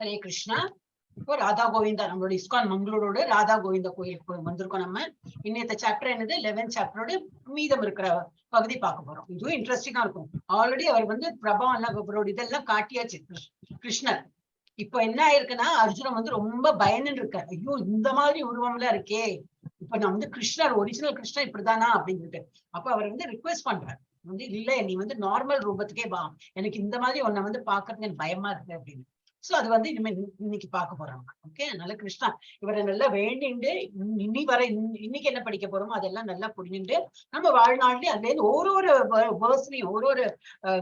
ஹரே கிருஷ்ணா. இப்போ ராதா கோவிந்தா நம்மளோட இஸ்கான் மங்களூரோட ராதா கோவிந்தா கோயிலுக்கு வந்திருக்கோம். நம்ம இன்னத்த சாப்டர் என்னது 11th சாப்டரோட மீதம் இருக்கிற பகுதி பார்க்க போறோம். இதுவும் இன்ட்ரெஸ்டிங்கா இருக்கும். ஆல்ரெடி அவர் வந்து பிரபாவம் எல்லாம் அவரோட இதெல்லாம் காட்டியாச்சு கிருஷ்ணர். இப்ப என்ன ஆயிருக்குன்னா அர்ஜுனன் வந்து ரொம்ப பயந்துன்னு இருக்காரு. ஐயோ இந்த மாதிரி உருவம்லாம் இருக்கே, இப்ப நான் வந்து கிருஷ்ணர் ஒரிஜினல் கிருஷ்ணர் இப்படிதானா அப்படின்னு சொல்லிட்டு அப்ப அவர் வந்து ரிக்வெஸ்ட் பண்றாரு வந்து, இல்ல நீ வந்து நார்மல் ரூபத்துக்கே வா, எனக்கு இந்த மாதிரி உன்னை வந்து பாக்குறதுக்கு எனக்கு பயமா இருக்கு அப்படின்னு. சோ அது வந்து இனிமே இன்னைக்கு பார்க்க போறாங்க. ஓகே, அதனால கிருஷ்ணா இவரை நல்லா வேண்டிண்டு இனி வர இன்னைக்கு என்ன படிக்க போறோமோ அதெல்லாம் நல்லா புரிஞ்சுட்டு நம்ம வாழ்நாள்லயே அதுல இருந்து ஒரு வேர்ஸ்லயும் ஒரு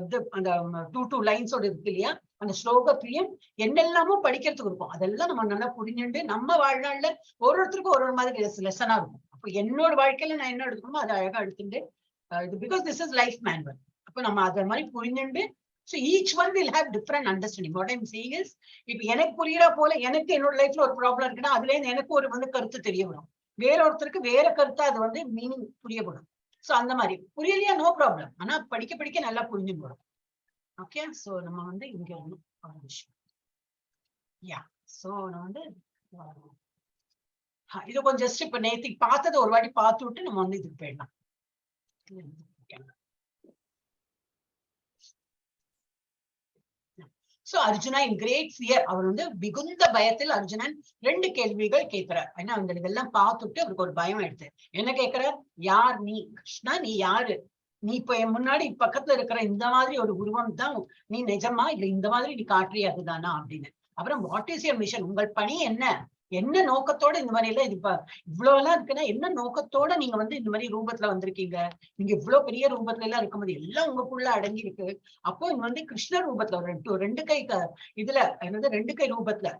இது அந்த 2 லைன்ஸோட இருக்கு இல்லையா, அந்த ஸ்லோகத்திலையும் என்னெல்லாமோ படிக்கிறதுக்கு இருக்கும். அதெல்லாம் நம்ம நல்லா புரிஞ்சுட்டு நம்ம வாழ்நாள்ல ஒருத்தருக்கும் ஒரு மாதிரி லெசனா இருக்கும். அப்ப என்னோட வாழ்க்கையில நான் என்ன எடுக்கணுமோ அதை அழகா எடுத்துட்டு because this is life manual. அப்ப நம்ம அதை மாதிரி புரிஞ்சுட்டு so each one will have different understanding. What I'm saying is, இப்ப எனக்கு புரியுற போல எனக்கு என்னோட லைஃப்ல ஒரு ப்ராப்ளம் இருக்குன்னா அதுல இருந்து எனக்கு ஒரு வந்து கருத்து தெரிய வரும், வேற ஒருத்தருக்கு வேற கருத்தா அது வந்து மீனிங் புரியப்படும். சோ அந்த மாதிரி புரியலையா நோ ப்ராப்ளம், ஆனா படிக்க படிக்க நல்லா புரிஞ்சு போடும். ஓகே, சோ நம்ம வந்து இங்க ஒரு விஷயம் யா சோ நான் வந்து இது கொஞ்சம் ஜஸ்ட் இப்ப நேத்திக்கு பார்த்ததை ஒரு வாட்டி பார்த்து விட்டு நம்ம வந்து இதுக்கு போயிடலாம். சோ அர்ஜுனா இன் கிரேட் ஃபியர், அவர் வந்து மிகுந்த பயத்தில் அர்ஜுனன் 2 கேள்விகள் கேட்கிறார். ஏன்னா அவங்க இதெல்லாம் பார்த்துட்டு அவருக்கு ஒரு பயம் எடுத்து என்ன கேட்கிறார், யார் நீ கிருஷ்ணா, நீ யாரு, நீ இப்ப என் முன்னாடி பக்கத்துல இருக்கிற இந்த மாதிரி ஒரு உருவம் தான் நீ நிஜமா இல்ல இந்த மாதிரி நீ காட்டுறிய அதுதானா அப்படின்னு. அப்புறம் வாட் இஸ் யுவர் மிஷன், உங்கள் பணி என்ன, என்ன நோக்கத்தோட இந்த மாதிரி எல்லாம் இது இவ்வளவு எல்லாம் இருக்குன்னா என்ன நோக்கத்தோட நீங்க வந்து இந்த மாதிரி ரூபத்துல வந்திருக்கீங்க, நீங்க இவ்வளவு பெரிய ரூபத்துல எல்லாம் இருக்கும்போது எல்லாம் உங்களுக்குள்ள அடங்கி இருக்கு. அப்போ இங்க வந்து கிருஷ்ண ரூபத்துல ரெண்டு கை இதுல என்னது 2 கை ரூபத்துல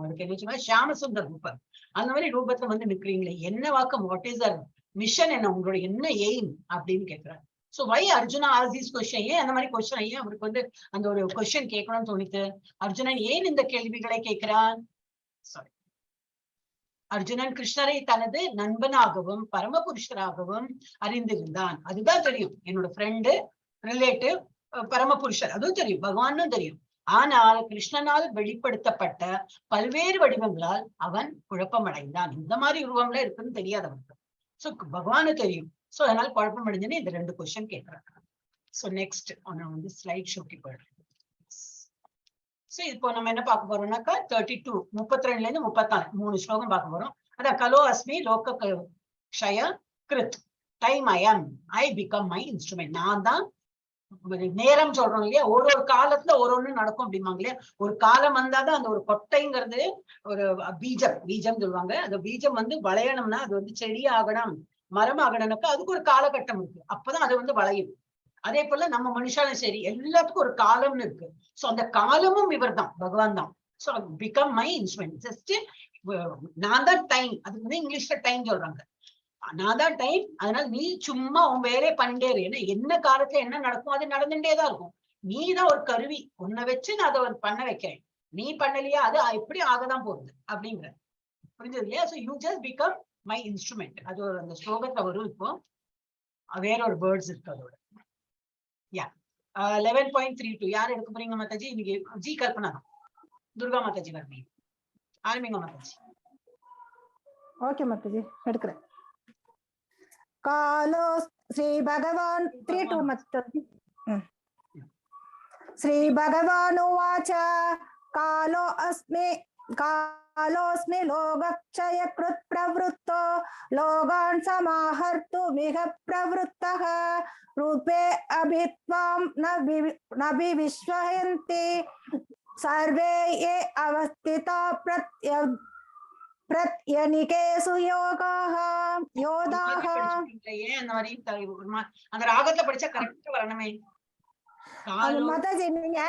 அதுக்கு என்ன சொன்னா ஷியாமசுந்தர் ரூபம், அந்த மாதிரி ரூபத்துல வந்து நிக்கிறீங்களே, என்ன வாக்கம், வாட் இஸ் யுவர் மிஷன், என்ன உங்களோட என்ன எய்ம் அப்படின்னு கேட்கிறாரு. சோ வை அர்ஜுனா ஆஸ் திஸ் கொஸ்டின், ஏன் அந்த மாதிரி கொஸ்டின், ஏன் அவருக்கு வந்து அந்த ஒரு கொஸ்டின் கேட்கணும்னு தோணித்து, அர்ஜுனன் ஏன் இந்த கேள்விகளை கேட்கிறான். சாரி, அர்ஜுனன் கிருஷ்ணரை தனது நண்பனாகவும் பரமபுருஷராகவும் அறிந்திருந்தான். அதுதான் தெரியும், என்னோட ஃப்ரெண்டு, ரிலேட்டிவ், பரமபுருஷர், அதுவும் தெரியும், பகவானும் தெரியும். ஆனால் கிருஷ்ணனால் வெளிப்படுத்தப்பட்ட பல்வேறு வடிவங்களால் அவன் குழப்பம் அடைந்தான். இந்த மாதிரி உருவம்ல இருக்குன்னு தெரியாதவனுக்கு. சோ பகவானு தெரியும். சோ அதனால குழப்பம் அடைஞ்சுன்னு இந்த 2 கொஸ்டின் கேட்கிறாங்க. சோ நெக்ஸ்ட் வந்து ஸ்லைட் ஷோக்கு போயிடுறேன். சோ இப்போ நம்ம என்ன பார்க்க போறோம்னாக்கா 32 32ல இருந்து 34 3 ஸ்லோகம் பார்க்க போறோம். அதான் கலோ அஸ்மி லோக க்ஷய கிருத் time I become my instrument. நான் தான் நேரம் சொல்றோம் இல்லையா, ஒரு காலத்துல ஒண்ணு நடக்கும் அப்படிம்பாங்க இல்லையா. ஒரு காலம் வந்தாதான் அந்த ஒரு கொட்டைங்கிறது ஒரு பீஜம் சொல்லுவாங்க. அந்த பீஜம் வந்து வளையணும்னா அது வந்து செடி ஆகணும் மரம் ஆகணும்னாக்கா அதுக்கு ஒரு காலகட்டம் இருக்கு, அப்பதான் அது வந்து வளையும். அதே போல நம்ம மனுஷாலும் சரி எல்லாத்துக்கும் ஒரு காலம்னு இருக்கு. சோ அந்த காலமும் இவர் தான், பகவான் தான். So become my instrument. Just நான் தான் டைம், அதுக்கு வந்து இங்கிலீஷ்ல டைம் சொல்றாங்க, நான் தான் டைம். அதனால நீ சும்மா உன் வேலையை பண்ணிட்டே இரு, ஏன்னா என்ன காலத்துல என்ன நடக்கும் அது நடந்துட்டேதான் இருக்கும். நீ தான் ஒரு கருவி, உன்னை வச்சு நான் அதை பண்ண வைக்கிறேன், நீ பண்ணலையா அது எப்படி ஆகதான் போகுது அப்படிங்கிற புரிஞ்சது இல்லையா. So you just become my instrument. அது ஒரு அந்த ஸ்லோகத்துல வரும். இப்போ வேற ஒரு வேர்ட்ஸ் இருக்கு அதோட. யா 11.32 யார் எடுக்க போறீங்க மாதாஜி? இன்னைக்கு ஜி கல்பனா துர்கா மாதாஜி வரீங்க, ஆரம்பிங்க மாதாஜி. ஓகே மாதாஜி எடுக்கிறேன். காலோ ஸ்ரீ பகவான் 32 மாதாஜி. ஸ்ரீ பகவான் உவாச்ச காலோஸ்மி லோகக்ஷய கிருத் பிரவருத்தோ லோகான் சமாஹர்த்துமிஹ பிரவருத்தஹ ரூபே அபித்வாம் நபி விஸ்வஹந்தி சர்வே யே அவஸ்திதா பிரத்யனிகேசு யோகாஹ. அந்த ராகத்துல படிச்சா கரெக்டா வரணுமே மாதாஜி. நீங்க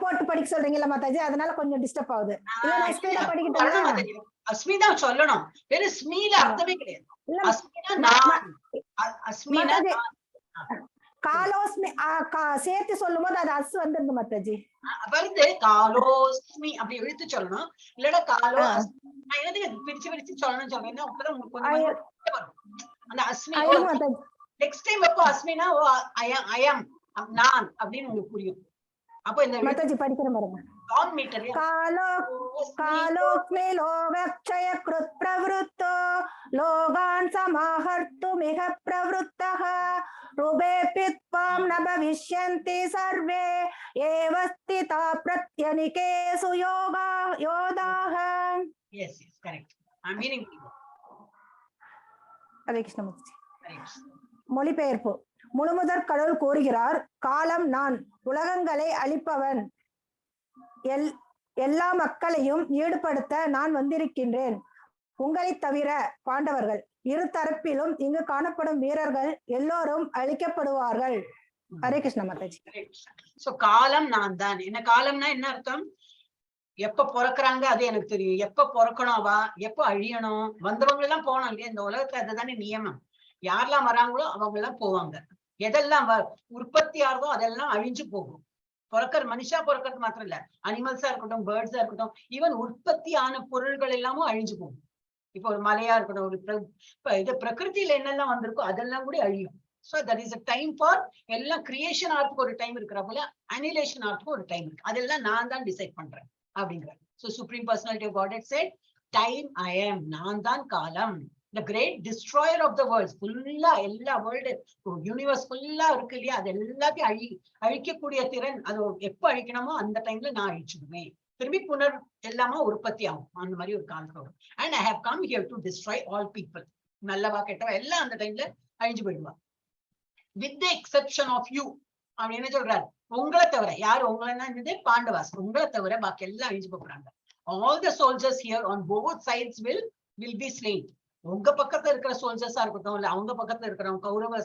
போட்டு படிக்க சொல்றீங்கல்ல மாதாஜி, அதனால கொஞ்சம் டிஸ்டர்ப் ஆகுது. இல்ல நான் ஸ்பீடா படிக்கிட்டேன். அஸ்மிதா சொல்லணும், வேற ஸ்மீல அர்த்தமே கிடையாது. அஸ்மினா நான், அஸ்மினா காலோஸ்மி சேர்த்து சொல்லும் போது அது அஸ் வந்துருது மாதாஜி. வருது காலோஸ்மி அப்படி இழுத்து சொல்லணும், இல்லடா காலோ பிரிச்சு சொல்லணும்னு சொல்றேன்னா அப்பதான் உங்களுக்கு கொஞ்சம் வரும் அந்த அஸ்மி. நெக்ஸ்ட் டைம் எப்போ அஸ்மினா ஓ ஐ அம் நான் அப்படின்னு உங்களுக்கு புரியும். அப்ப இந்த மாதாஜி படிக்கிறேன் பாருங்க. லாங் மீட்டர் காலோக்மி லோகக்ஷய கிருத் பிரவருத்தோ லோகான் சமாஹர்த்து மிக பிரவருத்தஹ ரூபேபி த்வாம் ந பவிஷ்யந்தி சர்வே ஏவ ஸ்திதா பிரத்யனிகேஷு யோதாஹ. Yes yes correct. I meaning Hare Krishna Mataji. மொழிபெயர்ப்பு. முழுமுதற் கடவுள் கூறுகிறார், காலம் நான், உலகங்களை அழிப்பவன், எல்லா மக்களையும் ஈடுபடுத்த நான் வந்திருக்கின்றேன். உங்களை தவிர பாண்டவர்கள் இரு தரப்பிலும் இங்கு காணப்படும் வீரர்கள் எல்லோரும் அழிக்கப்படுவார்கள். ஹரே கிருஷ்ண மாதாஜி. சோ காலம் நான் தான். என்ன காலம்னா என்ன அர்த்தம்? எப்ப பிறக்குறாங்க அது எனக்கு தெரியும். எப்ப பிறக்கணும் அவ, எப்ப அழியணும், வந்தவங்க எல்லாம் போனோம் இல்லையா இந்த உலகத்துல. அதுதானே நியமம். யாரெல்லாம் வராங்களோ அவங்க எல்லாம் போவாங்க. எதெல்லாம் உற்பத்தி ஆகுதோ அதெல்லாம் அழிஞ்சு போகும். பிறக்கிற மனுஷா பிறக்கிறது மாத்திரம் இல்ல, அனிமல்ஸா இருக்கட்டும், பேர்ட்ஸா இருக்கட்டும், ஈவன் உற்பத்தியான பொருள்கள் எல்லாமும் அழிஞ்சு போகும். இப்போ ஒரு மலையா இருக்கட்டும், ஒரு இது பிரகிருதியில என்னெல்லாம் வந்திருக்கோ அதெல்லாம் கூட அழியும். So there is a time for எல்லாம் கிரியேஷன் ஆர்ட்க்கு ஒரு டைம் இருக்கிற போல அனிலேஷன் ஆர்ட்க்கு ஒரு டைம் இருக்கு. அதெல்லாம் நான் தான் டிசைட் பண்றேன் அப்படிங்கிற. So Supreme Personality of Godhead said, time I am, நான் தான் காலம். The great destroyer of the world, ஃபுல்லா எல்லா வேர்ல்டு யூனிவர்ஸ் ஃபுல்லா இருக்கு இல்லையா, அது எல்லாத்தையும் அழிக்கக்கூடிய திறன். அது எப்ப அழிக்கணுமோ அந்த டைம்ல நான் அழிச்சுடுவேன். திரும்பி புனர் எல்லாமே உற்பத்தி ஆகும். அந்த மாதிரி ஒரு காலத்துல வரும். And I have come here to destroy all people. நல்லவா கெட்டவா எல்லாம் அந்த டைம்ல அழிஞ்சு போயிடுவா. With the exception of you அப்படின்னு என்ன சொல்றாரு? உங்களை தவிர. யாரு உங்களை? பாண்டவாஸ். உங்களை தவிர பாக்கி எல்லாம் அழிஞ்சு போறாங்க. All the soldiers here on both sides will be slain. உங்க பக்கத்துல இருக்கிற சோல்ஜர்ஸா இருக்கட்டும், இல்ல அவங்க பக்கத்துல இருக்கிறவங்க கௌரவ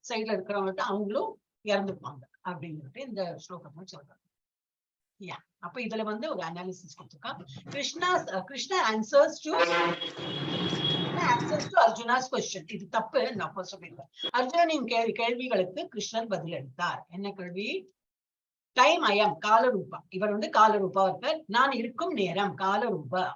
சைட்ல இருக்கிறவங்கள்ட்ட அவங்களும் இறந்துப்பாங்க அப்படின்ட்டு இந்த ஸ்லோகத்தை சொல்றாங்க. அப்ப இதுல வந்து ஒரு அனாலிசிஸ் கொடுத்துருக்கா. Krishna answers to Arjuna's question. இது தப்பு, நான் சொல்லிருக்கேன். அர்ஜுனனின் கேள்விகளுக்கு கிருஷ்ணர் பதில் அளித்தார். என்ன கேள்வி? டைம் ஐயம், காலரூபா. இவர் வந்து காலரூபா இருக்கார். நான் இருக்கும் நேரம் காலரூபா.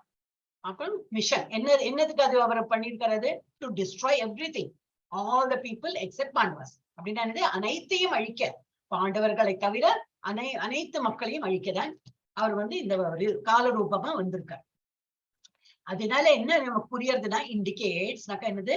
அப்புறம் மிஷன் என்னதுக்கு அது அவர் பண்ணிருக்கிறது? To destroy everything, all the people except Pandavas. அப்படின்னா அனைத்தையும் அழிக்க, பாண்டவர்களை தவிர அனைத்து மக்களையும் அழிக்கதான் அவர் வந்து இந்த காலரூபமா வந்திருக்கார். அதனால என்ன நமக்கு புரியறதுன்னா, இண்டிகேட்ஸ்னாக்கா என்னது?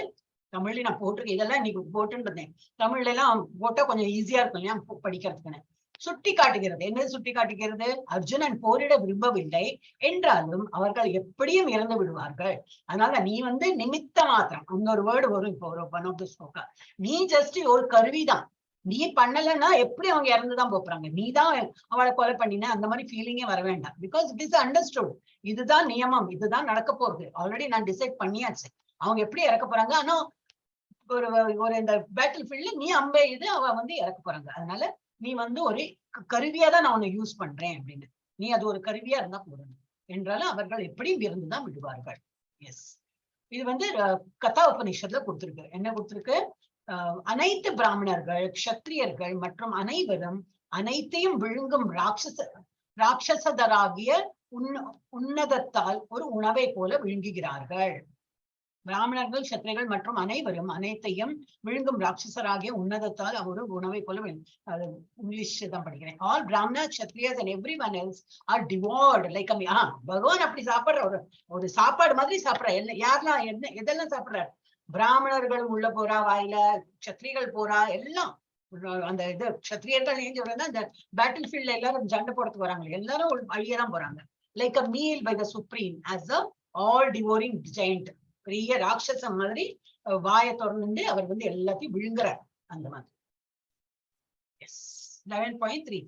தமிழ்ல நான் போட்டிருக்கேன், இதெல்லாம் இன்னைக்கு போட்டுன்னு இருந்தேன். தமிழ்ல எல்லாம் போட்டா கொஞ்சம் ஈஸியா இருக்கும் இல்லையா படிக்கிறதுக்குன்னு. சுட்டி காட்டுகிறது. என்னது சுட்டி காட்டுகிறது? அர்ஜுனன் போரிட விரும்பவில்லை என்றாலும் அவர்கள் எப்படியும் இறந்து விடுவார்கள். அதனால நீ வந்து நிமித்த மாத்திரம். இன்னொரு வேர்டு வரும் இப்போ ஒரு ஒன் ஆஃப் தி ஸ்லோகா. நீ ஜஸ்ட் ஒரு கருவிதான். நீ பண்ணலன்னா எப்படி அவங்க இறந்துதான் போறாங்க. நீ தான் அவளை கொலை பண்ணின, அந்த மாதிரி ஃபீலிங்கே வர வேண்டாம். Because it is understood. இதுதான் நியமம், இதுதான் நடக்க போகுது. ஆல்ரெடி நான் டிசைட் பண்ணியாச்சு அவங்க எப்படி இறக்க போறாங்க. ஆனா ஒரு இந்த பேட்டில் ஃபீல்ட்ல நீ அம்பே இது அவ வந்து இறக்க போறாங்க. அதனால நீ வந்து ஒரு கருவியா தான் நான் உன்னை யூஸ் பண்றேன் அப்படின்னு. நீ அது ஒரு கருவியா இருந்தா போடணும் என்றாலும் அவர்கள் எப்படியும் இருந்துதான் விடுவார்கள். எஸ், இது வந்து கதா உபநிஷத்துல கொடுத்திருக்கு. என்ன கொடுத்திருக்கு? அனைத்து பிராமணர்கள், க்ஷத்ரியர்கள் மற்றும் அனைவரும் அனைத்தையும் விழுங்கும் ராட்சசதராகிய உன்னதத்தால் ஒரு உணவை போல விழுங்குகிறார்கள். பிராமணர்கள், சத்திரிகள் மற்றும் அனைவரும் அனைத்தையும் விழுங்கும் ராட்சசராகிய உன்னதத்தால் ஒரு உணவை போல இங்கிலீஷ் தான் படிக்கிறேன். ஆல் பிராமணா, க்ஷத்ரியஸ் and everyone else are devoured like a பகவான் அப்படி சாப்பிடுற ஒரு சாப்பாடு மாதிரி சாப்பிடுற. யாரெல்லாம் எதெல்லாம் சாப்பிடுறாரு? பிராமணர்களும் உள்ள போறா வாயில, க்ஷத்ரிகள் போறா, எல்லாம் அந்த இது க்ஷத்ரியர்கள் ஏன் சொல்றேன்னா, இந்த பேட்டில் ஃபீல்ட்ல எல்லாரும் சண்டை போடுறதுக்கு வராங்க, எல்லாரும் அழியதான் போறாங்க. Like a meal by the supreme as a all devouring giant. பெரிய ராட்சசம் மாதிரி வாயை திறந்து அவர் வந்து எல்லாத்தையும் விழுங்குறார். அந்த மாதிரி. எஸ், 11.33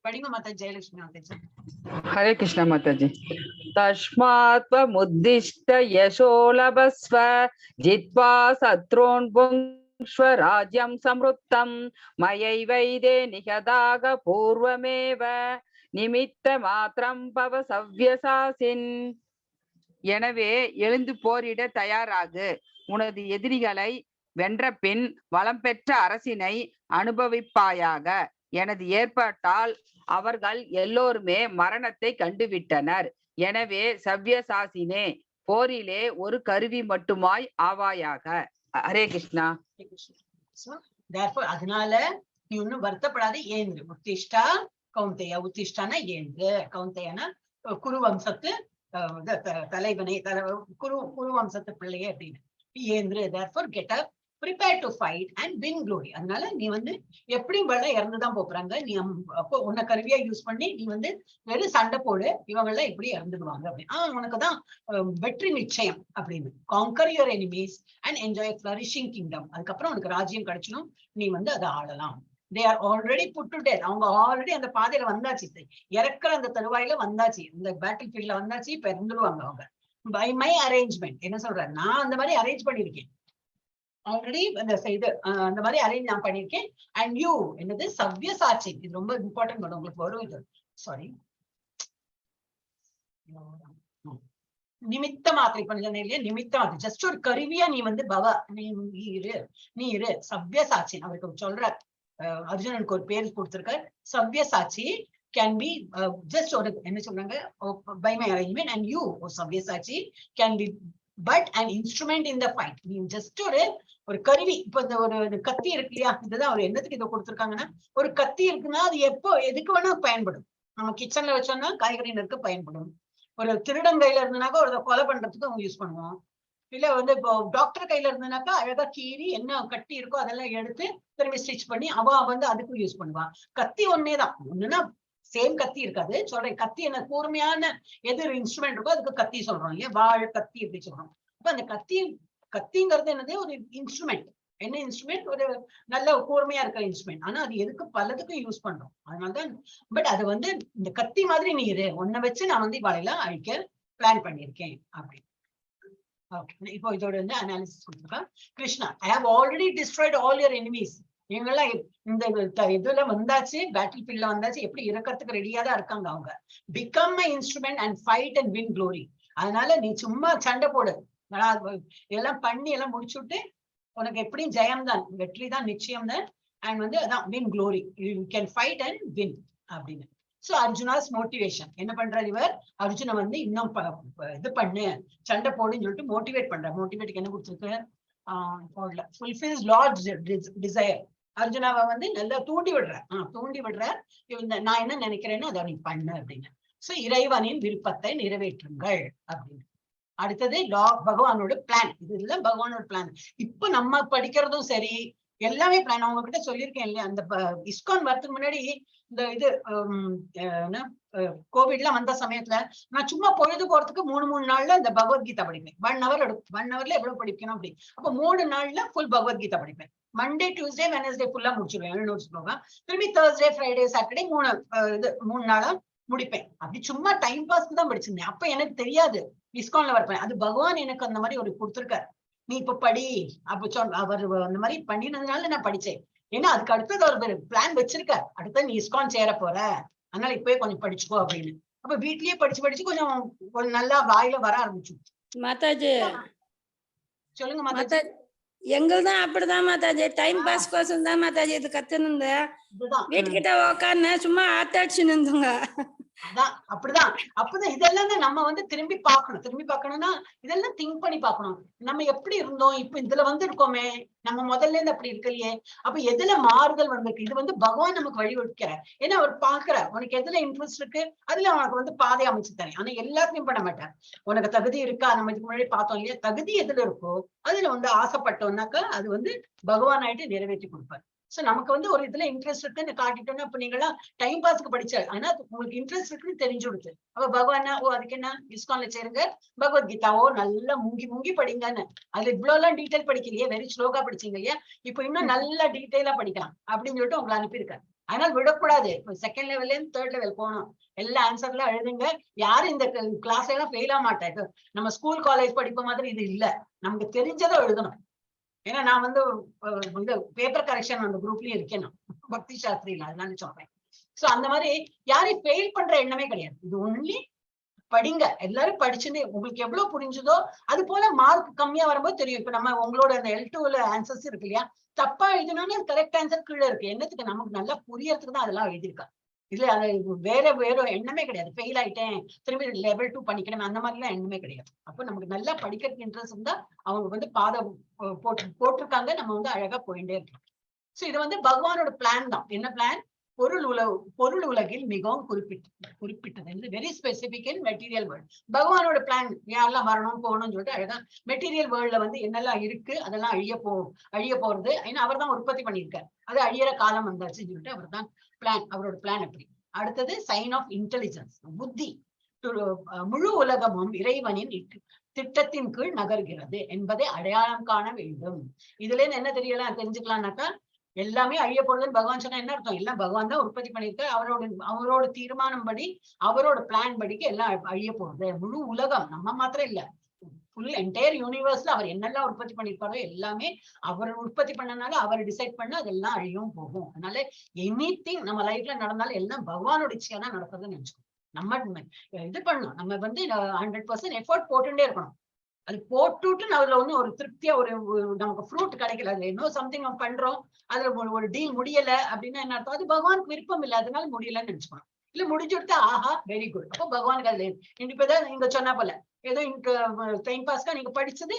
படிங்க மாதா ஜெயலட்சுமி மாதாஜி. ஹரே கிருஷ்ணா மாதாஜி. தஸ்மாத் முத்திஷ்ட யசோலபஸ்வ ஜித்வா சத்ரோன் புங்க்ஷ்வ ராஜ்யம் சம்ருத்தம் மயைவைதே நிகதாக பூர்வமேவ நிமித்த மாத்திரம் பவ சவ்யசாசின். எனவே எழுந்து போரிட தயாராகு. உனது எதிரிகளை வென்ற பின் வளம் பெற்ற அரசினை அனுபவிப்பாயாக. எனது ஏற்பாட்டால் அவர்கள் எல்லோருமே மரணத்தை கண்டுவிட்டனர். எனவே சவ்யசாசினே, போரிலே ஒரு கருவி மட்டுமாய் ஆவாயாக. ஹரே கிருஷ்ணா. அதனால நீ ஒன்னும் வருத்தப்படாது. ஏன் உத்திஷ்டா, கௌந்தையா, உத்திஷ்டானா ஏந்து, கௌந்தையனா குரு வம்சத்து தலைவனே, குரு வம்சத்து பிள்ளையே அப்படின்னு. ஏந்து, therefore get up, prepare to fight and win glory. அதனால நீ வந்து எப்படியும் வெள்ள இறந்துதான் போறாங்க, நீ அப்போ உன்னை கருவியா யூஸ் பண்ணி நீ வந்து வெறும் சண்டை போடு, இவங்க எல்லாம் இப்படி இறந்துடுவாங்க அப்படின்னு. உனக்குதான் வெற்றி நிச்சயம் அப்படின்னு. conquer your enemies and enjoy a flourishing kingdom. அதுக்கப்புறம் உனக்கு ராஜ்யம் கிடைச்சணும், நீ வந்து அதை ஆளலாம். they are already put to death. அவங்க ஆல்ரெடி அந்த பாதையில வந்தாச்சு, இறக்குற அந்த தருவாயில வந்தாச்சு, இந்த பேட்டில் ஃபீல்ட்ல வந்தாச்சு, இப்ப இறந்துடுவாங்க அவங்க. பை மை அரேஞ்ச்மெண்ட், என்ன சொல்றேன், நான் அந்த மாதிரி அரேஞ்ச் பண்ணிருக்கேன் ஆல்ரெடி, அந்த மாதிரி அரேஞ்ச் நான் பண்ணிருக்கேன். அண்ட் யூ என்னது சவ்யசாட்சி, இது ரொம்ப இம்பார்ட்டன்ட் வேர்ட், உங்களுக்கு வரும் இது. சாரி, நிமித்த மாத்திரை பண்ண இல்லையா, நிமித்த மாத்திரை, ஜஸ்ட் ஒரு கருவியா நீ வந்து நீ இரு சவ்யசாட்சி. அவருக்கு சொல்ற அர்ஜுனனுக்கு ஒரு பேர் கொடுத்திருக்கார், சவ்யசாட்சி. can be just ஒரு என்ன சொல்றாங்க, by my arrangement, and you சவ்யசாட்சி can be but an instrument in the fight. நீ ஜஸ்ட் ஒரு கருவி. இப்ப இந்த ஒரு கத்தி இருக்கு இல்லையா, இதுதான் அவர் என்னத்துக்கு இதை கொடுத்திருக்காங்கன்னா, ஒரு கத்தி இருக்குன்னா அது எப்போ எதுக்கு வேணா பயன்படும். நம்ம கிச்சன்ல வச்சோம்னா காய்கறி நறுக்க பயன்படும். ஒரு திருடன் கையில இருந்தனாக்கா ஒரு கொலை பண்றதுக்கு அவங்க யூஸ் பண்ணுவோம். இல்ல வந்து இப்போ டாக்டர் கையில இருந்தனாக்கா அழகா கீறி என்ன கட்டி இருக்கோ அதெல்லாம் எடுத்து திரும்பி ஸ்டிச் பண்ணி அவ வந்து அதுக்கும் யூஸ் பண்ணுவான். கத்தி ஒன்னேதான், ஒண்ணுன்னா சேம் கத்தி இருக்காது. சொல்றேன், கத்தி என்ன கூர்மையான எது இன்ஸ்ட்ருமெண்ட் இருக்கோ அதுக்கு கத்தி சொல்றோம் இல்லையா, வாழ் கத்தி எப்படி சொல்றோம். அப்ப அந்த கத்திங்கிறது என்னது, ஒரு இன்ஸ்ட்ருமெண்ட். என்ன இன்ஸ்ட்ருமெண்ட், ஒரு நல்ல கூர்மையா இருக்கிற இன்ஸ்ட்ருமெண்ட். ஆனா அது எதுக்கு பலத்துக்கும் யூஸ் பண்றோம். அதனாலதான் பட் அது வந்து இந்த கத்தி மாதிரி நீ இரு, உன்னை வச்சு நான் வந்து இவாளெல்லாம் அழிக்க பிளான் பண்ணிருக்கேன் அப்படின்னு. ஓகே, இப்போ இதோட வந்து அனாலிசிஸ் கொடுத்துருக்கேன். Krishna, I have already destroyed all your enemies. இவங்கெல்லாம் இந்த இதுல வந்தாச்சு, பேட்டில் ஃபீல்ட்ல வந்தாச்சு, எப்படி இறக்கிறதுக்கு ரெடியா தான் இருக்காங்க அவங்க. Become my instrument and fight and win glory. அதனால நீ சும்மா சண்டை போடு, இதெல்லாம் பண்ணி எல்லாம் முடிச்சுட்டு உனக்கு எப்படியும் ஜெயம் தான், வெற்றி தான், நிச்சயம் தான். அண்ட் வந்து அதான் win glory, you can fight and win அப்படின்னு. சோ அர்ஜுனாஸ் மோட்டிவேஷன் என்ன பண்றாரு இவர், அர்ஜுனை வந்து இன்னும் இது பண்ணு, சண்டை போடுன்னு சொல்லிட்டு மோட்டிவேட் பண்றாரு. மோட்டிவேட்டுக்கு என்ன கொடுத்துருக்கு, ஃபுல்ஃபில்ஸ் லார்ட்ஸ் டிசைர். அர்ஜுனாவை வந்து நல்லா தூண்டி விடுற, நான் என்ன நினைக்கிறேன்னு அதை நீ பண்ணு அப்படின்னு. சோ இறைவனின் விருப்பத்தை நிறைவேற்றுங்கள் அப்படின்னு. அடுத்தது பகவானோட பிளான். இதுல பகவானோட பிளான். இப்ப நம்ம படிக்கிறதும் சரி, எல்லாமே பிளான். அவங்க கிட்ட சொல்லியிருக்கேன் இல்லையா, அந்த இஸ்கான் வரதுக்கு முன்னாடி இந்த இது கோவிட்லாம் வந்த சமயத்துல நான் சும்மா பொழுது போறதுக்கு 3 நாள்ல இந்த பகவத்கீதா படிப்பேன். 1 hour எடுக்கும். 1 hourல எவ்வளவு படிக்கணும் அப்படி. அப்ப 3 நாள்ல ஃபுல் பகவத்கீதா படிப்பேன். மண்டே, டியூஸ்டே, வெனஸ்டே ஃபுல்லா முடிச்சிருவேன், நோட்ஸ் போக. திரும்பி தேர்ஸ்டே, ஃப்ரைடே, சாட்டர்டே 3 நாளா முடிப்பேன். அப்படி சும்மா டைம் பாஸ்க்கு தான் படிச்சிருந்தேன். அப்ப எனக்கு தெரியாது இஸ்கான்ல வரப்பேன். அது பகவான் எனக்கு அந்த மாதிரி ஒரு கொடுத்துருக்காரு, நீ இப்ப படி அப்ப அவர் அந்த மாதிரி பண்ணினதுனால நான் படிச்சேன். ஏன்னா அதுக்கு அடுத்தது ஒரு பிளான் வச்சிருக்க, அடுத்த நீ இஸ்கான் சேர போற, அதனால இப்பவே கொஞ்சம் படிச்சுக்கோ அப்படின்னு. அப்ப வீட்லயே படிச்சு கொஞ்சம் நல்லா வாயில வர ஆரம்பிச்சு. மாதாஜி சொல்லுங்க மாதாஜி. எங்கள்தான் அப்படிதான் மாதாஜி, டைம் பாஸ் கோசம் தான் மாதாஜி இது கத்துனுங்க. வீட்டுக்கிட்ட உக்காந்து சும்மா ஆத்தாடிச்சுன்னு இருந்தோங்க. அதான் அப்படிதான் இதெல்லாம் தான் நம்ம வந்து திரும்பி பார்க்கணும்னா இதெல்லாம் திங்க் பண்ணி பார்க்கணும். நம்ம எப்படி இருந்தோம், இப்ப இதுல வந்து இருக்கோமே, நம்ம முதல்ல இருந்து அப்படி இருக்கலையே. அப்ப எதுல மாறுதல் வந்திருக்கு, இது வந்து பகவான் நமக்கு வழி வகுக்கிறார். ஏன்னா அவர் பாக்குறார் உனக்கு எதுல இன்ட்ரெஸ்ட் இருக்கு, அதுல அவனுக்கு வந்து பாதை அமைச்சு தரேன். ஆனா எல்லாத்தையும் பண்ண மாட்டார். உனக்கு தகுதி இருக்கா, நம்ம இதுக்கு முன்னாடி பார்த்தோம் இல்லையா, தகுதி எதுல இருக்கோ அதுல வந்து ஆசைப்பட்டோம்னாக்கா அது வந்து பகவான் ஆயிட்டு நிறைவேற்றி கொடுப்பார். சோ நமக்கு வந்து ஒரு இதுல இன்ட்ரெஸ்ட் இருக்குன்னு காட்டிட்டோம்னா, இப்ப நீங்களா டைம் பாஸ்க்கு படிச்சாரு, ஆனா உங்களுக்கு இன்ட்ரெஸ்ட் இருக்குன்னு தெரிஞ்சு கொடுத்து அப்ப பகவானா அதுக்கு என்ன இஸ்கான்ல சேருங்க, பகவத்கீதாவோ நல்லா முங்கி படிங்கன்னு. அதுல இவ்வளவு எல்லாம் டீடைல் படிக்கலையே, வெரி ஸ்லோகா படிச்சீங்க இல்லையா, இப்ப இன்னும் நல்லா டீடைலா படிக்கலாம் அப்படின்னு சொல்லிட்டு உங்களை அனுப்பியிருக்காரு. அதனால விடக்கூடாது, செகண்ட் லெவல்ல இருந்து 3rd லெவல் போகணும். எல்லா ஆன்சர்லாம் எழுதுங்க. யாரும் இந்த கிளாஸ் எல்லாம் ஃபெயில் ஆக மாட்டாங்க. நம்ம ஸ்கூல் காலேஜ் படிப்பு மாதிரி இது இல்ல, நமக்கு தெரிஞ்சதை எழுதணும். ஏன்னா நான் வந்து பேப்பர் கரெக்ஷன் அந்த குரூப்லயும் இருக்கேன், பக்தி சாஸ்திரியில, அதனால சொல்றேன். சோ அந்த மாதிரி யாரையும் ஃபெயில் பண்ற எண்ணமே கிடையாது. இது ஒன்லி படிங்க, எல்லாரும் படிச்சுன்னு உங்களுக்கு எவ்வளவு புரிஞ்சுதோ அது போல மார்க் கம்மியா வரும்போது தெரியும். இப்ப நம்ம உங்களோட அந்த L2ல ஆன்சர்ஸ் இருக்கு இல்லையா, தப்பா எழுதினோன்னு கரெக்ட் ஆன்சர் கீழே இருக்கு. என்னத்துக்கு, நமக்கு நல்லா புரியறதுக்கு தான் அதெல்லாம் எழுதியிருக்காங்க. இதுல அது வேற எண்ணமே கிடையாது. ஃபெயில் ஆயிட்டேன் திரும்பி level 2 பண்ணிக்கணும் அந்த மாதிரி எல்லாம் எண்ணமே கிடையாது. அப்போ நமக்கு நல்லா படிக்கிறதுக்கு இன்ட்ரெஸ்ட் இருந்தா அவங்க வந்து பாதை போட்டிருக்காங்க, நம்ம வந்து அழகா போயிட்டே இருக்கோம். சோ இது வந்து பகவானோட பிளான் தான். என்ன பிளான், பொருள் உலகில் மிகவும் குறிப்பிட்டது வெரி ஸ்பெசிபிக் இன் மெட்டீரியல் வேர்ல்ட். பகவானோட பிளான் யாரெல்லாம் வரணும் போகணும்னு சொல்லிட்டு அழகா மெட்டீரியல் வேர்ல்ட்ல வந்து என்னெல்லாம் இருக்கு அதெல்லாம் அழிய போறது. ஏன்னா அவர் தான் உற்பத்தி பண்ணியிருக்காரு. அது அழியிற காலம் வந்தாச்சுன்னு சொல்லிட்டு அவர் தான் பிளான், அவரோட பிளான் அப்படி. அடுத்தது சைன் ஆஃப் இன்டெலிஜென்ஸ், புத்தி. முழு உலகமும் இறைவனின் திட்டத்தின் கீழ் நகர்கிறது என்பதை அடையாளம் காண வேண்டும். இதுல இருந்து என்ன தெரியலாம் தெரிஞ்சுக்கலாம்னாக்கா, எல்லாமே அழிய போறதுன்னு பகவான் சொன்னா என்ன அர்த்தம்? எல்லாம் பகவான் தான் உற்பத்தி பண்ணிருக்காரு. அவரோட தீர்மானம் படி, அவரோட பிளான் படிக்கு எல்லாம் அழிய போறது. முழு உலகம், நம்ம மாத்திரம் இல்ல, ஃபுல் என்டையர் யூனிவர்ஸ்ல அவர் என்னெல்லாம் உற்பத்தி பண்ணிருக்காரோ எல்லாமே அவர் உற்பத்தி பண்ணனால அவர் டிசைட் பண்ண அதெல்லாம் அழியும் போகும். அதனால எனிதிங் நம்ம லைஃப்ல நடந்தாலும் எல்லாம் பகவானோட இச்சையா தான் நடக்கிறதுன்னு நினைச்சுக்கணும். நம்ம இது பண்ணணும், நம்ம வந்து 100% எஃபோர்ட் போட்டுட்டே இருக்கணும். அது போட்டுட்டு அதுல ஒன்னும் ஒரு திருப்தியா ஒரு நமக்கு ஃப்ரூட் கிடைக்கல, அதுல இன்னும் சம்திங் நம்ம பண்றோம், அதுல ஒரு டீல் முடியல அப்படின்னா என்ன அர்த்தம்? அது பகவானுக்கு விருப்பம் இல்லை, அதனால முடியலன்னு நினைச்சுக்கணும். இல்ல முடிஞ்சுட்டா ஆஹா வெரி குட், அப்போ பகவானுக்கு அதுல இப்பதான் நீங்க சொன்னா போல ஏதோ இங்க டைம் பாஸ்க்கா நீங்க படிச்சது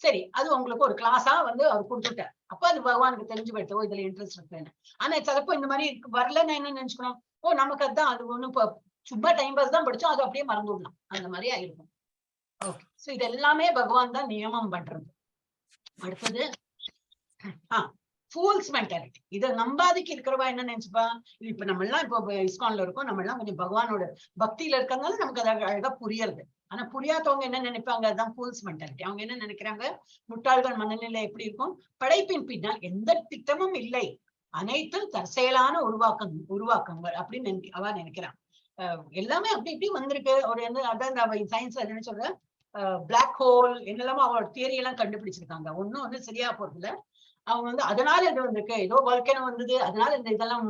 சரி, அது உங்களுக்கு ஒரு கிளாஸா வந்து அவர் கொடுத்துட்டார். அப்ப அது பகவானுக்கு தெரிஞ்சு போயிட்டோ இதுல இன்ட்ரெஸ்ட் இருக்குன்னு. ஆனா சிலப்போ இந்த மாதிரி வரலன்னு என்ன நினைச்சுக்கணும், ஓ நமக்கு அதுதான் அது ஒண்ணும் சும்மா டைம் பாஸ் தான் படிச்சோம், அது அப்படியே மறந்து விடலாம், அந்த மாதிரி ஆயிருக்கும். ஓகே, சோ இது எல்லாமே பகவான் தான் நியமம் பண்றது. அடுத்தது ஃபூல்ஸ் மென்டாலிட்டி. இதை நம்பாதிக்கு இருக்கிறவா என்ன நினைச்சுப்பா, இப்ப நம்ம எல்லாம் இப்போ இஸ்கான்ல இருக்கோம், நம்ம எல்லாம் கொஞ்சம் பகவானோட பக்தியில இருக்கிறதுனால நமக்கு அது அழகா புரியுறது. ஆனா புரியாதவங்க என்ன நினைப்பாங்க, அதுதான் ஃபூல்ஸ் மென்டாலிட்டி. அவங்க என்ன நினைக்கிறாங்க, முட்டாள்கள் மனநிலை எப்படி இருக்கும், படைப்பின் பின்னால் எந்த திட்டமும் இல்லை, அனைத்தும் தற்செயலான உருவாக்கங்கள் அப்படின்னு அவ நினைக்கிறான். எல்லாமே அப்படி இப்படி வந்திருக்கு. ஒரு அதான் சயின்ஸ்ல என்ன சொல்ற, பிளாக் ஹோல் என்னெல்லாமோ அவளோட தியரி எல்லாம் கண்டுபிடிச்சிருக்காங்க. ஒண்ணு சரியா போறதுல அவங்க வந்து அதனால இது வந்திருக்கு, ஏதோ வல்கனோ வந்தது அதனால இந்த இதெல்லாம்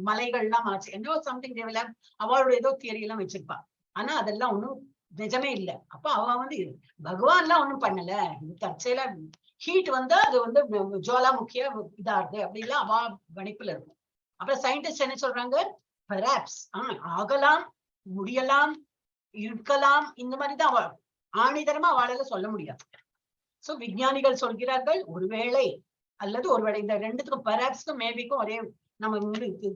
மலைகள் எல்லாம் ஆச்சு, ஏதோ சம்திங் தேவையில்லாம் அவளோட ஏதோ தியரி எல்லாம் வச்சிருப்பா. ஆனா அதெல்லாம் ஒண்ணும் நிஜமே இல்லை. அப்ப அவ வந்து பகவான் எல்லாம் ஒண்ணும் பண்ணல, இது தற்செயலா ஹீட் வந்தா அது வந்து ஜுவாலாமுக்கியா இதாகுது அப்படிலாம் அவ கணிப்புல இருக்கும். அப்புறம் சயின்டிஸ்ட் என்ன சொல்றாங்க, பெராப்ஸ் ஆகலாம், முடியலாம், இருக்கலாம், இந்த மாதிரிதான் அவ ஆணிதரமா அவளால சொல்ல முடியாது. சோ விஞ்ஞானிகள் சொல்கிறார்கள் ஒருவேளை அல்லது ஒருவேளை, இந்த ரெண்டுத்துக்கும் பெராப்ஸ்க்கும் மேபிக்கும் ஒரே, நம்ம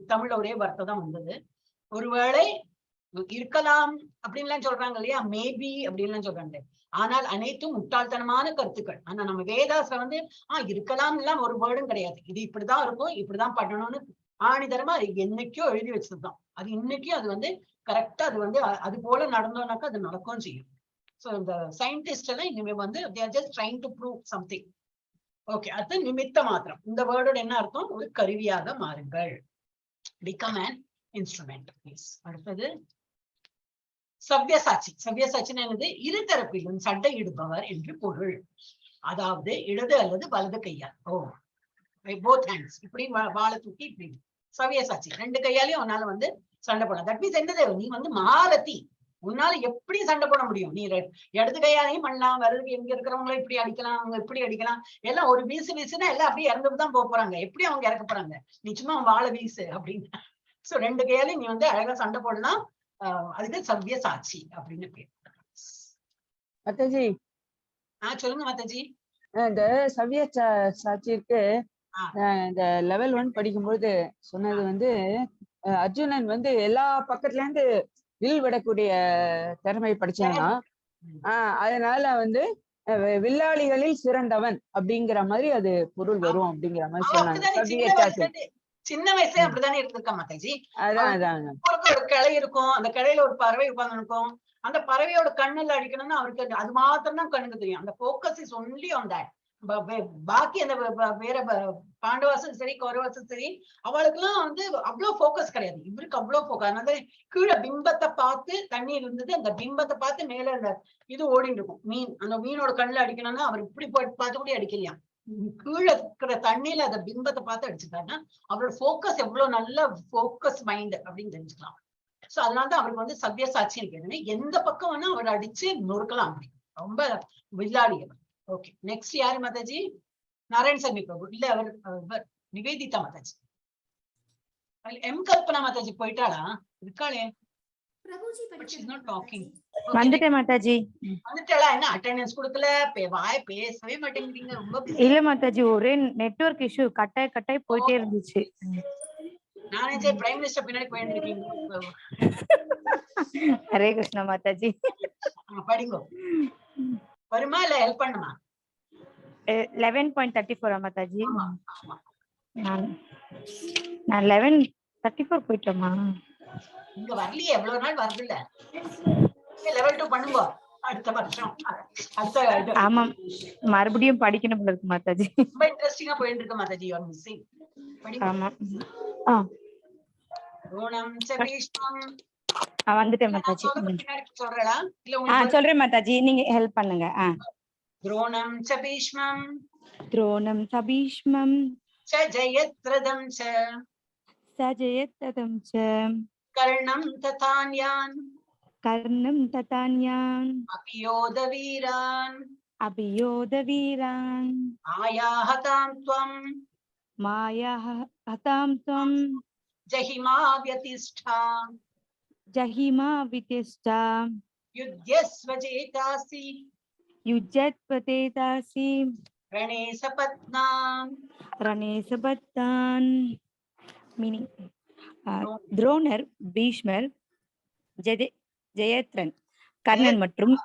தமிழ்ல ஒரே வார்த்தை தான் வந்தது. ஒருவேளை இருக்கலாம் அப்படின்லாம் சொல்றாங்க இல்லையா, மேபி அப்படின்லாம் சொல்றாங்க. ஆனால் அனைத்தும் முட்டாள்தனமான கருத்துக்கள். ஆனா நம்ம வேதாஸ்ல வந்து இருக்கலாம் எல்லாம் ஒரு வேர்டும் கிடையாது. இது இப்படிதான் இருக்கும், இப்படிதான் பண்ணணும்னு ஆணிதரமா அது என்னைக்கோ எழுதி வச்சதுதான். அது இன்னைக்கும் அது வந்து கரெக்டா அது வந்து அது போல நடந்தோம்னாக்கா அது நடக்கும் செய்யும். சோ இந்த சயின்டிஸ்ட் எல்லாம் இனிமே வந்து they are just trying to prove something. Okay, அது நிமித்த மாத்திரம். இந்த வேர்டோட என்ன அர்த்தம், ஒரு கருவியாக மாறுங்கள், become an instrument please. அடுத்தது சவ்யசாட்சி. சவ்யசாட்சின்னு என்னது, இருதரப்பிலும் சண்டையிடுபவர் என்று பொருள். அதாவது இடது அல்லது வலது கையால், போத் ஹேண்ட்ஸ், இப்படி வாழை தூக்கி இப்படி சவ்யசாட்சி, ரெண்டு கையாலையும் உன்னால வந்து சண்டை போடலாம். தட் மீன்ஸ் என்னது, நீ வந்து மகாரதி, உன்னால எப்படி சண்டை போட முடியும், நீ இடது கையாலையும் பண்ணலாம், வலது எங்க இருக்கிறவங்களும் இப்படி அடிக்கலாம், அவங்க இப்படி அடிக்கலாம், எல்லாம் ஒரு வீசுனா எல்லாம் அப்படியே இறந்துட்டு தான் போக போறாங்க, எப்படி அவங்க இறக்க போறாங்க, நிச்சயமா வாழை வீசு அப்படின்னு. சோ ரெண்டு கையாலையும் நீ வந்து அழகா சண்டை போடலாம், அதுக்கு சவ்யசாட்சி அப்படின்னு பேர். மாதாஜி, சொல்லுங்க மாதாஜி. இந்த சவ்யசாட்சிக்கு இந்த லெவல் 1 படிக்கும்போது சொன்னது வந்து அர்ஜுனன் வந்து எல்லா பக்கத்துல இருந்து வில் விடக்கூடிய திறமை படிச்சானா, அதனால வந்து வில்லாளிகளில் சிறந்தவன் அப்படிங்கிற மாதிரி அது பொருள் வரும் அப்படிங்கிற மாதிரி சொன்னாங்க. சின்ன வயசுல அப்படித்தானே இருந்திருக்கா மாதாஜி. அதான் ஒரு கிளை இருக்கும், அந்த கிளையில ஒரு பறவை உட்கார்ந்து இருக்கும், அந்த பறவையோட கண்ணுல அடிக்கணும்னா அவருக்கு அது மாத்திரம் தான் கண்ணுக்கு தெரியும். அந்த focus is only on that. பாக்கி அந்த வேற பாண்டவாசும் சரி கௌரவாசும் சரி அவளுக்கு எல்லாம் வந்து அவ்வளவு போக்கஸ் கிடையாது. இவருக்கு அவ்வளவு போக்கஸ். அதனால கீழே பிம்பத்தை பார்த்து, தண்ணீர் இருந்தது, அந்த பிம்பத்தை பார்த்து மேல அந்த இது ஓடிட்டு இருக்கும் மீன், அந்த மீனோட கண்ணுல அடிக்கணும்னா அவர் இப்படி பார்த்து கூட அடிக்கலையா, கீழே இருக்கிற தண்ணியில அந்த பிம்பத்தை பார்த்து அடிச்சுட்டாருன்னா அவரோட போக்கஸ் எவ்வளவு நல்ல போக்கஸ் மைண்ட் அப்படின்னு தெரிஞ்சுக்கலாம். சோ அதனாலதான் அவருக்கு வந்து சவ்யசாட்சின்னு கேட்டேன். எந்த பக்கம் வேணா அவர் அடிச்சு நொறுக்கலாம், அப்படி ரொம்ப வில்லாடி அவர். ஓகே, நெக்ஸ்ட் யாரு மாதாஜி? நாராயணசாமி பிரபு இல்ல, அவர் நிவேதிதா மாதாஜி. எம் கல்பனா மாதாஜி போயிட்டாளா, இருக்காளே? வந்துட்டேன் மாதாஜி. வந்துட்டாளா? என்ன அட்டெண்டன்ஸ் கொடுக்கல, வாய் பேசவே மாட்டேங்கிறீங்க, ரொம்ப இல்ல மாதாஜி, ஒரே நெட்வொர்க் இஷ்யூ, கட்டாய் போயிட்டே இருந்துச்சு. நானே பிரைம் மினிஸ்டர் பின்னாடி போயிட்டு இருக்கீங்க. ஹரே கிருஷ்ணா மாதாஜி. படிங்கோ. வருமா இல்ல ஹெல்ப் பண்ணுமா? 11.34 மாதாஜி. ஆமா ஆமா. நான் 11:34 போயிட்டோமா? இங்க வரலையே, எவ்வளவு நாள் வருது இல்ல. லெவல் 2 பண்ணுங்க அடுத்த வருஷம். ஆமா, மறுபடியும் படிக்கணும் போல இருக்கு மாதாஜி. ரொம்ப இன்ட்ரெஸ்டிங்கா போயிட்டு இருக்கு மாதாஜி. You are missing. படிங்க. ஆமா. ரோணம் ச பீஷ்மம். வந்துட்டேன் மாதாஜி. சொல்றடா இல்ல சொல்றேன் மாதாஜி, நீங்க ஹெல்ப் பண்ணுங்க. துரோணம் ச பீஷ்மம். துரோணம் ச பீஷ்மம். ச ஜயத்ரதம் ச. ச ஜயத்ரதம் ச. கர்ணம் ததான்யான். கர்ணம் ததான்யான். அபியோத வீரான். அபியோத வீரான். மாயாஹதாம் த்வம். மாயாஹதாம் த்வம். ஜஹிமா வ்யதிஷ்டா. ஜஹிமா விதிஷ்டா. யுத்யஸ்வஜேதாசி. யுஜ்யத்வதேதாசி. ரணே சபத்னாம். ரணே சபத்தான். மீனிங் துரோணர், பீஷ்மர், ஜெயத்ரன், கர்ணன் மற்றும்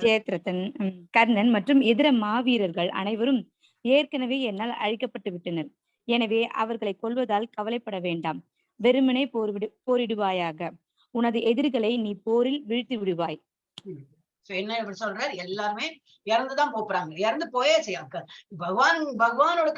ஜெயத்ரதன், கர்ணன் மற்றும் இதர மாவீரர்கள் அனைவரும் ஏற்கனவே என்னால் அழிக்கப்பட்டு விட்டனர். எனவே அவர்களை கொல்வதால் கவலைப்பட வேண்டாம். வெறுமனே போரிடுவாயாக. உனது எதிரிகளை நீ போரில் வீழ்த்தி விடுவாய். என்ன இப்படி சொல்றாரு? எல்லாருமே இறந்துதான் போறாங்க. இறந்து போயாச்சு. பகவானோட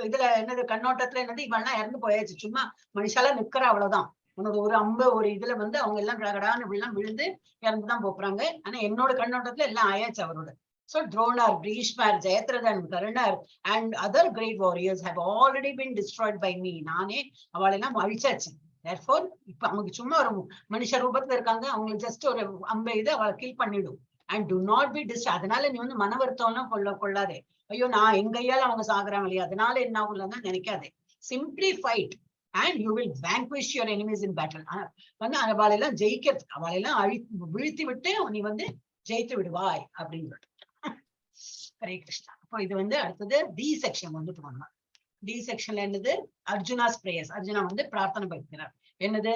இதுல என்னது கண்ணோட்டத்துல என்னது இவெல்லாம் இறந்து போயாச்சு. சும்மா மனுஷால நிக்கிற அவ்வளவுதான். உன்னோட ஒரு அம்பு ஒரு இதுல அவங்க எல்லாம் கடகடான்னு இப்படிலாம் விழுந்து இறந்துதான் போறாங்க. ஆனா என்னோட கண்ணோட்டத்துல எல்லாம் ஆயாச்சு அவரோட. So Dronar, Bhishmar, Jayatradhan, Karnar and other great warriors have already been destroyed by me. நானே அவளெல்லாம் அழிச்சாச்சு. Therefore இப்ப அவங்க சும்மா ஒரு மனுஷ ரூபத்துல இருக்காங்க. அவங்களுக்கு ஜஸ்ட் ஒரு அம்பை இது அவளை கில் பண்ணிடும். And do not be distracted. அதனால நீ மன வருத்தம்லாம் கொள்ளாதே. ஐயோ நான் எங்க கையால அவங்க சாகுறாங்க இல்லையா, அதனால என்ன ஆகும்லாம் நினைக்காதே. Simply fight and you will vanquish your enemies in battle. அவளெல்லாம் ஜெயிக்கிறதுக்கு அவளெல்லாம் வீழ்த்தி விட்டு நீ ஜெயித்து விடுவாய் அப்படின்னு. ஹரே கிருஷ்ணா. அப்போ இது அடுத்தது டி செக்ஷன் போனோம். டி செக்ஷன்ல என்னது? அர்ஜுனாஸ் பிரேயர்ஸ். அர்ஜுனா பிரார்த்தனை பண்ணிக்கிறார். என்னது?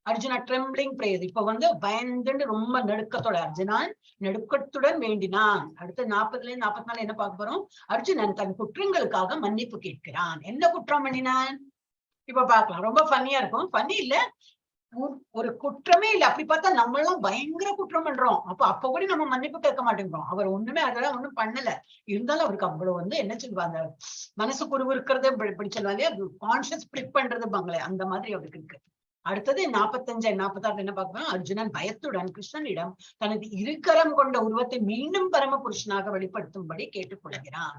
Arjuna trembling prayer. இப்ப பயந்துட்டு ரொம்ப நடுக்கத்தோட அர்ஜுனான் நடுக்கத்துடன் வேண்டினான். அடுத்து 40ல இருந்து 44 என்ன பார்க்க போறோம்? அர்ஜுனன் தன் குற்றங்களுக்காக மன்னிப்பு கேட்கிறான். என்ன குற்றம் பண்ணினான் இப்ப பாக்கலாம். ரொம்ப ஃபன்னியா இருக்கும். ஃபன்னி இல்ல, ஒரு குற்றமே இல்ல. அப்படி பார்த்தா நம்ம எல்லாம் பயங்கர குற்றம் பண்றோம். அப்ப கூட நம்ம மன்னிப்பு கேட்க மாட்டேங்கிறோம். அவர் ஒண்ணுமே அதெல்லாம் ஒண்ணும் பண்ணல. இருந்தாலும் அவருக்கு அவ்வளவு என்ன சொல்லுவாங்க, மனசு குருவு இருக்கிறது இப்படி சொல்லுவாங்க, கான்சியஸ் ஸ்பிளிட் பண்றது பாங்களே, அந்த மாதிரி அவருக்கு இருக்கு. அடுத்தது 45, 46 என்ன பார்க்கணும்? அர்ஜுனன் பயத்துடன் கிருஷ்ணனிடம் தனது இருக்கரம் கொண்ட உருவத்தை மீண்டும் பரம புருஷனாக வெளிப்படுத்தும்படி கேட்டுக்கொள்கிறான்.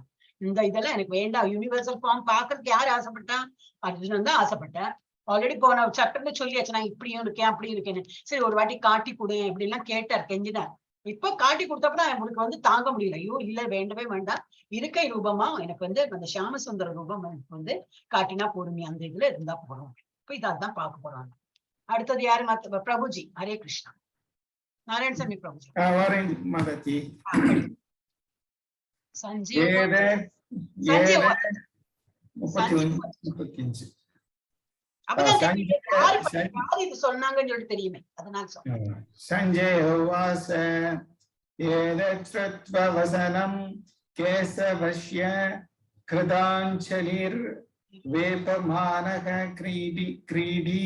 இதெல்லாம் எனக்கு வேண்டாம். யூனிவர்சல் ஃபார்ம் பாக்குறதுக்கு யார் ஆசைப்பட்டா? அர்ஜுனன் தான் ஆசைப்பட்டார். ஆல்ரெடி போன சட்டத்துல சொல்லியாச்சு, நான் இப்படியும் இருக்கேன் அப்படி இருக்கேன்னு. சரி ஒரு வாட்டி காட்டி கொடு இப்படி எல்லாம் கேட்டார், கெஞ்சினார். இப்ப காட்டி கொடுத்தப்பதான் அவங்களுக்கு தாங்க முடியல. ஐயோ இல்ல, வேண்டவே வேண்டாம், இருக்கை ரூபமா எனக்கு அந்த சியாமசுந்தர ரூபம் எனக்கு காட்டினா போதும், அந்த இதுல இருந்தா போறோம். இப்ப இதான் பார்க்க போறாங்க. அடுத்தது யாரு? பிரபுஜி. ஹரே கிருஷ்ணா. நாராயணசாமி பிரபுஜி. சஞ்சீவ் சொன்னாங்கன்னு சொல்லிட்டு தெரியுமே, அதனால சொல்றேன். சஞ்சய் உவாச ஏதத்வவசனம் கேசவஸ்ய கிருதாஞ்சலிர் வேபமானக கிரீடி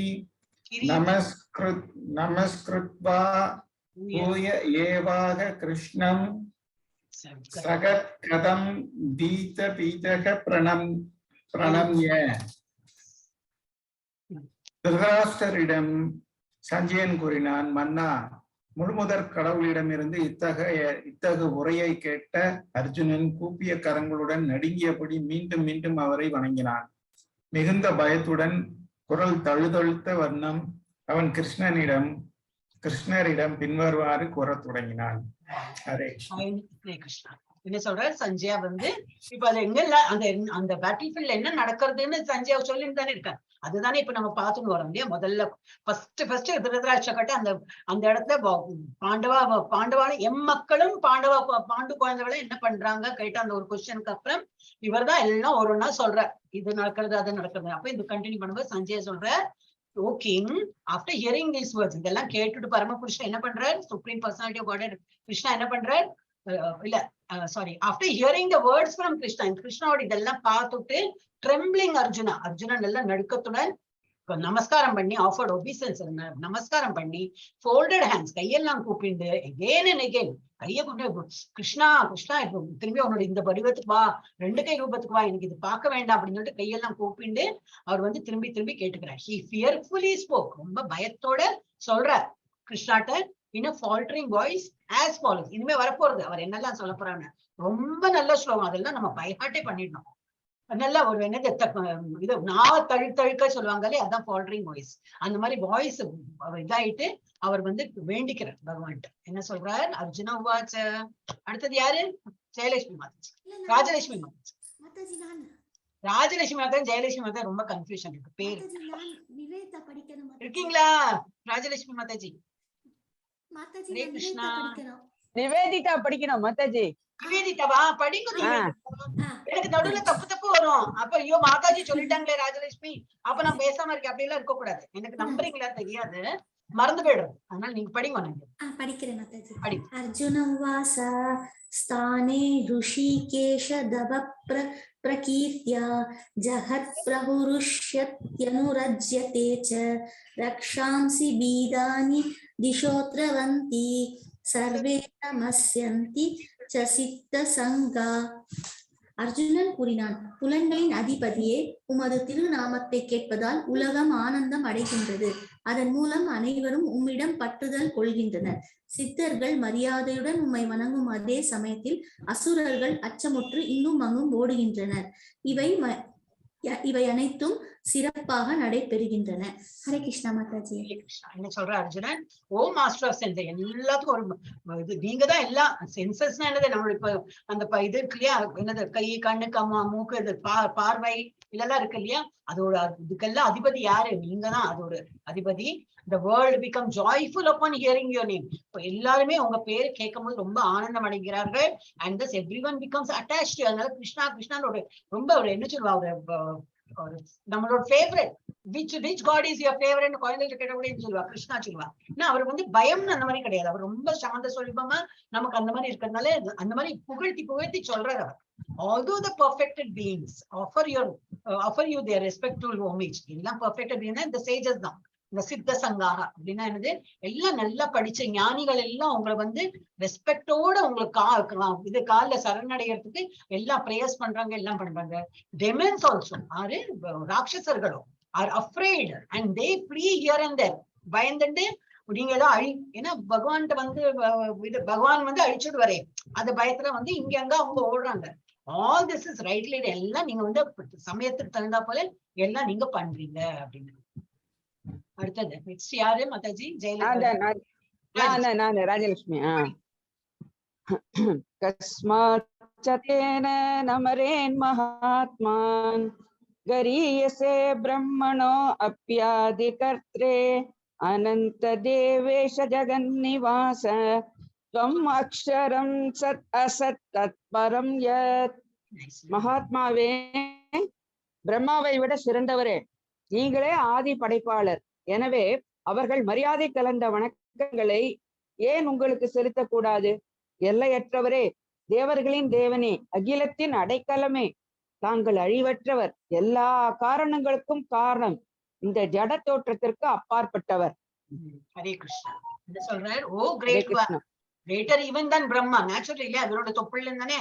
நமஸ்கிருத்வா பூய ஏவாக கிருஷ்ணம் சகத் கதம் தீத பீதக பிரணம்ய. திருதராஷ்டிரரிடம் சஞ்சயன் கூறினான், மன்னா, முழுமுதற் கடவுளிடமிருந்து இத்தகு உரையை கேட்ட அர்ஜுனன் கூப்பிய கரங்களுடன் நடுங்கியபடி மீண்டும் மீண்டும் அவரை வணங்கினான். மிகுந்த பயத்துடன் குரல் தழுதழுத்த வண்ணம் அவன் கிருஷ்ணரிடம் பின்வருமாறு கூறத் தொடங்கினான். ஹரே கிருஷ்ணா. என்ன சொல்றாரு சஞ்சயா வந்து இப்ப அது எங்க அந்த அந்த பேட்டில் ஃபீல்ட்ல என்ன நடக்கிறதுன்னு சஞ்சயா சொல்லிட்டு தானே இருக்காரு. அதுதானே இப்ப நம்ம பார்த்துட்டு வரோம் இல்லையா. முதல்ல ஃபர்ஸ்ட் திருதராட்ச கட்ட அந்த இடத்துல பாண்டவான மக்களும் பாண்டு குழந்தைகளை என்ன பண்றாங்க கேட்ட அந்த ஒரு கொஸ்டினுக்கு அப்புறம் இவர் தான் எல்லாம் ஒரு ஒன்னா சொல்ற இது நடக்கிறது அது நடக்கிறது. அப்ப இது கண்டினியூ பண்ணும்போது சஞ்சய் சொல்ற, O king, after hearing these words, இதெல்லாம் கேட்டுட்டு பரமபுருஷன் என்ன பண்றாரு, supreme personality of God Krishna என்ன பண்றாரு, இல்ல sorry, after hearing the words from Krishna, கிருஷ்ணாவோட இதெல்லாம் பார்த்துட்டு ட்ரெம்பிளிங் அர்ஜுனன் எல்லாம் நடுக்கத்துடன் நமஸ்காரம் பண்ணி, ஆஃபர்ட் ஒபீசன்ஸ் நமஸ்காரம் பண்ணி, ஃபோல்டட் ஹேண்ட்ஸ் கையெல்லாம் கூப்பிண்டு எகேன் அண்ட் எகேன் கையை கூப்பிட்டு, கிருஷ்ணா கிருஷ்ணா திரும்பி அவனோட இந்த வடிவத்துக்கு வா, 2 கை ரூபத்துக்கு வா, எனக்கு இது பார்க்க வேண்டாம் அப்படின்னு சொல்லிட்டு கையெல்லாம் கூப்பிண்டு அவர் வந்து திரும்பி கேட்டுக்கிறார். ஹி ஃபியர்ஃபுல்லி ஸ்போக், ரொம்ப பயத்தோட சொல்றார் கிருஷ்ணாட்ட in a faltering voice as follows. இனிமே வரப்போறது அவர் என்னெல்லாம் சொல்ல போறாங்க, ரொம்ப நல்ல ஸ்லோகம், அதெல்லாம் நம்ம பைஹார்ட்டே பண்ணிடணும். நல்லா ஒரு என்னது இது நான் தழுக்க சொல்லுவாங்களே, அதான் ஃபால்டரிங் வாய்ஸ். அந்த மாதிரி வாய்ஸ் இதாயிட்டு அவர் வந்து வேண்டிக்கிறார் பகவான்கிட்ட. என்ன சொல்றார், அர்ஜுனா உவாச்ச. அடுத்தது யாரு, ஜெயலட்சுமி மாதாஜி, ராஜலட்சுமி மாதாஜி. ராஜலட்சுமி மாதா ஜெயலட்சுமி மாதா ரொம்ப கன்ஃபியூஷன் இருக்கு பேரு. இருக்கீங்களா ராஜலட்சுமி மாதாஜி? ஹரே கிருஷ்ணா. நிவேதிதா படிக்கணும் மாதாஜி. நிவேதிதாவா படிங்க. எனக்கு நடுவுல தப்பு வரும். அப்ப ஐயோ மாதாஜி சொல்லிட்டாங்களே ராஜலட்சுமி, அப்ப நான் பேசாம இருக்கேன், அப்படி எல்லாம் இருக்க கூடாது. எனக்கு நம்புறீங்களா தெரியாது, மறந்து போயிடுறது. அதனால நீங்க படிங்க. படிக்கிறேன் மாதாஜி. அர்ஜுன உவாச ஸ்தானே ருஷிகேஷ தவ பிரகீர்த்யா ஜஹத் பிரஹுருஷ்யத்யனுரஜ்யதே ச ரக்ஷாம்சி பீதானி திஷோத்ரவந்தி சர்வே நமஸ்யந்தி ச சித்த சங்கா. அர்ஜுனன் கூறினான், புலன்களின் அதிபதியே, உமது திருநாமத்தை கேட்பதால் உலகம் ஆனந்தம் அடைகின்றது. அதன் மூலம் அனைவரும் உம்மிடம் பற்றுதல் கொள்கின்றனர். சித்தர்கள் மரியாதையுடன் உம்மை வணங்கும் அதே சமயத்தில் அசுரர்கள் அச்சமுற்று இன்னும் அங்கும் ஓடுகின்றனர். இவை அனைத்தும் சிறப்பாக நடைபெறுகின்றன. ஹரே கிருஷ்ணா மாதாஜி. என்ன சொல்ற அர்ஜுனன், ஓ மாஸ்டர் ஆஃப் சென்ஸ், எல்லாத்துக்கும் ஒரு இது நீங்க தான் எல்லாம். சென்சஸ்னா என்னது, நம்மளோட இப்ப அந்த இது இருக்கு இல்லையா, என்னது கை கண்ணு மூக்கு, இது பார்வை இதெல்லாம் இருக்கு இல்லையா, அதோட இதுக்கெல்லாம் அதிபதி யாரு, நீங்க தான் அதோட அதிபதி. The world become joyful upon hearing your name. இப்ப எல்லாருமே உங்க பேரு கேட்கும் போது ரொம்ப ஆனந்தம் அடைகிறார்கள். And thus everyone becomes attached to you. அதனால கிருஷ்ணா கிருஷ்ணானோட ரொம்ப ஒரு என்ன சொல்லுவா, நம்மளோட favourite, which god is your favorite குழந்தைகிட்ட கேட்ட கூட சொல்லுவா கிருஷ்ணா சொல்லுவா. ஏன்னா அவர் வந்து பயம் அந்த மாதிரி கிடையாது, அவர் ரொம்ப சாந்த சொல்லிப்போமா, நமக்கு அந்த மாதிரி இருக்கிறதுனால அந்த மாதிரி புகழ்த்தி சொல்றாரு அவர். Although the perfected beings offer you their respectful homage, எல்லாம் perfected beings இந்த sages தான், இந்த சித்த சங்காக அப்படின்னா என்னது, எல்லாம் நல்லா படிச்ச ஞானிகள் எல்லாம் உங்களை வந்து ரெஸ்பெக்டோட உங்களுக்கு இது கால சரணடைகிறதுக்கு எல்லாம் பிரேயர்ஸ் பண்றாங்க, எல்லாம் பண்றாங்க. டெமன்ஸ் ஆல்சோ ஆறு ராட்சசர்களும் are afraid and they flee here and there, பயந்துட்டு நீங்க எல்லாம் ஏன்னா பகவான்கிட்ட வந்து இது பகவான் வந்து அழிச்சுட்டு வரேன் அந்த பயத்துல வந்து இங்க அங்க அவங்க ஓடுறாங்க. ஆல் திஸ் இஸ் ரைட்லி, எல்லாம் நீங்க வந்து சமயத்துக்கு தகுந்தா போல எல்லாம் நீங்க பண்றீங்க அப்படின்னு. அடுத்தது நெக்ஸ்ட் யாரு மாதாஜி? ராஜலட்சுமி. கஸ்மாச்சதேன நமரேன் மகாத்மான் கரீயசே பிரம்மணோ அப்யாதி கர்த்ரே அனந்த தேவேஷ ஜகன்னிவாச த்வம் அக்ஷரம் சத் அசத் தத்பரம் யத். மகாத்மாவே, பிரம்மாவை விட சிறந்தவரே, நீங்களே ஆதி படைப்பாளர். எனவே அவர்கள் மரியாதை கலந்த வணக்கங்களை ஏன் உங்களுக்கு செலுத்தக்கூடாது? எல்லையற்றவரே, தேவர்களின் தேவனே, அகிலத்தின் அடைக்கலமே, தாங்கள் அழிவற்றவர், எல்லா காரணங்களுக்கும் காரணம், இந்த ஜட தோற்றத்திற்கு அப்பாற்பட்டவர். ஹரே கிருஷ்ணா. என்ன சொல்றார், ஓ great greater even than Brahma. Naturally, இல்லையா, அதோட தொப்புள்ள தானே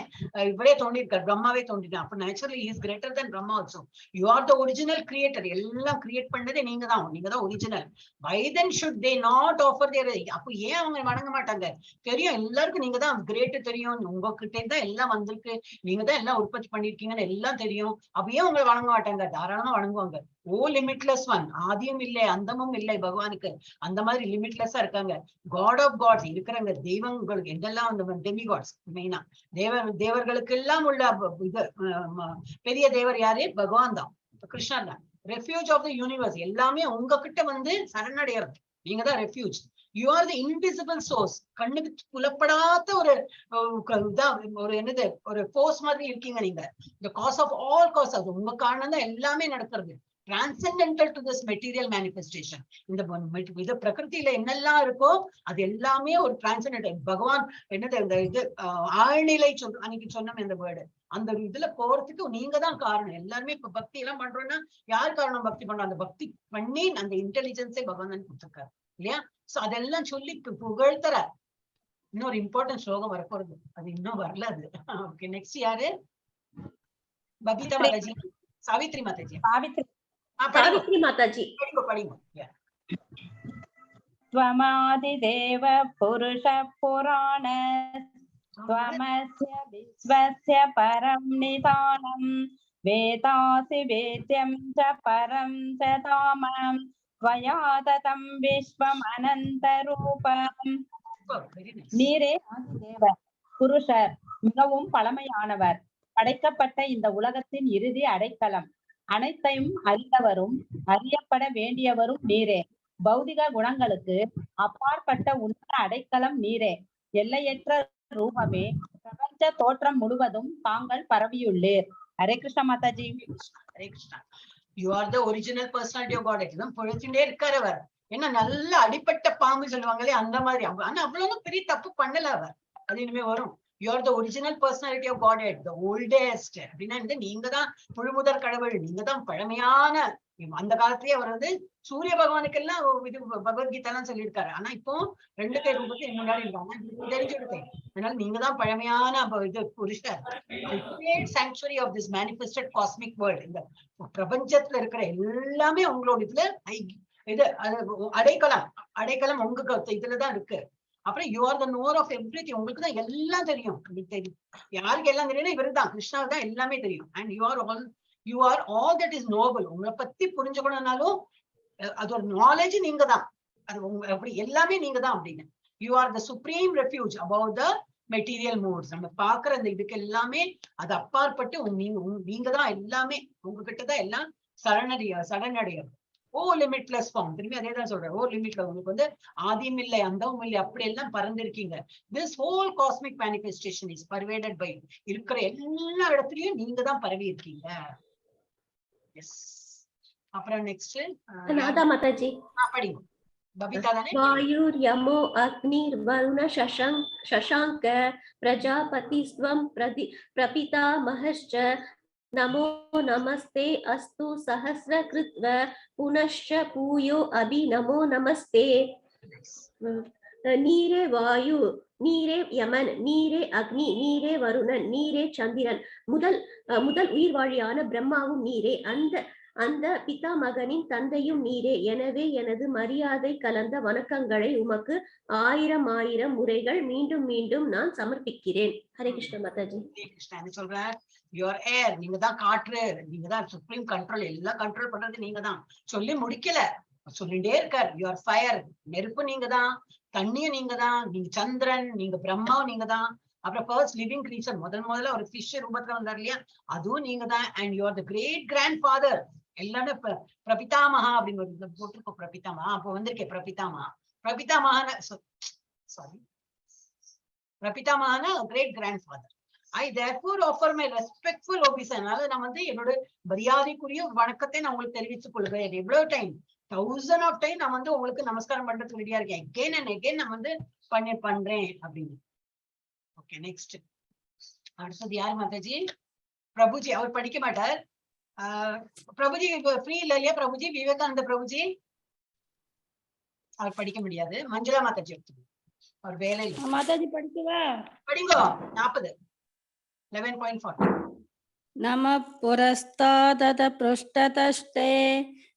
இவரே தோண்டிருக்கார், பிரம்மாவே தோண்டிட்டார். அப்ப naturally he is greater than Brahma also. You are the original creator. எல்லாம் கிரியேட் பண்ணதே நீங்க தான் original. Why then should they not offer their, அப்ப ஏன் அவங்க வணங்க மாட்டாங்க? தெரியும் எல்லாருக்கும் நீங்க தான் கிரேட் தெரியும், உங்ககிட்ட தான் எல்லாம் வந்திருக்கு, நீங்க தான் எல்லாம் உற்பத்தி பண்ணிருக்கீங்கன்னு எல்லாம் தெரியும். அப்ப ஏன் உங்களை வணங்க மாட்டாங்க? தாராளமா வணங்குவாங்க. ஓ லிமிட்லெஸ் ஒன், ஆதியும் இல்லை அந்தமும் இல்லை பகவானுக்கு, அந்த மாதிரி லிமிட்லெஸ்ஸா இருக்காங்க. காட் ஆஃப் காட்ஸ் இருக்கிறாங்க, தெய்வம் தெய்வங்களுக்கு எங்கெல்லாம் அந்த டெமிகாட்ஸ் மெயினா தேவர்களுக்கு எல்லாம் உள்ள இது பெரிய தேவர் யாரு? பகவான் தான், கிருஷ்ணர் தான். Refuge of the universe. எல்லாமே உங்ககிட்ட வந்து சரணடைகிறது. நீங்க தான் refuge. You are the invisible source. கண்ணுக்கு புலப்படாத ஒரு ஒரு என்னது ஒரு ஃபோர்ஸ் மாதிரி இருக்கீங்க நீங்க. தி காஸ் ஆஃப் ஆல் காஸ். அது உங்க காரணம் தான் எல்லாமே நடக்கிறது. Transcendental to this material manifestation. இந்த இது பிரகிருதியில என்னெல்லாம் இருக்கோ அது எல்லாமே ஒரு டிரான்சென்டென்டல். பகவான் என்னது இந்த இது ஆழ்நிலை அன்னைக்கு சொன்னோம் இந்த வேர்டு. அந்த இதுல போறதுக்கு நீங்க தான் காரணம். எல்லாருமே இப்ப பக்தி எல்லாம் பண்றோம்னா யார் காரணம்? பக்தி பண்றோம். அந்த பக்தி பண்ணி அந்த இன்டெலிஜென்ஸே பகவான் தான் கொடுத்துருக்காரு இல்லையா? சோ அதெல்லாம் சொல்லி புகழ்த்தர. இன்னொரு இம்பார்ட்டன்ட் ஸ்லோகம் வரப்போறது, அது இன்னும் வரல அது. ஓகே, நெக்ஸ்ட் யாரு? பபிதா மாதாஜி, சாவித்ரி மாதாஜி. சாவித்ரி மாதாஜி. படிங்க. त्वमादिदेव पुरुष पुराण त्वमस्य विश्वस्य परं निधानं वेदासि वेद्यं च परं च धामं त्वया ततं विश्वमनन्तरूपम्. நீரே ஆதிதேவர், புருஷர், மிகவும் பழமையானவர். படைக்கப்பட்ட இந்த உலகத்தின் இறுதி அடைக்கலம். அனைத்தையும் அறிந்தவரும் அறியப்பட வேண்டியவரும் நீரே. பௌதிக குணங்களுக்கு அப்பாற்பட்ட உன்னத அடைக்கலம் நீரே. எல்லையற்ற ரூபமே. பிரபஞ்ச தோற்றம் முழுவதும் தாங்கள் பரவியுள்ளீர். Hare Krishna Mataji. Hare Krishna. You are the original personality of God. இதுதான் பொழுதுட்டே இருக்காரு அவர். என்ன நல்ல அடிப்பட்ட பாம்பு சொல்லுவாங்களே அந்த மாதிரி. ஆனா அவ்வளவு பெரிய தப்பு பண்ணல அவர். அது இனிமே வரும். You are the original personality of God, the oldest. அப்படின்னா நீங்க தான் முழுமுதற் கடவுள். நீங்க தான் பழமையான. அந்த காலத்திலேயே அவர் வந்து சூரிய பகவானுக்கு எல்லாம் இது பகவத்கீதா எல்லாம் சொல்லியிருக்காரு. ஆனா இப்போ 2 கை ரூபத்தை முன்னாடி இருக்காங்க, தெரிஞ்சுடுத்தேன். அதனால நீங்க தான் பழமையான இது புருஷர். Sanctuary of this manifested cosmic world. இந்த பிரபஞ்சத்துல இருக்கிற எல்லாமே உங்களோட இதுல இது அடைக்கலம் உங்க இதுலதான் இருக்கு. அப்புறம் you are the knower of everything. உங்களுக்கு தான் எல்லாம் தெரியும். தெரியும் யாருக்கு எல்லாம் தெரியும்? இவரு தான், கிருஷ்ணாவுக்கு தான் எல்லாமே தெரியும். And you are all that is Nobel. உங்களை பத்தி புரிஞ்சுக்கணும்னாலும் அது ஒரு நாலேஜ் நீங்க தான். அது அப்படி எல்லாமே நீங்க தான் அப்படின்னு. You are the supreme refuge about the material modes. நம்ம பாக்குற அந்த இதுக்கு எல்லாமே அது அப்பாற்பட்டு நீங்க தான் எல்லாமே. உங்ககிட்ட தான் எல்லாம் சரணடையும். ஓ லிமிட்லெஸ் ஃபார்ம். திரும்பி அதே தான் சொல்றேன். ஓ லிமிட்ல உங்களுக்கு வந்து ஆதியும் இல்லை அந்தவும் இல்லை, அப்படி எல்லாம் பறந்திருக்கீங்க. This whole cosmic manifestation is pervaded by. இருக்கிற எல்லா இடத்துலயும் நீங்க தான் பரவி இருக்கீங்க. எஸ். அப்புறம் நெக்ஸ்ட் ராதா மாதாஜி. படிங்க. பபிதா தானே? வாயுர் யமோ அக்னிர் வருண சசாங்க பிரஜாபதிஸ்வம் பிரபிதா மஹஸ்ச நமோ நமஸ்தே அஸ்து சஹஸ்ரகிருத்வ புனಶ್ಚ பூயோ அபி நமோ நமஸ்தே. நீரே வாயு, நீரே யமன், நீரே அக்னி, நீரே வருணன், நீரே சந்திரன், முதல் உயிர்வாழியான பிரம்மாவும் நீரே. அந்த பிதாமகனின் தந்தையும் நீரே. எனவே எனது மரியாதை கலந்த வணக்கங்களை உமக்கு 1000 முறைகள் மீண்டும் மீண்டும் நான் சமர்ப்பிக்கிறேன். ஹரே கிருஷ்ண மாதாஜி. கிருஷ்ணா என்ன சொல்றார்? யுவர் ஏர். நீங்க தான் காற்று, நீங்க தான் சுப்ரீம் கண்ட்ரோல். எல்லாம் கண்ட்ரோல் பண்றது நீங்க தான். சொல்லி முடிக்கல, சொல்லிட்டே இருக்கார். Your fire. நெருப்பு நீங்க தான், தண்ணியும் நீங்க தான், நீங்க சந்திரன், நீங்க பிரம்மாவும் நீங்க தான். அப்புறம் ஃபர்ஸ்ட் லிவிங் கிரீச்சர், முதல்ல ஒரு ஃபிஷ் ரூபத்துல வந்தார் இல்லையா, அதுவும் நீங்க தான். And you are the great grandfather. எல்லாமே பிரபிதாமகா அப்படின்னு போட்டிருக்கோம். பிரபிதாமகா அப்போ வந்திருக்கேன். பிரபிதாமகான சாரி, பிரபிதாமகான great grandfather. I therefore offer my respectful obeisance. அதனால நான் வந்து என்னோட மரியாதைக்குரிய வணக்கத்தை நான் உங்களுக்கு தெரிவித்துக் கொள்கிறேன். எவ்வளவு டைம், 1000 of time நான் வந்து உங்களுக்கு நமஸ்காரம் பண்றதுக்கு ரெடியா இருக்கேன். again and again நான் வந்து பண்றேன் அப்படின்னு. Okay, next. அடுத்தது யார் மாதாஜி? பிரபுஜி. அவர் படிக்க மாட்டார். பிரபுஜி ஃப்ரீ இல்ல இல்லையா? பிரபுஜி, விவேகானந்த பிரபுஜி அவர் படிக்க முடியாது. மஞ்சுளா மாதாஜி அவர் வேலை மாதாஜி படிக்கவா? படிங்க. 40 11.40. நம புரஸ்தாதத பृष्ठतस्ते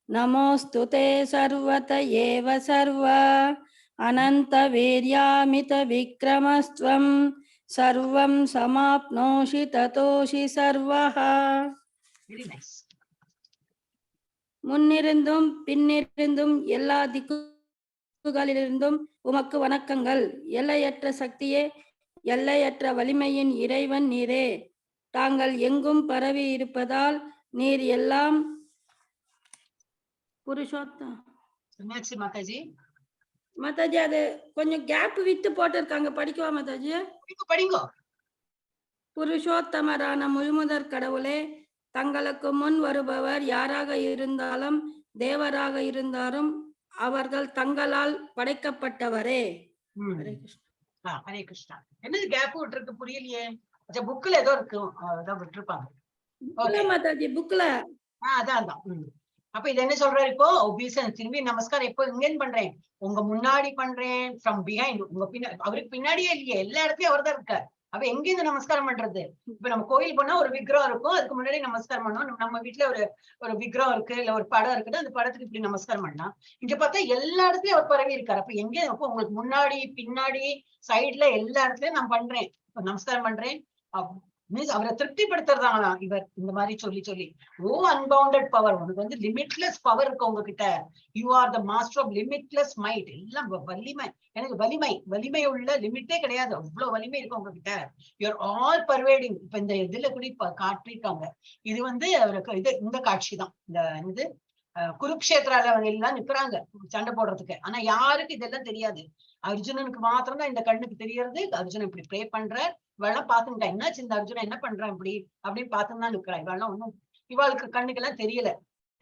நமோஸ்துதே சர்வத ஏவ சர்வ அனந்த வீர்யாமித விக்ரமஸ்த்வம் சர்வம் சமாப்னோஷி ததோஷி சர்வஹ. Very nice. முன்னிருந்தும் பின்னிருந்தும் எல்லா திக்கும் திக்குகளிலிருந்தும் உமக்கு வணக்கங்கள். எல்லையற்ற சக்தியே, எல்லையற்ற வலிமையின் இறைவன் நீரே. தாங்கள் எங்கும் பரவி இருப்பதால் நீர் எல்லாம் புருஷோத்தம். மாதாஜி மாதாஜி அது கொஞ்சம் கேப் விட்டு போட்டிருக்காங்க, படிக்கவா மாதாஜி? படிங்கோ. புருஷோத்தமரான முழுமுதற் கடவுளே, தங்களுக்கு முன் வருபவர் யாராக இருந்தாலும் தேவராக இருந்தாலும் அவர்கள் தங்களால் படைக்கப்பட்டவரே. ஹரே கிருஷ்ணா. ஹரே கிருஷ்ணா. என்னது கேப் விட்டுருக்கு புரியலையே? புக்ல ஏதோ இருக்கும், அதான் விட்டுருப்பாங்க மாதாஜி, புக்ல. அதான். அப்ப இது என்ன சொல்றாரு இப்போ? ஒபீசன் திரும்பி நமஸ்காரம் எப்போ இங்கேன்னு பண்றேன், உங்க முன்னாடி பண்றேன், ஃப்ரம் பிஹைண்ட், உங்க பின்னாடி. அவருக்கு பின்னாடியே இல்லையே, எல்லா இடத்துலயும் அவர் தான் இருக்கார். அப்ப எங்க இருந்து நமஸ்காரம் பண்றது? இப்ப நம்ம கோயில் போனா ஒரு விக்கிரம் இருக்கும், அதுக்கு முன்னாடி நமஸ்காரம் பண்ணோம். நம்ம வீட்டுல ஒரு விக்கிரம் இருக்கு, இல்ல ஒரு படம் இருக்குது, அந்த படத்துக்கு இப்படி நமஸ்காரம் பண்ணா. இங்க பார்த்தா எல்லா இடத்துலயும் அவர் பரவி இருக்காரு. அப்ப எங்க? அப்போ உங்களுக்கு முன்னாடி பின்னாடி சைட்ல எல்லா இடத்துலயும் நான் பண்றேன், நமஸ்காரம் பண்றேன். மீன்ஸ் அவரை திருப்திப்படுத்துறதாங்களாம் இவர் இந்த மாதிரி சொல்லி சொல்லி. ஓ அன்பவுண்டட் பவர், உனக்கு வந்து லிமிட்லெஸ் பவர் இருக்கு உங்ககிட்ட. You are the master of limitless might. எல்லாம் வலிமை, எனக்கு வலிமை உள்ள லிமிட்டே கிடையாது, அவ்வளவு வலிமை இருக்கு உங்ககிட்ட. You are all pervading. இப்ப இந்த இதுல கூட காட்டிருக்காங்க, இது வந்து அவருக்கு இது இந்த காட்சி தான். இந்த இது குருக்ஷேத்ரால எல்லாம் நிக்கிறாங்க சண்டை போடுறதுக்கு. ஆனா யாருக்கு இதெல்லாம் தெரியாது, அர்ஜுனனுக்கு மாத்திரம் தான் இந்த கண்ணுக்கு தெரியறது. அர்ஜுனன் இப்படி ப்ரே பண்ற, இவெல்லாம் பாத்துட்டா என்னாச்சு இந்த அர்ஜுனன் என்ன பண்றான் இப்படி அப்படின்னு பார்த்துதான் நிக்கிறா. இவெல்லாம் ஒண்ணும் இவாளுக்கு கண்ணுக்கு எல்லாம் தெரியல.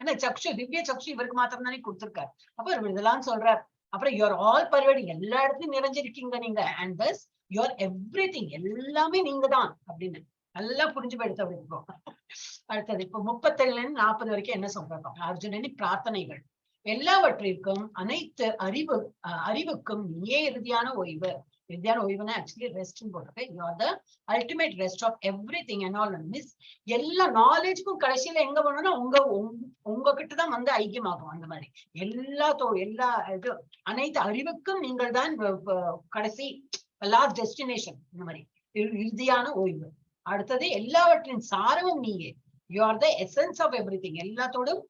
ஏன்னா சக்ஷு, திவ்ய சக்ஷு இவருக்கு மாத்திரம் தானே கொடுத்திருக்காரு. அப்ப இவர் இதெல்லாம் சொல்றார். அப்புறம் யூஆர் ஆல் பர்வேடிங், எல்லா இடத்துலயும் நிறைஞ்சிருக்கீங்க நீங்க. அண்ட் தஸ் யூஆர் எவ்ரிதிங், எல்லாமே நீங்க தான் அப்படின்னு நல்லா புரிஞ்சு போயிடுத்து அப்படி இப்போ. அடுத்தது இப்போ 37ல இருந்து 40 வரைக்கும் என்ன சொல்றாங்க? அர்ஜுனனின் பிரார்த்தனைகள். எல்லாவற்றிற்கும் அனைத்து அறிவுக்கும் நீயே இறுதியான ஓய்வு. இறுதியான ஓய்வுனா ஆக்சுவலி ரெஸ்ட் போட்டிருக்கேன். You are the ultimate rest of everything and all. மிஸ் எல்லா நாலேஜுக்கும் கடைசியில எங்க போனோம்னா உங்ககிட்ட தான் வந்து ஐக்கியமாகும். அந்த மாதிரி எல்லா இது அனைத்து அறிவுக்கும் நீங்கள் தான் கடைசி லாஸ்ட் டெஸ்டினேஷன். இந்த மாதிரி இறுதியான ஓய்வு. அடுத்தது எல்லாவற்றின் சாரமும் நீயே. You are the essence of everything. எல்லாத்தோடும்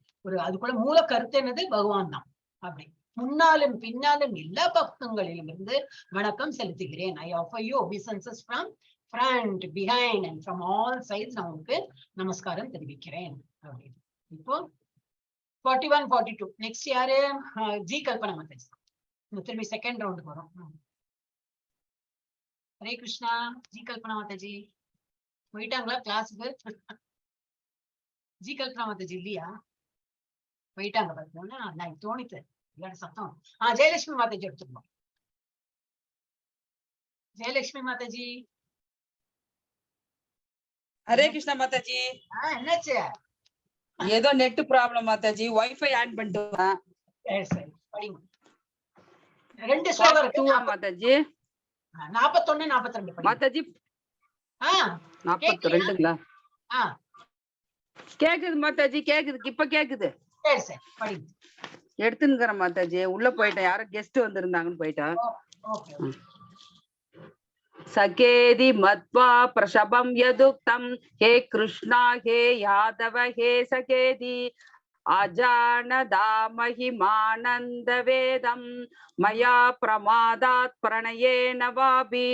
அதுக்குள்ள மூல கருத்து என்னது? பகவான் தான். அப்படி முன்னாலும் பின்னாலும் எல்லா பக்கங்களிலும் இருந்து வணக்கம் செலுத்துகிறேன். ஐ offer you obeisances from front, behind and from all sides. நான் உங்களுக்கு நமஸ்காரம் தெரிவிக்கிறேன் அப்படின்னு. இப்போ 41, 42 நெக்ஸ்ட் யாரு? ஜி கல்பனா மாதாஜி. திரும்பி செகண்ட் ரவுண்டுக்கு வரும். ஹரே கிருஷ்ணா. ஜி கல்பனா மாதாஜி போயிட்டாங்களா கிளாஸுக்கு? ஜி கல்பனா மாதாஜி இல்லையா? போயிட்டாங்க பார்த்தோம்னா நான் தோணித்து இல்லாத சத்தம். ஜெயலட்சுமி மாதாஜி எடுத்துக்கணும். ஜெயலட்சுமி மாதாஜி. ஹரே கிருஷ்ணா மாதாஜி. என்னாச்சு? ஏதோ net problem Mataji, wifi on பண்ணிட்டேன். சரி படிங்க. 2 ஸ்லோகம் இருக்கு மாதாஜி. 41, 42 மாதாஜி. 42ங்களா? கேக்குது மாதாஜி, கேக்குது, இப்ப கேக்குது. சரி படிங்க. எடுத்துக்கிறேன் மாதாஜி. உள்ள போயிட்டேன், யாரோ கெஸ்ட் வந்திருந்தாங்கன்னு போயிட்டேன். சகேதி மத்வா பிரசபம் யதுக்தம் ஹே கிருஷ்ணா ஹே யாதவ ஹே சகேதி அஜானதா மஹிமானந்த வேதம் மயா பிரமாதாத் பிரணயேன வாபி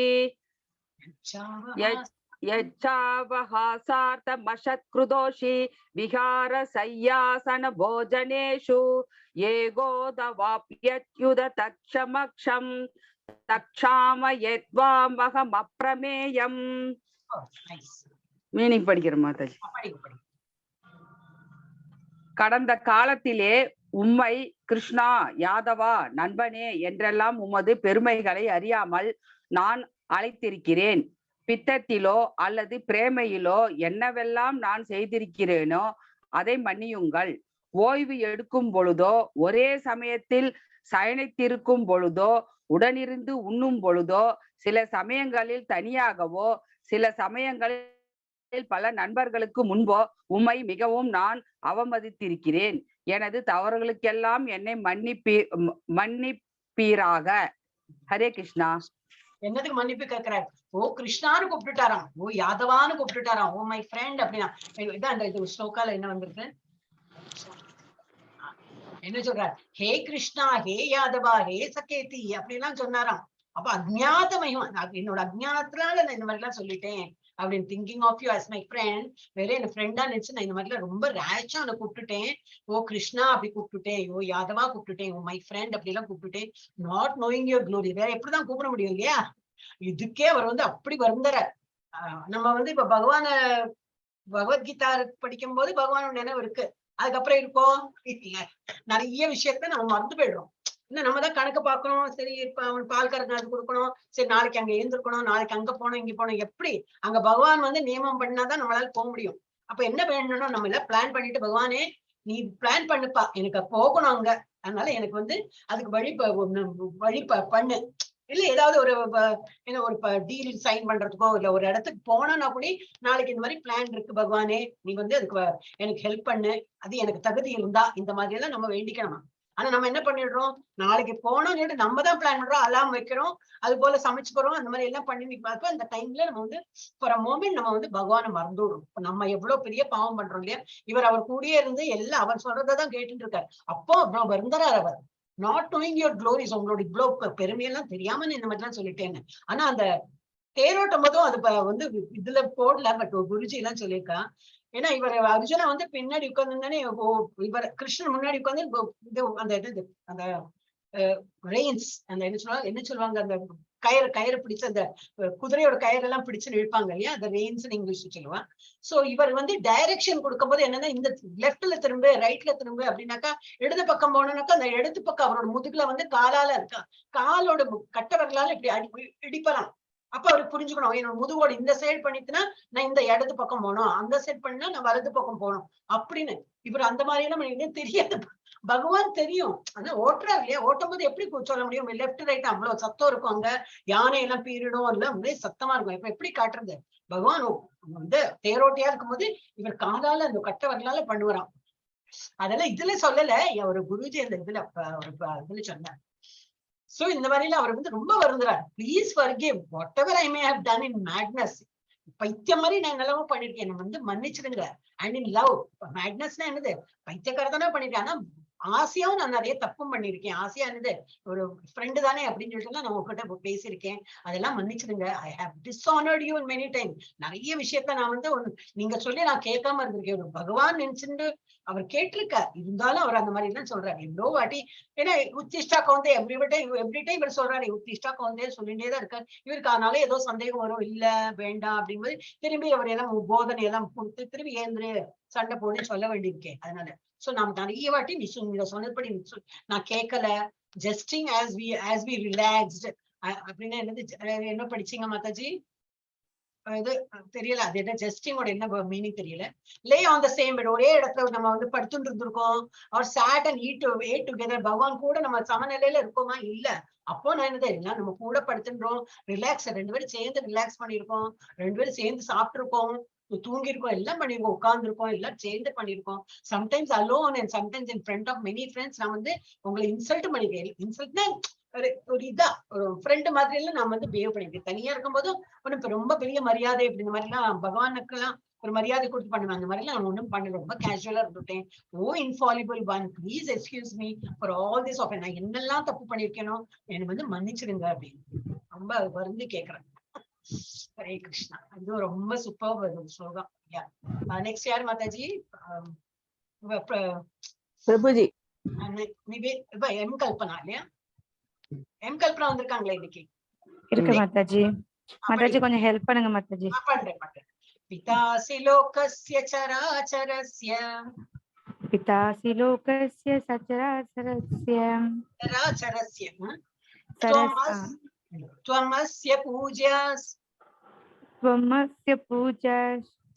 யச்சாவஹாசார்த்தமஷத்க்ருதோஷி விஹார சய்யாசன போஜனேஷு ஏகோதவாப்யத்யுத தக்ஷமக்ஷம் தக்ஷாம யத்வாமகம் அப்ரமேயம். மீனிங் படிக்கிறேன் மாதாஜி. கடந்த காலத்திலே உம்மை கிருஷ்ணா, யாதவா, நண்பனே என்றெல்லாம் உமது பெருமைகளை அறியாமல் நான் அழைத்திருக்கிறேன். பித்தத்திலோ அல்லது பிரேமையிலோ என்னவெல்லாம் நான் செய்திருக்கிறேனோ அதை மன்னியுங்கள். ஓய்வு எடுக்கும் பொழுதோ, ஒரே சமயத்தில் சயனித்திருக்கும் பொழுதோ, உடனிருந்து உண்ணும் பொழுதோ, சில சமயங்களில் தனியாகவோ, சில சமயங்களில் பல நண்பர்களுக்கு முன்போ உம்மை மிகவும் நான் அவமதித்திருக்கிறேன். எனது தவறுகளுக்கெல்லாம் என்னை மன்னிப்பீராக. ஹரே கிருஷ்ணா. என்னதுக்கு மன்னிப்பு கேட்கிறார்? ஓ கிருஷ்ணான்னு கூப்பிட்டுட்டாராம், ஓ யாதவான்னு கூப்பிட்டுட்டாராம், ஓ மை ஃப்ரெண்ட் அப்படின்னா. இதான் இந்த ஸ்லோகால என்ன வந்திருக்கு? என்ன சொல்றார்? ஹே கிருஷ்ணா, ஹே யாதவா, ஹே சகேதி அப்படிலாம் சொன்னாராம். அப்ப அஜ்ஞாத மகிமா, என்னோட அஜ்ஞானத்தினால நான் இந்த மாதிரி எல்லாம் சொல்லிட்டேன் அப்படின்னு. Thinking of you as my friend, வேற என்ன ஃப்ரெண்டா நினைச்சு நான் இந்த மாதிரி எல்லாம் ரொம்ப ரேஷா அவனை கூப்பிட்டுட்டேன். ஓ கிருஷ்ணா அப்படி கூப்பிட்டுட்டேன், ஓ யாதவா கூப்பிட்டுட்டேன், ஓ மை ஃப்ரெண்ட் அப்படி எல்லாம் கூப்பிட்டுட்டேன். Not knowing your glory. வேற எப்படிதான் கூப்பிட முடியும் இல்லையா? இதுக்கே அவர் அப்படி வருந்தார். நம்ம இப்ப பகவத்கீதா படிக்கும் போது பகவானோட நினைவு இருக்கு, அதுக்கப்புறம் இருக்கோம் இல்ல, நிறைய விஷயத்த நம்ம மறந்து போயிடுறோம். இன்னும் நம்ம தான் கணக்கு பாக்குறோம். சரி இப்ப அவன் பால் கறந்து கொடுக்கணும், சரி நாளைக்கு அங்க எழுந்திருக்கணும், நாளைக்கு அங்க போனோம் இங்க போனோம். எப்படி அங்க பகவான் நியமம் பண்ணாதான் நம்மளால போக முடியும். அப்ப என்ன வேணும்னா நம்ம எல்லாம் பிளான் பண்ணிட்டு, பகவானே நீ பிளான் பண்ணுப்பா, எனக்கு போகணும் அங்க, அதனால எனக்கு அதுக்கு வழி பண்ணு. இல்ல ஏதாவது ஒரு டீல் சைன் பண்றதுக்கோ இல்ல ஒரு இடத்துக்கு போனா கூட, நாளைக்கு இந்த மாதிரி பிளான் இருக்கு பகவானே, நீ அதுக்கு எனக்கு ஹெல்ப் பண்ணு, அது எனக்கு தகுதி இருந்தா, இந்த மாதிரி எல்லாம் நம்ம வேண்டிக்கணுமா. ஆனா நம்ம என்ன பண்ணிடுறோம், நாளைக்கு போனோம்னு சொல்லிட்டு நம்ம தான் பிளான் பண்றோம், அலாம் வைக்கிறோம், அது போல சமைச்சு போறோம், அந்த மாதிரி எல்லாம் பண்ணி பார்ப்போம். அந்த டைம்ல நம்ம ஃபார் அ மோமெண்ட் நம்ம பகவானை மறந்து விடுறோம். நம்ம எவ்வளவு பெரிய பாவம் பண்றோம் இல்லையா? அவர் கூடயே இருந்து எல்லாம் அவர் சொல்றதான் கேட்டுட்டு இருக்காரு. அப்போ அவ்வளவு வருந்தரார் அவர். நாட் நோயிங் யுவர் க்ளோரிஸ், உங்களோட இவ்வளவு பெருமையெல்லாம் தெரியாம இந்த மாதிரி எல்லாம் சொல்லிட்டேன்னு. ஆனா அந்த தேரோட்டம் போதும் அது இதுல போடல, பட் குருஜி எல்லாம் சொல்லியிருக்கா. ஏன்னா இவர் அர்ஜுனா பின்னாடி உட்கார்ந்து, இவர் கிருஷ்ணன் முன்னாடி உட்கார்ந்து அந்த ரெயின்ஸ், அந்த என்ன சொல்லுவாங்க, அந்த கயிறு பிடிச்சு, அந்த குதிரையோட கயிறெல்லாம் பிடிச்சு இழுப்பாங்க இல்லையா, அந்த ரெயின்ஸ் இங்கிலீஷ் சொல்லுவான். சோ இவர் டைரக்ஷன் கொடுக்கும் போது என்னன்னா, இந்த லெப்ட்ல திரும்ப ரைட்ல திரும்ப அப்படின்னாக்கா, இடது பக்கம் போனோம்னாக்கா அந்த இடது பக்கம் அவரோட முதுகுல காலால இருக்கா, காலோட கட்டவர்களால இப்படி இடிப்பலாம். அப்ப அவருக்கு புரிஞ்சுக்கணும், என்னோட முதுகோடு இந்த சைடு பண்ணிட்டுனா நான் இந்த இடது பக்கம் போனோம், அந்த சைடு பண்ணினா நான் வலது பக்கம் போனோம் அப்படின்னு. இவர் அந்த மாதிரி எல்லாம் தெரியாது, பகவான் தெரியும். ஆனா ஓட்டுறாரு இல்லையா, ஓட்டும் போது எப்படி சொல்ல முடியும்? லெப்ட் ரைட் அவ்வளவு சத்தம் இருக்கும், அங்க யானை எல்லாம் பீரிடும், எல்லாம் ஒரே சத்தமா இருக்கும். இப்ப எப்படி காட்டுறது? பகவான் தேரோட்டியா இருக்கும்போது இவர் காலால அந்த கட்டவர்களால பண்ணுவாராம். அதெல்லாம் இதுல சொல்லல, ஒரு குருஜி அந்த இதுல சொன்னார். சோ இந்த மாதிரில அவர் ரொம்ப வருந்துறார். Please forgive whatever I may have done in madness. பைத்தியம் மாதிரி நான் என்னெல்லாம் பண்ணிருக்கேன், என்ன மன்னிச்சிடுங்க. அண்ட் இன் லவ், மேட்னஸ்னா என்னது, பைத்தியக்காரதானே பண்ணிருக்கேன். ஆனா ஆசையாவும் நான் நிறைய தப்பும் பண்ணிருக்கேன். ஆசையா என்னது, ஒரு ஃப்ரெண்டு தானே அப்படின்னு சொல்லிட்டு நான் உங்ககிட்ட பேசியிருக்கேன், அதெல்லாம் மன்னிச்சிடுங்க. I have dishonoured you many time. நிறைய விஷயத்த நான் நீங்க சொல்லி நான் கேட்காம இருந்திருக்கேன். ஒரு பகவான் நினைச்சுட்டு அவர் கேட்டிருக்கார், இருந்தாலும் அவர் அந்த மாதிரி தான் சொல்றாரு எவ்வளோ வாட்டி. ஏன்னா உத்திஷ்டா கவுந்தே எவ்ரி டைம் இவர் சொல்றாரு, உத்திஷ்டா கவுந்தே சொல்லிட்டே தான் இருக்காரு. இவருக்கு அதனால ஏதோ சந்தேகம் வரும், இல்ல வேண்டாம் அப்படிங்கும்போது திரும்பி அவர் எல்லாம் போதனை எல்லாம் கொடுத்து திரும்பி ஏந்திரு சண்டை போட்டு சொல்ல வேண்டியிருக்கேன். அதனால சோ நாம் நிறைய வாட்டி நீங்க சொன்னபடி நான் கேட்கல. ஜஸ்டிங் as we relaxed அப்படின்னா என்ன படிச்சீங்க மாதாஜி? இது தெரியல, அது என்ன ஜஸ்டிங்கோட என்ன மீனிங் தெரியல. Lay on the same bed, ஒரே இடத்துல நம்ம படுத்துட்டு இருந்திருக்கோம். அவர் சாட் அண்ட் ஈட் டுகெதர், பகவான் கூட நம்ம சமநிலையில இருக்கோமா? இல்ல. அப்போ நான் என்னது, எல்லாம் நம்ம கூட படுத்துன்றோம், ரிலாக்ஸ், ரெண்டு பேரும் சேர்ந்து ரிலாக்ஸ் பண்ணிருக்கோம், ரெண்டு பேரும் சேர்ந்து சாப்பிட்டுருக்கோம், தூங்கிருக்கோம், எல்லாம் பண்ணிருக்கோம், உட்கார்ந்துருக்கோம், எல்லாம் சேர்ந்து பண்ணிருக்கோம். Sometimes alone and sometimes in front of many friends நான் உங்களை இன்சல்ட் பண்ணிருக்கேன். இன்சல்ட்னா ஒரு இதா ஒரு ஃப்ரெண்டு மாதிரி எல்லாம் நான் பிஹேவ் பண்ணிருக்கேன். தனியா இருக்கும் போதும் ஒண்ணு ரொம்ப பெரிய மரியாதை அப்படி இந்த மாதிரி எல்லாம் பகவானுக்கு எல்லாம் ஒரு மரியாதை கொடுத்து பண்ணுவேன். அந்த மாதிரி எல்லாம் நான் ஒண்ணும் பண்ணல, ரொம்ப கேஷுவலா இருந்துட்டேன். O infallible one, please excuse me for all this of, நான் என்னெல்லாம் தப்பு பண்ணிருக்கேனோ எனக்கு மன்னிச்சிடுங்க அப்படின்னு ரொம்ப வருந்தி கேக்குறேன். ஹரே கிருஷ்ணா. அது ரொம்ப சூப்பர் ஸ்லோகம். நெக்ஸ்ட் யார் மாதாஜி? பிரபுஜி. எம் கல்பனா இல்லையா? எம் கல்பனா வந்திருக்காங்களா இன்னைக்கு? இருக்கு மாதாஜி. மாதாஜி கொஞ்சம் ஹெல்ப் பண்ணுங்க மாதாஜி. பண்றேன். பிதாசி லோகஸ்ய சராச்சரஸ்ய, பிதாசி லோகஸ்ய சராச்சரஸ்ய त्वमस्य पूज्यास्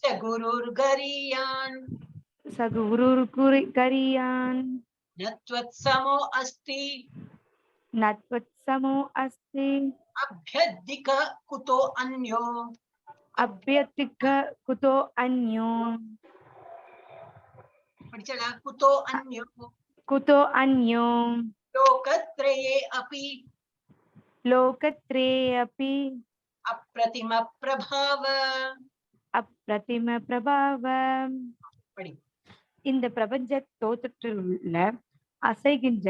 च गुरुर्गरीयान् न त्वत्समो अस्ति अभ्यधिक कुतो अन्यो படிச்சடா, कुतो अन्यो लोकत्रये अपि अप्रतिम प्रभाव. இந்த பிரபஞ்ச தோற்றத்தில் உள்ள அசைகின்ற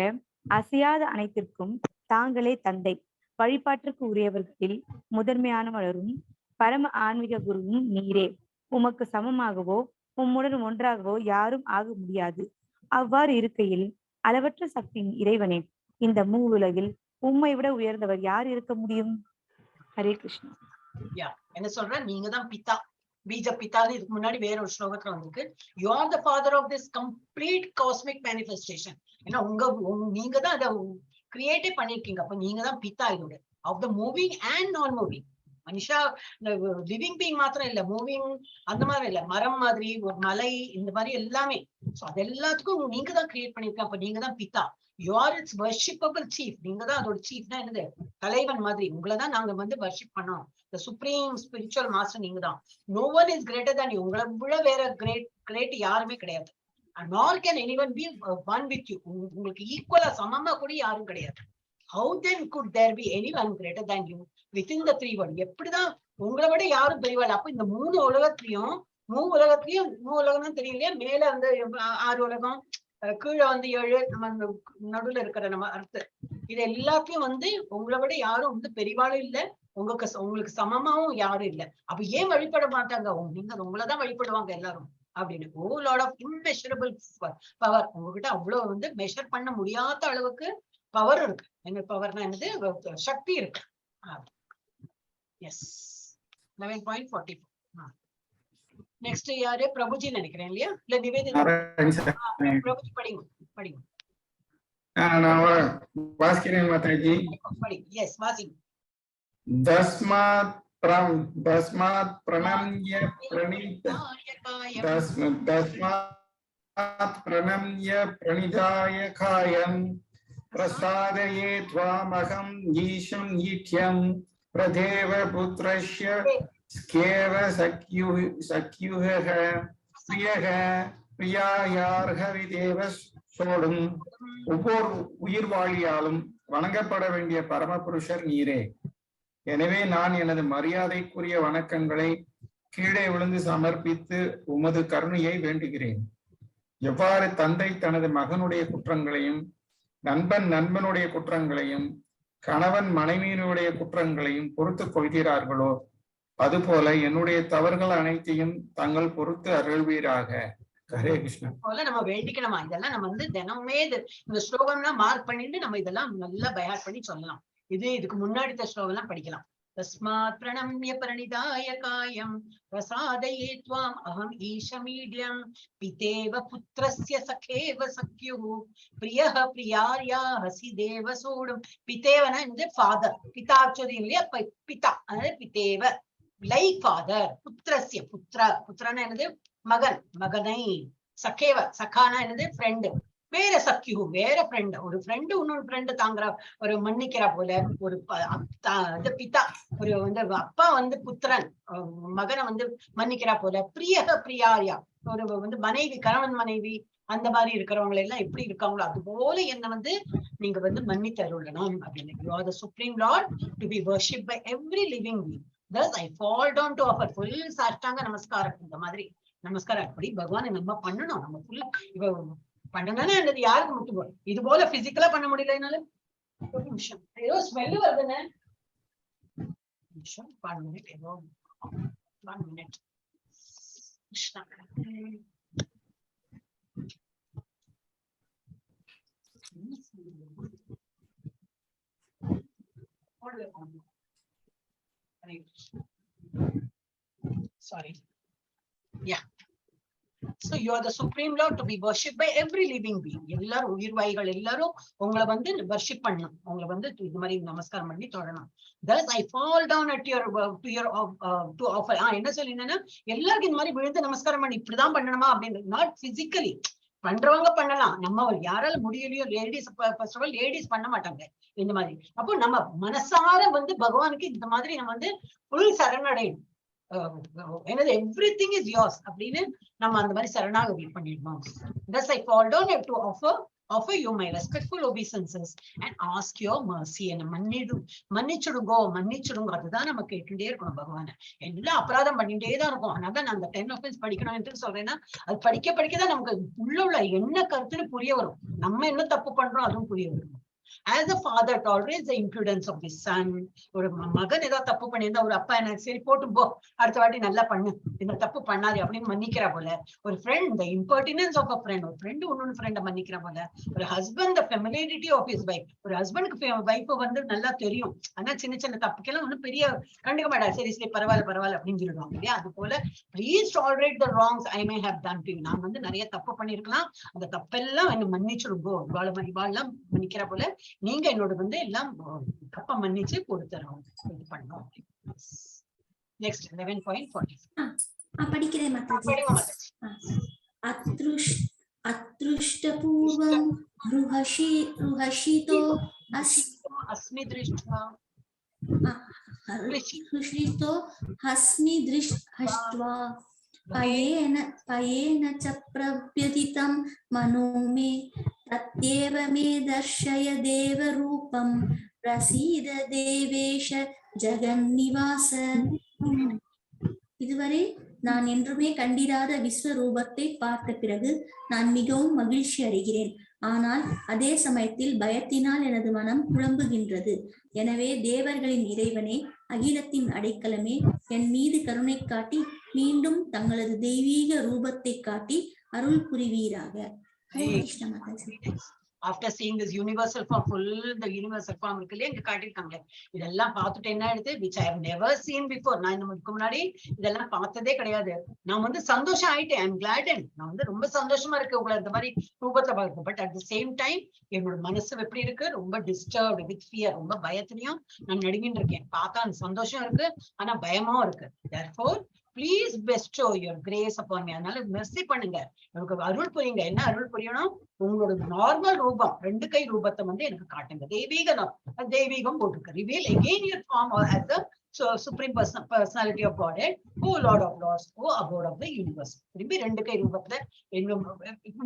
அசையாத அனைத்திற்கும் தாங்களே தந்தை. வழிபாட்டிற்கு உரியவர்களில் முதன்மையானவரும் பரம ஆன்மீக குருவும் நீரே. உமக்கு சமமாகவோ உம்முடன் ஒன்றாகவோ யாரும் ஆக முடியாது. அவ்வாறு இருக்கையில் அளவற்ற சக்தியின் இறைவனே, இந்த மூவுலகில் உம்மை விட உயர்ந்தவர் யார் இருக்க முடியும்? ஹரே கிருஷ்ணா. என்ன சொல்ற, நீங்க தான் பிதா, பீஜ பிதான்னு இதுக்கு முன்னாடி வேற ஒரு ஸ்லோகத்துல வந்திருக்கு. You are the father of this complete cosmic manifestation. ஏன்னா நீங்க தான் அதை கிரியேட்டே பண்ணிருக்கீங்க. அப்ப நீங்க தான் பிதா இதோட, ஆஃப் த மூவிங் அண்ட் நான் மூவிங். மனுஷா லிவிங் பீங் மாத்திரம் இல்ல, மூவிங் அந்த மாதிரி இல்ல, மரம் மாதிரி ஒரு மலை இந்த மாதிரி எல்லாமே. சோ அது எல்லாத்துக்கும் நீங்க தான் கிரியேட் பண்ணிருக்கீங்க. அப்ப நீங்க தான் பிதா. You are its worshippable chief. நீங்க தான் அதோட சீஃப்னா என்னது, தலைவன் மாதிரி. உங்களதான் நாங்க வந்து வர்ஷிப் பண்ணோம். The supreme spiritual master நீங்க தான். No one is greater than you. உங்களை விட வேற கிரேட் யாருமே கிடையாது. And nor can anyone be one with you. உங்களுக்கு ஈக்குவலா சமமா கூட யாரும் கிடையாது. How then could there be anyone greater than you within the three world? எப்படிதான் உங்களை விட யாரும் பெரியவாள்? அப்ப இந்த மூணு உலகத்திலயும் மூ உலகம் தெரியலையா, மேல வந்து 6 உலகம், கீழே வந்து 7, நம்ம நடுவுல இருக்கிற நம்ம அர்த்தம், இது எல்லாத்தையும் வந்து உங்களை விட யாரும் வந்து பெரியவாளும் இல்ல, உங்களுக்கு சமமாவும் யாரும் இல்ல. அப்ப ஏன் வழிபட மாட்டாங்க? நீங்க உங்களதான் வழிபடுவாங்க எல்லாரும் அப்படின்னு. ஓ லார்ட் ஆஃப் இம்மெஷரபிள் பவர். உங்ககிட்ட அவ்வளவு வந்து மெஷர் பண்ண முடியாத அளவுக்கு பவர் இருக்கு. என்ன பவர்னா என்னது, சக்தி இருக்கு. எஸ் 11.44. நெக்ஸ்ட் யாரு, பிரபுஜி நினைக்கிறேன் இல்லையா, இல்ல நிவேதிதா? பிரபுஜி படிங்க. நான் வாசிக்கிறேன் மாதாஜி. படிங்க. எஸ் வாசிங்க. தஸ்மாத் பிரணம்ய பிரணிதாய காயம் பிரசாதயே த்வாமகம் ஈஷம் ஈட்யம் பிரதேவ புத்ரஸ்ய ஸ்கேவ சக்யுஹ பிரியஹ பிரியாயார்ஹ விதேவ சோடும். ஒவ்வொரு உயிர்வாழியாலும் வணங்கப்பட வேண்டிய பரமபுருஷர் நீரே. எனவே நான் எனது மரியாதைக்குரிய வணக்கங்களை கீழே விழுந்து சமர்ப்பித்து உமது கருணையை வேண்டுகிறேன். எவ்வாறு தந்தை தனது மகனுடைய குற்றங்களையும், நண்பனுடைய குற்றங்களையும், கணவன் மனைவியினுடைய குற்றங்களையும் பொறுத்து கொள்கிறார்களோ, அதுபோல என்னுடைய தவறுகள் அனைத்தையும் தங்கள் பொறுத்து அருள்வீராக. ஹரே கிருஷ்ணா. போல நம்ம வேண்டிக்கணுமா? இதெல்லாம் நம்ம வந்து தினமே இந்த ஸ்லோகம்லாம் மார்க் பண்ணிட்டு நம்ம இதெல்லாம் நல்லா பயார் பண்ணி சொல்லலாம். இதுக்கு முன்னாடி ஸ்லோகம் எல்லாம் படிக்கலாம். தஸ்மாத் பிரணம்ய பிரணிதாய காயம் பிரசாதயே த்வாம் அஹம் ஈஷமீட்யம் பிதேவ புத்ரஸ்ய சகேவ சக்யுஹ பிரியஹ பிரியார்யா ஹசி தேவ சூடும். பிதேவனா இந்த ஃபாதர், பிதாச்சோதி இல்லையா, பிதா, அதாவது பிதேவ லைக் ஃபாதர். புத்ரஸ்ய புத்திரனா என்னது, மகனை. சகேவ சகானா என்னது, ஃப்ரெண்டு. வேற சக்யுஹு வேற ஃப்ரெண்ட். ஒரு ஃப்ரெண்டு இன்னொரு ஃப்ரெண்டு தாங்குறா, ஒரு மன்னிக்கிறா போல. ஒரு பிதா, ஒரு வந்து அப்பா வந்து புத்திரன் மகனை வந்து மன்னிக்கிறா போல. பிரியக பிரியாரியா, ஒரு வந்து மனைவி, கணவன் மனைவி அந்த மாதிரி இருக்கிறவங்க எல்லாம் எப்படி இருக்காங்களோ அது போல என்ன வந்து நீங்க வந்து மன்னித்து அருளணும் அப்படின்னு. You are the supreme Lord to be worshipped by every living being. Thus I fall down to offer full சாஷ்டாங்க நமஸ்காரம். இந்த மாதிரி நமஸ்காரம் அப்படி பகவானை நம்ம பண்ணணும். நம்ம ஃபுல்லா இவ பண்ணணும்னா என்னது, யாருக்கு மட்டும் போய் இது போல பிசிக்கலா பண்ண முடியல. என்னால ஒரு நிமிஷம் ஏதோ ஸ்மெல் வருதுன்னு, நிமிஷம் 1 minute ஏதோ 1 minute. Krishna sorry. Yeah. So you are the supreme Lord to be worshipped by every living being. எல்லாரும் உயிர்வாய்கள் எல்லாரும் உங்களை வந்து வர்ஷிப் பண்ணணும். உங்களை வந்து இது மாதிரி நமஸ்காரம் பண்ணி தொடரணும். Thus I fall down at your to offer. என்ன சொல்லினா, எல்லாருக்கும் இந்த மாதிரி விழுந்து நமஸ்காரம் பண்ணி இப்படிதான் பண்ணணுமா அப்படின்னு. நாட் பிசிக்கலி பண்றவங்க பண்ணலாம், நம்ம யாரால முடியலையோ. Ladies first of all ladies பண்ண மாட்டாங்க இந்த மாதிரி. அப்போ நம்ம மனசார வந்து பகவானுக்கு இந்த மாதிரி நம்ம வந்து ஃபுல் சரணடையணும். என்னது, everything is yours அப்படின்னு நம்ம அந்த மாதிரி சரணாகதி பண்ணிடணும். Thus I fall down to offer offer you my respectful obeisances and ask your mercy. என்ன மன்னிச்சுடுங்கோ அதுதான் நம்ம கேட்டுட்டே இருக்கணும் பகவான. எல்லாம் அபராதம் பண்ணிட்டே தான் இருக்கும். அதனால நான் அந்த 10 offense படிக்கணும்னு சொல்றேன்னா அது படிக்கதான் நமக்கு உள்ள என்ன கருத்துன்னு புரிய வரும். நம்ம என்ன தப்பு பண்றோம் அதுவும் புரிய வரும். As a father tolerates the impudence of his son, ஒரு மகன் ஏதாவது தப்பு பண்ணியிருந்தா ஒரு அப்பா என்ன சரி போட்டும் போ, அடுத்த வாட்டி நல்லா பண்ணு, இந்த தப்பு பண்ணாது அப்படின்னு மன்னிக்கிறா போல. ஒரு friend the impertinence of a friend, ஒரு ஃப்ரெண்டு இன்னொன்னு ஃப்ரெண்டை மன்னிக்கிறா போல. ஒரு husband the familiarity of his wife, ஒரு ஹஸ்பண்டுக்கு வைஃப் வந்து நல்லா தெரியும், ஆனா சின்ன சின்ன தப்புக்கெல்லாம் ஒன்னும் பெரிய கண்டுக்க மாட்டா, சரி சரி பரவாயில்ல அப்படின்னு சொல்லிடுவாங்க இல்லையா. அது போல please tolerate the wrongs I may have done to you. நான் வந்து நிறைய தப்பு பண்ணிருக்கலாம், அந்த தப்பெல்லாம் என்ன மன்னிச்சிருங்கோ, இவாளெல்லாம் மன்னிக்கிறா போல நீங்க என்னோட வந்து எல்லாம் தப்ப மன்னிச்சு கொடுத்துறோம் இது பண்ணோம். நெக்ஸ்ட் 11.40 படிக்கிறேன் மாதாஜி. அத்ருஷ்டபூர்வம் ருஹஷிதோ அஸ்மி திருஷ்ட்வா ஹஸ்மி திருஷ்ட்வா பயேன ச பிரவ்யதிதம் மனோ மே தத்யேவ மே தர்ஷய தேவ ரூபம் பிரசீத தேவேஷ ஜெகன்னிவாச. இதுவரை நான் என்றுமே கண்டிராத விஸ்வரூபத்தை பார்த்த பிறகு நான் மிகவும் மகிழ்ச்சி அடைகிறேன். ஆனால் அதே சமயத்தில் பயத்தினால் எனது மனம் குழம்புகின்றது. எனவே தேவர்களின் இறைவனே, அகிலத்தின் அடைக்கலமே, என் மீது கருணை காட்டி மீண்டும் தங்களது தெய்வீக ரூபத்தை காட்டி அருள் புரிவீராக. Krishna Mataji. After seeing this universal form, the universal form இருக்குல்ல இங்க காட்டிருக்காங்க. இதெல்லாம் பார்த்துட்டு என்ன ஆயிடுது, which I have never seen before. நான் இதுக்கு முன்னாடி இதெல்லாம் பார்த்ததே கிடையாது. நான் வந்து சந்தோஷம் ஆயிட்டேன். I'm glad. நான் வந்து ரொம்ப சந்தோஷமா இருக்கு உங்களை இந்த மாதிரி ரூபத்தை பார்க்க. But at the same time என்னோட மனசு எப்படி இருக்கு, ரொம்ப டிஸ்டர்ப்டு வித் ஃபியர், ரொம்ப பயத்திலையும் நான் நடுங்கிட்டு இருக்கேன். பார்த்தா சந்தோஷம் இருக்கு, ஆனா பயமும் இருக்கு. Therefore please bestow your grace upon me. அதனால மெர்சி பண்ணுங்க, எனக்கு அருள் புரியுங்க. என்ன அருள் புரியணும், உங்களோட நார்மல் ரூபம் 2 கை ரூபத்தை வந்து எனக்கு காட்டுங்க. தெய்வீகம் போட்டுக்க. reveal again your form as the supreme personality of Godhead, O Lord of Lords, O abode of the universe. திரும்பி 2 கை ரூபத்துல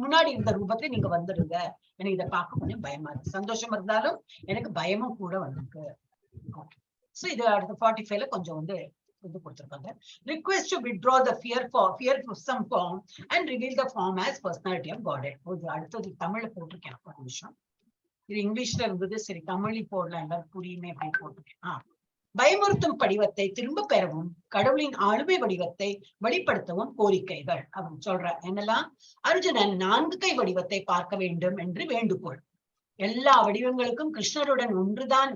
முன்னாடி இருந்த ரூபத்துல நீங்க வந்துடுங்க. எனக்கு இதை பார்க்க கொஞ்சம் பயமா இருக்கு. சந்தோஷம் இருந்தாலும் எனக்கு பயமும் கூட வந்திருக்கு. சோ இது அடுத்த 45ல கொஞ்சம் வந்து இது கொடுத்திருக்காங்க. Request to withdraw the fear for some form and reveal the form as personality of Godhead. அடுத்தது தமிழ்ல போட்டிருக்கேன் ஒரு நிமிஷம். இது இங்கிலீஷ்ல இருந்தது, சரி தமிழில் போடலாம், எல்லாரும் புரியுமே அப்படி போட்டிருக்கேன். பயமுறுத்தும் படிவத்தை திரும்ப பெறவும் கடவுளின் ஆளுமை வடிவத்தை வெளிப்படுத்தவும் கோரிக்கைகள் அப்படின்னு சொல்ற. என்னெல்லாம், அர்ஜுனன் 4 கை வடிவத்தை பார்க்க வேண்டும் என்று வேண்டுகோள். எல்லா வடிவங்களுக்கும் கிருஷ்ணருடன் ஒன்றுதான்,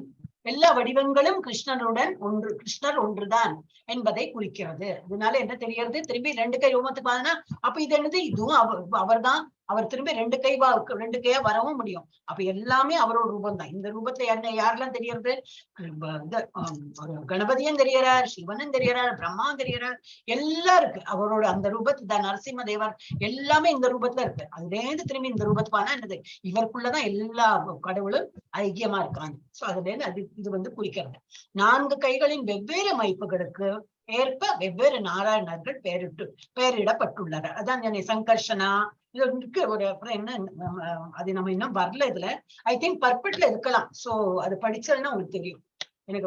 எல்லா வடிவங்களும் கிருஷ்ணருடன் கிருஷ்ணர் ஒன்றுதான் என்பதை குறிக்கிறது. இதனால என்ன தெரிகிறது, திரும்பி 2 கை ரூபத்துக்கு பார்த்தா அப்ப இது என்னது, இதுவும் அவர்தான். அவர் திரும்பி 2 கையா வரவும் முடியும். அப்ப எல்லாமே அவரோட ரூபம் தான். இந்த ரூபத்தை யாரெல்லாம் தெரியறது, ஒரு கணபதியும் தெரியறார், சிவனும் தெரியறார், பிரம்மாவும் தெரியறார், எல்லாம் இருக்கு அவரோட அந்த ரூபத்து. நரசிம்ம தேவர் எல்லாமே இந்த ரூபத்துல இருக்கு. அதுலேருந்து திரும்பி இந்த ரூபத்துக்கு ஆனா என்னது, இவருக்குள்ளதான் எல்லா கடவுளும் ஐக்கியமா இருக்காங்க. சோ அதுலேருந்து அது இது வந்து குறிக்கிறது. 4 கைகளின் வெவ்வேறு அமைப்புகளுக்கு ஏற்ப வெவ்வேறு நாராயணர்கள் பெயரிடப்பட்டுள்ளனர். அதான் சங்கர்ஷனா இது இருக்கு. ஒரு என்ன அது நம்ம இன்னும் வரல இதுல. ஐ திங்க் பர்பட்ல இருக்கலாம். சோ அது படிச்சதுன்னா உங்களுக்கு தெரியும். எனக்கு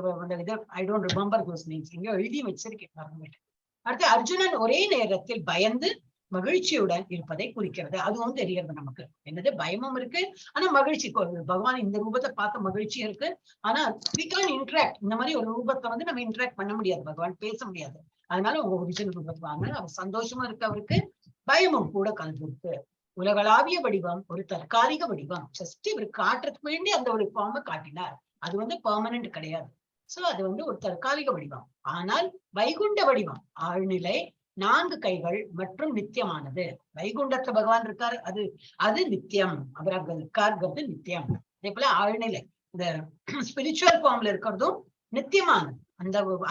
I don't remember those names, எங்கேயோ எழுதி வச்சிருக்கேன். அடுத்து அர்ஜுனன் ஒரே நேரத்தில் பயந்து மகிழ்ச்சியுடன் இருப்பதை குறிக்கிறது. அதுவும் தெரிகிறது நமக்கு. என்னது, பயமும் இருக்கு, ஆனா மகிழ்ச்சி. பகவான் இந்த ரூபத்தை பார்த்த மகிழ்ச்சி இருக்கு, ஆனா we can't interact. இந்த மாதிரி ஒரு ரூபத்தை வந்து நம்ம இன்டராக்ட் பண்ண முடியாது, பகவான் பேச முடியாது. அதனால உங்க ஒரிஜினல் ரூபத்தை வாங்க. அவர் சந்தோஷமா இருக்கு, அவருக்கு பயமும் கூட கலந்து இருக்கு. உலகளாவிய வடிவம் ஒரு தற்காலிக வடிவம். ஜஸ்ட் இவர் காட்டுறதுக்கு வேண்டி அந்த ஒரு ஃபார்மை காட்டினார். அது வந்து பெர்மனன்ட் கிடையாது. சோ அது வந்து ஒரு தற்காலிக வடிவம். ஆனால் வைகுண்ட வடிவம் ஆழ்நிலை, 4 கைகள் மற்றும் நித்தியமானது. வைகுண்டத்துல பகவான் இருக்காரு, அது நித்தியம். அவர் அங்க இருக்காருங்கிறது நித்தியம். அதே போல ஆழ்நிலை இந்த ஸ்பிரிச்சுவல் ஃபார்ம்ல இருக்கிறதும் நித்தியமானது.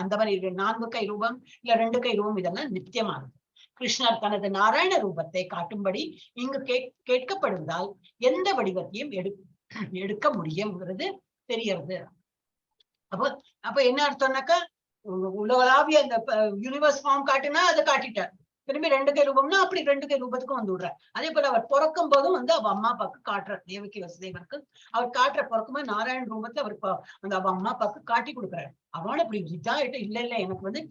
அந்த மாதிரி 4 கை ரூபம் இல்ல 2 கை ரூபம் இதெல்லாம் நித்தியமானது. கிருஷ்ணர் தனது நாராயண ரூபத்தை காட்டும்படி இங்கு கேட்கப்படுவதால் எந்த வடிவத்தையும் எடுக்க முடியும்ங்கிறது தெரியறது. அப்ப என்ன அர்த்தம்னாக்கா, உலகளாவிய அந்த யூனிவர்ஸ் ஃபார்ம் காட்டுனா அதை காட்டிட்டார். திரும்பி 2 கை ரூபம்னா அப்படி 2 கை ரூபத்துக்கும் வந்து விடுற. அதே போல அவர் பிறக்கும் போதும் வந்து அவ அம்மா அப்பாவுக்கு காட்டுற, தேவகி வசுதேவருக்கு அவர் காட்டுற பிறக்கும்போது நாராயண ரூபத்துல அவர் அந்த அவ அம்மா அப்பாவுக்கு காட்டி கொடுக்குறாரு. அவனால இப்படி இதாயிட்டு இல்ல இல்ல எனக்கு வந்து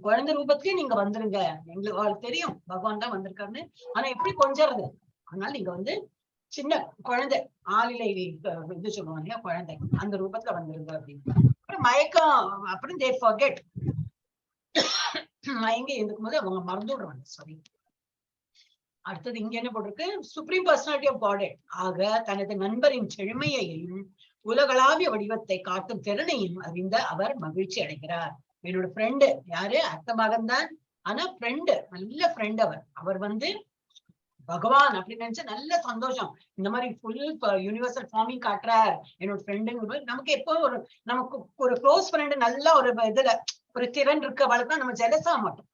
குழந்தை ரூபத்திலேயே நீங்க வந்துருங்க, எங்களுக்கு தெரியும் பகவான் தான் வந்திருக்காருன்னு, ஆனா எப்படி கொஞ்சறது, அதனால நீங்க வந்து சின்ன குழந்தை ஆளிலை இது சொல்லுவாங்க இல்லையா குழந்தை, அந்த ரூபத்துல வந்துருங்க அப்படின்னு. அப்புறம் மயக்கம், அப்புறம் they forget, மயங்க இருக்கும் போது அவங்க மறந்துடுறாங்க. சாரி, அடுத்தது இங்க என்ன போட்டிருக்கு, சுப்ரீம் பர்சனாலிட்டி ஆஃப் காட் ஆக தனது நண்பரின் செழுமையையும் உலகளாவிய வடிவத்தை காட்டும் திறனையும் அறிந்த அவர் மகிழ்ச்சி அடைகிறார். என்னோட ஃப்ரெண்டு யாரு, அத்த மகன் தான், ஆனா ஃப்ரெண்டு, நல்ல ஃப்ரெண்ட் அவர். அவர் வந்து பகவான் அப்படின்னு நினைச்சா நல்ல சந்தோஷம். இந்த மாதிரி ஃபுல் யூனிவர்சல் ஃபார்மிங் காட்டுறார் என்னோட ஃப்ரெண்டுங்க. நமக்கு எப்போ ஒரு நமக்கு ஒரு க்ளோஸ் ஃப்ரெண்டு நல்ல ஒரு இதுல ஒரு திறன் இருக்க வழக்கம் நம்ம ஜெலஸ் ஆக மாட்டோம்.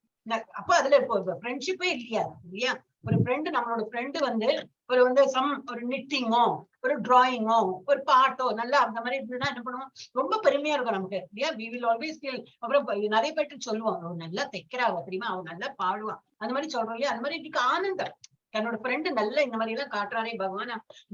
அப்ப அதுல இப்போ ஃப்ரெண்ட்ஷிப்பே இல்லையா இல்லையா. ஒரு ஃப்ரெண்டு, நம்மளோட ஃப்ரெண்டு வந்து ஒரு வந்து ஒரு நிட்டிங்கோ, ஒரு டிராயிங்கோ, ஒரு பாட்டோ நல்லா அந்த மாதிரி இருந்ததுன்னா என்ன பண்ணுவோம், ரொம்ப பெருமையா இருக்கும் நமக்கு இல்லையா. we will always feel. அப்புறம் நிறைய பேருக்கு சொல்லுவோம், அவன் நல்லா தைக்கிறாங்க தெரியுமா, அவன் நல்லா பாடுவான், அந்த மாதிரி சொல்றோம் இல்லையா. அந்த மாதிரி இதுக்கு ஆனந்தம், தன்னோட ஃப்ரெண்டு நல்ல இந்த மாதிரி எல்லாம் காட்டுறாரே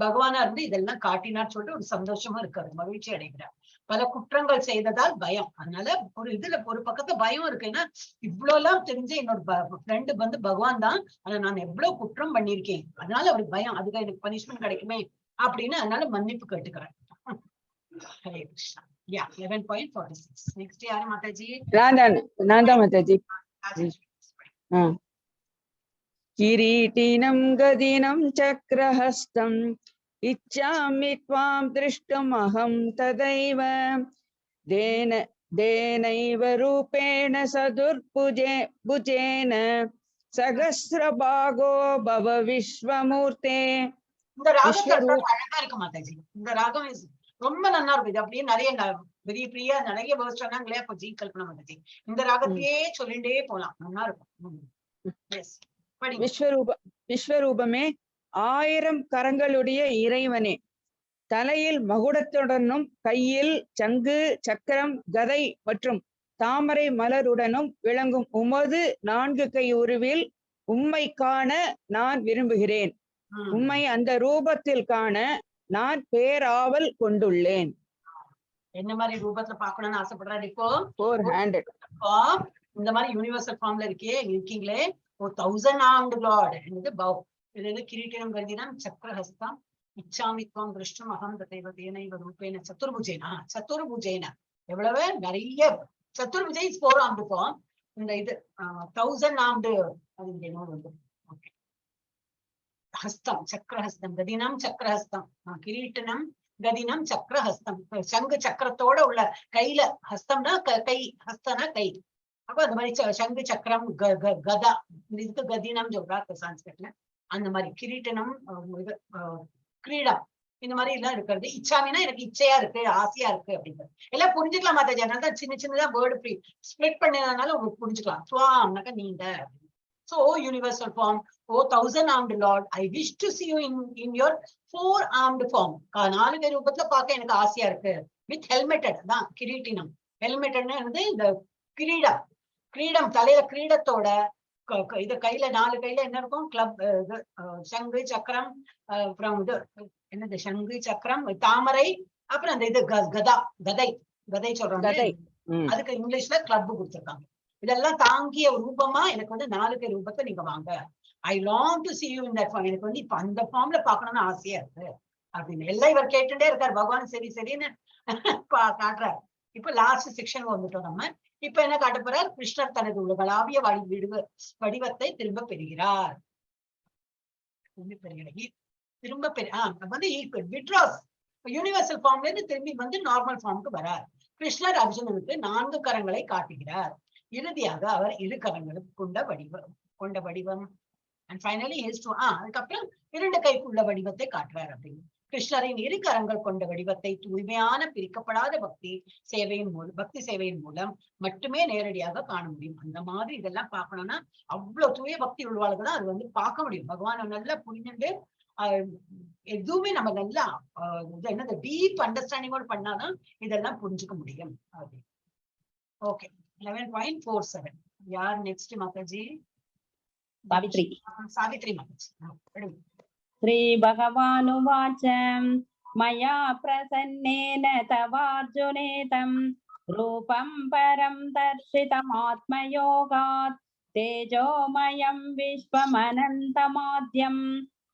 பகவானா இருந்து இதெல்லாம் காட்டினார் சொல்லிட்டு ஒரு சந்தோஷமா இருக்காரு, மகிழ்ச்சி அடைகிறார். பல குற்றங்கள் செய்ததால் பயம், அதனால ஒரு இதுல ஒரு பக்கத்துல பயம் இருக்குன்னா, இவ்வளவு எல்லாம் தெரிஞ்ச என்னோட ஃப்ரெண்டு வந்து பகவான் தான், ஆனா நான் எவ்வளவு குற்றம் பண்ணிருக்கேன், அதனால அவருக்கு பயம், அதுக்கு எனக்கு பனிஷ்மெண்ட் கிடைக்குமே அப்படின்னு, அதனால மன்னிப்பு கேட்டுக்கிறேன். ஹரே கிருஷ்ணா. யா 11.46. நெக்ஸ்ட் யாரு மாதாஜி? நான் தான் மாதாஜி. கிரீட்டினம் கதினம் சக்ரஹஸ்தம் இச்சாமி த்வாம் திருஷ்டுமஹம் ததைவ தேனைவ ரூபேண சதுர்புஜேன சகஸ்ரபாகோ பவ விஸ்வமூர்த்தே. இந்த ராகம் அழகா இருக்கு மாதாஜி. இந்த ராகம் ரொம்ப நல்லா இருக்கும். இது அப்படியே நிறைய பெரிய பெரிய நிறைய வேர்ஸ் சொன்னாங்களே, அப்ப ஜி கல்பனா மாதாஜி இந்த ராகத்தையே சொல்லிட்டே போலாம், நல்லா இருக்கும். விஸ்வரூபமே, 1000 கரங்களுடைய இறைவனே, தலையில் மகுடத்துடனும் கையில் சங்கு சக்கரம் கதை மற்றும் தாமரை மலருடனும் விளங்கும் உமது 4 கை உருவில் உம்மை காண நான் விரும்புகிறேன். உம்மை அந்த ரூபத்தில் காண நான் பேராவல் கொண்டுள்ளேன். என்ன மாதிரி ரூபத்துல பாக்கணும்னு ஆசைப்படுறாரு இப்போ? 400 இந்த மாதிரி யூனிவர்சல் ஃபார்ம்ல இருக்கீங்களே, 1000 armed lord. என்னது பவ், இது கிரீட்டினம் கதினம் சக்கரஹஸ்தம் இச்சாமித்வம் திருஷ்டும் அகம் ததைவ தேனைவ ரூபேன சத்துர்புஜேன. எவ்வளவு நிறைய சத்துர்புஜை 4 armed form. இந்த இது 1000 armed அது இங்க நோட் வந்து ஓகே. ஹஸ்தம் சக்கரஹஸ்தம் கதினம் சக்கரஹஸ்தம் கிரீட்டனம் கதினம் சக்கரஹஸ்தம், சங்கு சக்கரத்தோட உள்ள கையில, ஹஸ்தம்னா கை, ஹஸ்தனா கை. அப்ப அந்த மாதிரி சங்கு சக்கரம் கதா, இதுக்கு கதினம் சொல்றாரு சான்ஸ்கிரிட்ல. அந்த மாதிரி கிரீட்டனம் கிரீடம் இந்த மாதிரி எல்லாம் இருக்கிறது. இச்சாமினா எனக்கு இச்சையா இருக்கு, ஆசையா இருக்கு அப்படிங்கிறது எல்லாம் புரிஞ்சுக்கலாம் மாதாஜி. அதனால சின்ன சின்னதா வேர்டு ஸ்பிளிட் பண்ணதுனால உங்களுக்கு புரிஞ்சுக்கலாம். துவாம்னாக்கா நீங்க. So universal form, 1000 armed lord, I wish to see you in your 4 armed form. 4 கை ரூபத்துல பார்க்க எனக்கு ஆசையா இருக்கு. வித் ஹெல்மெட்டட் தான் கிரீட்டினம். ஹெல்மெட்டட்னா வந்து இந்த கிரீடம் தலையில கிரீடத்தோட, இது கையில 4 கையில என்ன இருக்கும், கிளப் இது சங்கு சக்கரம், அப்புறம் இது என்னது சங்கு சக்கரம் தாமரை, அப்புறம் அந்த இது கதை சொல்றாங்க, அதுக்கு இங்கிலீஷ்ல கிளப் கொடுத்துருக்காங்க. இதெல்லாம் தாங்கிய ரூபமா எனக்கு வந்து 4 கை ரூபத்தை நீங்க வாங்க. I long to see you in that form. எனக்கு வந்து இப்ப அந்த ஃபார்ம்ல பாக்கணும்னு ஆசையா இருக்கு அப்படின்னு எல்லாம் இவர் கேட்டுட்டே இருக்காரு. பகவான் சரி சரின்னு காட்டுறாரு. இப்ப லாஸ்ட் செக்ஷன் வந்துட்டோம் நம்ம. இப்ப என்ன காட்ட போறார், கிருஷ்ணர் தனது உலகளாவிய வடிவத்தை திரும்ப பெறுகிறார். வந்து விட்ராஸ் யூனிவர்சல் ஃபார்ம்ல இருந்து திரும்பி வந்து நார்மல் ஃபார்முக்கு வரார். கிருஷ்ணர் அர்ஜுனனுக்கு 4 கரங்களை காட்டுகிறார். இறுதியாக அவர் 2 கரங்களுக்கு கொண்ட வடிவம் அண்ட் ஃபைனலி அதுக்கப்புறம் 2 கைக்குள்ள வடிவத்தை காட்டுறார் அப்படின்னு. கிருஷ்ணரின் 2 கரங்கள் கொண்ட வடிவத்தை தூய்மையான பிரிக்கப்படாத பக்தி சேவையின் மூலம் மட்டுமே நேரடியாக காண முடியும். அந்த மாதிரி இதெல்லாம் பார்க்கணும்னா அவ்வளவு தூய பக்தி உள்ளவாளுக்கு தான் அது வந்து பார்க்க முடியும். பகவான் நல்லா புரிஞ்சுட்டு எதுவுமே நம்ம நல்லா என்னது டீப் அண்டர்ஸ்டாண்டிங்கோட பண்ணாதான் இதெல்லாம் புரிஞ்சுக்க முடியும். ஓகே 11.47. யார் நெக்ஸ்ட் மாதாஜி? சாவித்ரி. சாவித்ரி மாதாஜி. ஸ்ரீ பகவானுவாச்ச மயா பிரசன்னேன தவார்ஜுனேதம் ரூபம் பரம் தர்ஷிதமாத்மயோகாத் தேஜோமயம் விஸ்வமனந்தமாத்யம்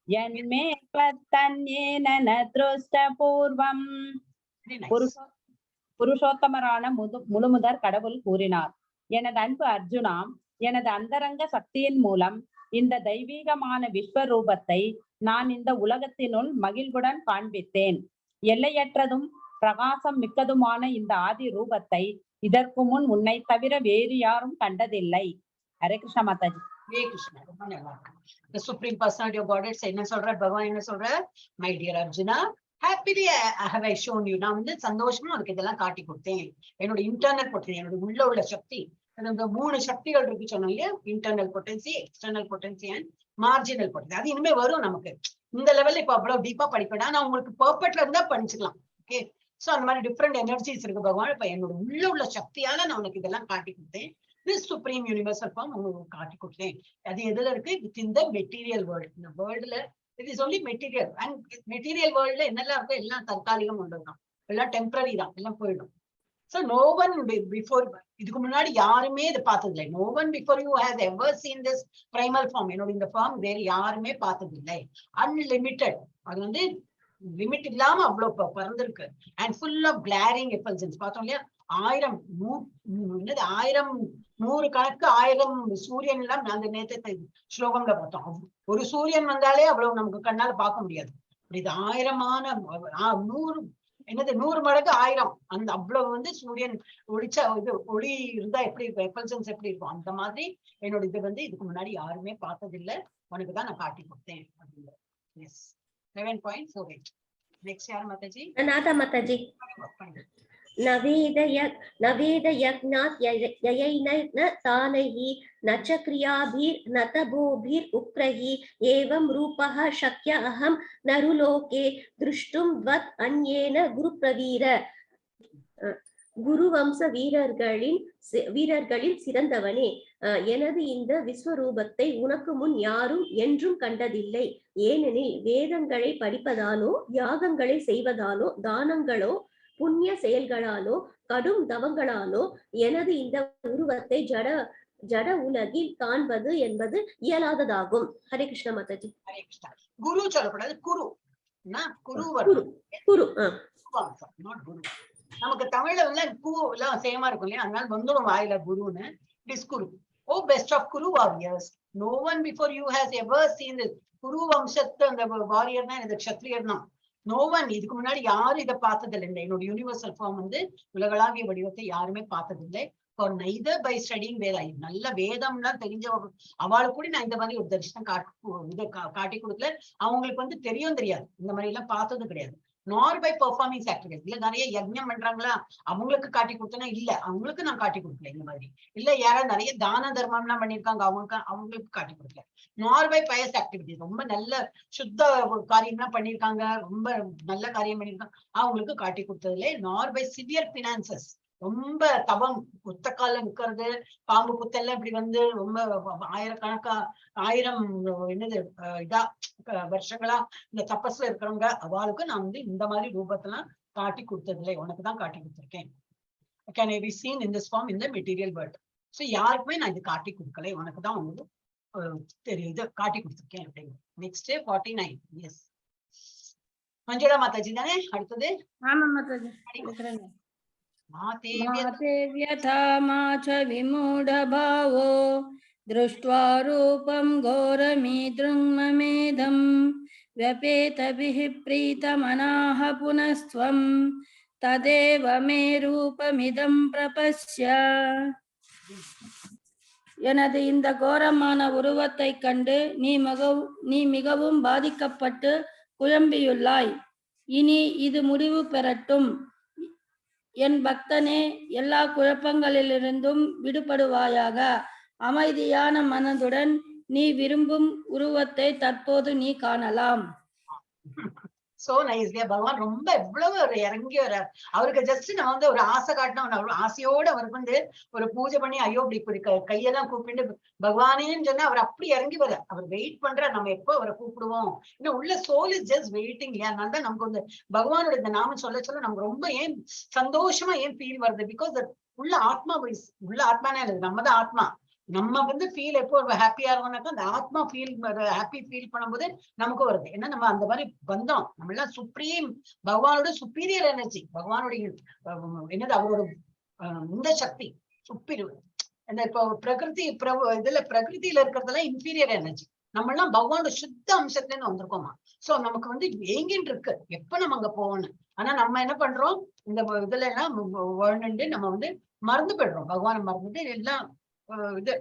யன்மே த்வத்தன்யேன ந திருஷ்டபூர்வம். புருஷோத்தமரான முழுமுதற் கடவுள் கூறினார், எனது அன்பு அர்ஜுனா, எனது அந்தரங்க சக்தியின் மூலம் இந்த தெய்வீகமான விஸ்வரூபத்தை நான் இந்த உலகத்தினுள் மகிழ்வுடன் காண்பித்தேன். எல்லையற்றதும் பிரகாசம் மிக்கதுமான இந்த ஆதி ரூபத்தை இதற்கு முன் உன்னை தவிர வேறு யாரும் கண்டதில்லை. ஹரே கிருஷ்ண மாதாஜி. ஹரே கிருஷ்ணா. ரொம்ப நல்லா இருக்கு. The Supreme Personality of Godhead என்ன சொல்றார் பகவான்? என்ன சொல்றார்? My dear Arjuna, happily have I shown you. நான் வந்து சந்தோஷமா உனக்கு இதெல்லாம் காட்டி கொடுத்தேன். என்னோட இன்டர்னல் பொட்டன்சி, என்னோட உள்ள சக்தி, அந்த 3 சக்திகள் இருக்கு சொன்னோம் இல்லையா? Internal potency, external potency and marginal potency. அது இனிமே வரும் நமக்கு. இந்த லெவல்ல இப்ப அவ்வளவு டீப்பா படிப்பேன். நான் உங்களுக்கு பர்ஃபெக்ட்ல இருந்தா படிச்சுக்கலாம். ஓகே, சோ அந்த மாதிரி டிஃப்ரெண்ட் எனர்ஜிஸ் இருக்கு பகவான். இப்ப என்னோட உள்ள சக்தியால நான் உனக்கு இதெல்லாம் காட்டி கொடுத்தேன். திஸ் சுப்ரீம் யூனிவர்சல் ஃபார்ம் உங்களுக்கு காட்டி கொடுத்தேன். அது எதுல இருக்கு? Within the material world. இந்த வேர்ல்டுல it is only material. And material வேர்ல்ட்ல என்னெல்லாம் இருக்கோ எல்லாம் தற்காலிகம் உள்ளதுதான், எல்லாம் டெம்பரரி தான், எல்லாம் போயிடும். So no one before, இதுக்கு முன்னாடி யாருமே இதை பார்த்ததில்லை. No one before you has ever seen this primal form. என்னோட இந்த ஃபார்ம் வேற யாருமே பார்த்ததில்லை. அன்லிமிட்டெட், அது வந்து லிமிட் இல்லாம அவ்வளவு பறந்துருக்கு. And full of glaring effulgence. பார்த்தோம் இல்லையா? 1000 100 கணக்கு 1000 சூரியன் எல்லாம் அந்த நேரத்தை ஸ்லோகம்ல பார்த்தோம். ஒரு சூரியன் வந்தாலே அவ்வளவு நமக்கு கண்ணால பார்க்க முடியாது. இது 1000மான 100 மடங்கு 1000 அந்த அவ்வளவு வந்து சூரியன் ஒளிச்சா இது ஒளி இருந்தா எப்படி இருக்கும், எஃபல்சன்ஸ் எப்படி இருக்கும், அந்த மாதிரி என்னோட இது வந்து இதுக்கு முன்னாடி யாருமே பார்த்ததில்லை. உனக்கு தான் நான் காட்டி கொடுத்தேன் அப்படின்னு. எஸ் 7.48. நெக்ஸ்ட் யார் மாதாஜி? நாதா மாதாஜி. நவேத யக்ஞாத் யயைன தானைஹி நச்ச க்ரியாபிர் நதபோபிர் உக்ரஹி ஏவம் ரூபஹ ஷக்ய அஹம் நருலோகே திருஷ்டும் த்வத் அன்யேன குருப்ரவீர. குருவம்ச வீரர்களில் சிறந்தவனே, எனது இந்த விஸ்வரூபத்தை உனக்கு முன் யாரும் என்றும் கண்டதில்லை. ஏனெனில் வேதங்களை படிப்பதாலோ, யாகங்களை செய்வதாலோ, தானங்களோ, புண்ணிய செயல்களாலோ, கடும் தவங்களாலோ எனது இந்த உருவத்தை ஜட உலகில் காண்பது என்பது இயலாததாகும். ஹரே கிருஷ்ண மாதாஜி. ஹரே கிருஷ்ணா. குரு சொல்லக்கூடாது, குரு. நமக்கு தமிழ்ல வந்து பூ எல்லாம் சேமா இருக்கும் இல்லையா? அதனால வந்துடும் வாயில குருன்னு. Is Kuru. O best of Kuru warriors. No one before you has ever seen this. Kuru வம்சத்து அந்த வாரியர் தான் இந்த க்ஷத்ரியர் தான். நோ ஒன், இதுக்கு முன்னாடி யாரும் இதை பார்த்ததில்லை. இந்த என்னோட யூனிவர்சல் ஃபார்ம் வந்து உலகளாவிய வடிவத்தை யாருமே பார்த்ததில்லை. neither by studying Veda. நல்ல வேதம்லாம் தெரிஞ்ச அவளுக்கு கூட நான் இந்த மாதிரி ஒரு தரிசனம் காட்டி கொடுக்கல. அவங்களுக்கு வந்து தெரியாது, இந்த மாதிரி எல்லாம் பார்த்ததும் கிடையாது. நார் பை பெர்ஃபார்மிங் ஆக்டிவிட்டிஸ். இல்ல நிறைய யஜ்ஞம் பண்றாங்களா, அவங்களுக்கு காட்டி கொடுத்தேன்னா இல்ல, அவங்களுக்கு நான் காட்டி கொடுக்கல இந்த மாதிரி. இல்ல யாராவது நிறைய தான தர்மம் எல்லாம் பண்ணிருக்காங்க, அவங்களுக்கு காட்டி கொடுக்கல. நார் பை பயஸ் ஆக்டிவிட்டிஸ். ரொம்ப நல்ல சுத்த காரியம்லாம் பண்ணிருக்காங்க, ரொம்ப நல்ல காரியம் பண்ணிருக்காங்க, அவங்களுக்கு காட்டி கொடுத்ததுல. நார் பை சிவியர் பினான்சஸ். ரொம்ப தவம், குத்த கால நிக்கிறது, பாம்பு குத்தெல்லாம் இப்படி வந்து ரொம்ப ஆயிரக்கணக்கா 1000 வருஷங்களா இந்த தபஸ்ல இருக்கிறவங்க, அவளுக்கு நான் வந்து இந்த மாதிரி ரூபத்தெல்லாம் காட்டி கொடுத்ததில்லை. உனக்கு தான் காட்டி கொடுத்திருக்கேன். Can I be seen in this form in the material world? So யாருக்குமே நான் இது காட்டி கொடுக்கல, உனக்கு தான் வந்து தெரியுது காட்டி கொடுத்திருக்கேன் அப்படின்னு. நெக்ஸ்ட் 49. எஸ் மஞ்சுளா மாதாஜி தானே அடுத்தது? ஆமா மாதாஜி. மாதேவ்யதா மாச விமூட பாவோ திருஷ்ட்வா ரூபம் கோரமீத்ருங்மமேதம் व्यपेतभिः प्रीतमनाः पुनस्त्वं तदेव मे रूपमिदं प्रपश्य. எனது இந்த கோரமான உருவத்தை கண்டு நீ மிகவும் பாதிக்கப்பட்டு குழம்பியுள்ளாய். இனி இது முடிவு பெறட்டும். என் பக்தனே, எல்லா குழப்பங்களிலிருந்தும் விடுபடுவாயாக. அமைதியான மனதுடன் நீ விரும்பும் உருவத்தை தற்போது நீ காணலாம். சோ நைஸ் இல்லையா? பகவான் ரொம்ப எவ்வளவு ஒரு இறங்கி வர்றார். அவருக்கு ஜஸ்ட் நம்ம வந்து ஒரு ஆசை காட்டினா ஆசையோட அவருக்கு வந்து ஒரு பூஜை பண்ணி ஐயோ இப்படி கையெல்லாம் கூப்பிட்டு பகவானேன்னு சொன்னா அவர் அப்படி இறங்கி வர. அவர் வெயிட் பண்ற நம்ம எப்போ அவரை கூப்பிடுவோம். இன்னும் உள்ள சோல் இஸ் ஜஸ்ட் வெயிட்டிங் இல்லையா? அதனால தான் நமக்கு வந்து பகவானோட இந்த நாமம் சொல்ல சொல்ல நமக்கு ரொம்ப ஏன் சந்தோஷமா ஏன் ஃபீல் வருது? பிகாஸ் உள்ள ஆத்மா உள்ள ஆத்மானே இல்லை, நம்ம தான் ஆத்மா. நம்ம வந்து ஃபீல் எப்போ ஹாப்பியா இருக்கோம்னாக்கா அந்த ஆத்மா ஃபீல் ஹாப்பி ஃபீல் பண்ணும்போது நமக்கு வருது. ஏன்னா நம்ம அந்த மாதிரி வந்தோம். நம்ம எல்லாம் சுப்ரீம் பகவானோட சுப்பீரியர் எனர்ஜி. பகவானுடைய என்னது அவரோட இந்த சக்தி சுப்பீரியர். இந்த இப்போ பிரகிருதி இதுல பிரகிருதியில இருக்கிறதெல்லாம் இன்ஃபீரியர் எனர்ஜி. நம்ம எல்லாம் பகவானோட சுத்த அம்சத்துல இருந்து வந்திருக்கோமா. சோ நமக்கு வந்து ஏங்கின்னு இருக்கு எப்ப நம்ம அங்க போகணும். ஆனா நம்ம என்ன பண்றோம், இந்த இதுல எல்லாம் வேணுண்டு நம்ம வந்து மறந்து போயிடுறோம். பகவானை மறந்துட்டு எல்லாம் இது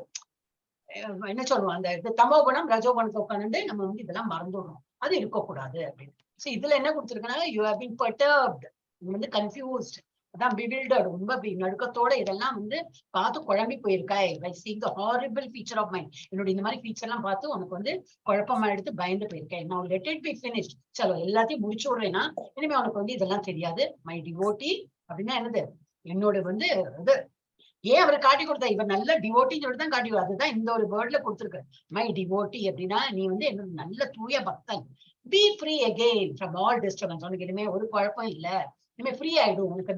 என்ன சொல்லுவோம், அந்த இது தமோ குணம் ரஜோ குணத்தை உட்காந்து நம்ம வந்து இதெல்லாம் மறந்துடுறோம். அது இருக்கக்கூடாது அப்படின்னு. சோ இதுல என்ன கொடுத்துருக்கனா, யூ ஹேவ் பீன் பெர்டர்ப்ட், வந்து கன்ஃபியூஸ்ட், அதான் பிவில்டர்ட், ரொம்ப நடுக்கத்தோட இதெல்லாம் வந்து பார்த்து குழம்பி போயிருக்காய். ஐ சீ தி ஹாரிபிள் ஃபீச்சர் ஆஃப் மைண்ட். என்னோட இந்த மாதிரி ஃபீச்சர் எல்லாம் பார்த்து உனக்கு வந்து குழப்பமா எடுத்து பயந்து போயிருக்கேன். நான் லெட் இட் பி ஃபினிஷ்ட், சலோ எல்லாத்தையும் முடிச்சு விடுறேன்னா இனிமே உனக்கு வந்து இதெல்லாம் தெரியாது. மை டிவோட்டி அப்படின்னா என்னது, என்னோட வந்து இது ஏன் அவரை காட்டி கொடுத்தா, இவர் நல்ல டிவோட்டின்னு சொல்லிட்டு தான் காட்டி. அதுதான் இந்த ஒரு வேர்ட்ல கொடுத்துருக்கு, மை டிவோட்டி அப்படின்னா நீ வந்து என்னோட நல்ல தூய பக்தன். B free again from all disturbance. உனக்கு இனிமே ஒரு குழப்பம் இல்ல, இனிமே ஃப்ரீ ஆயிடும். உனக்கு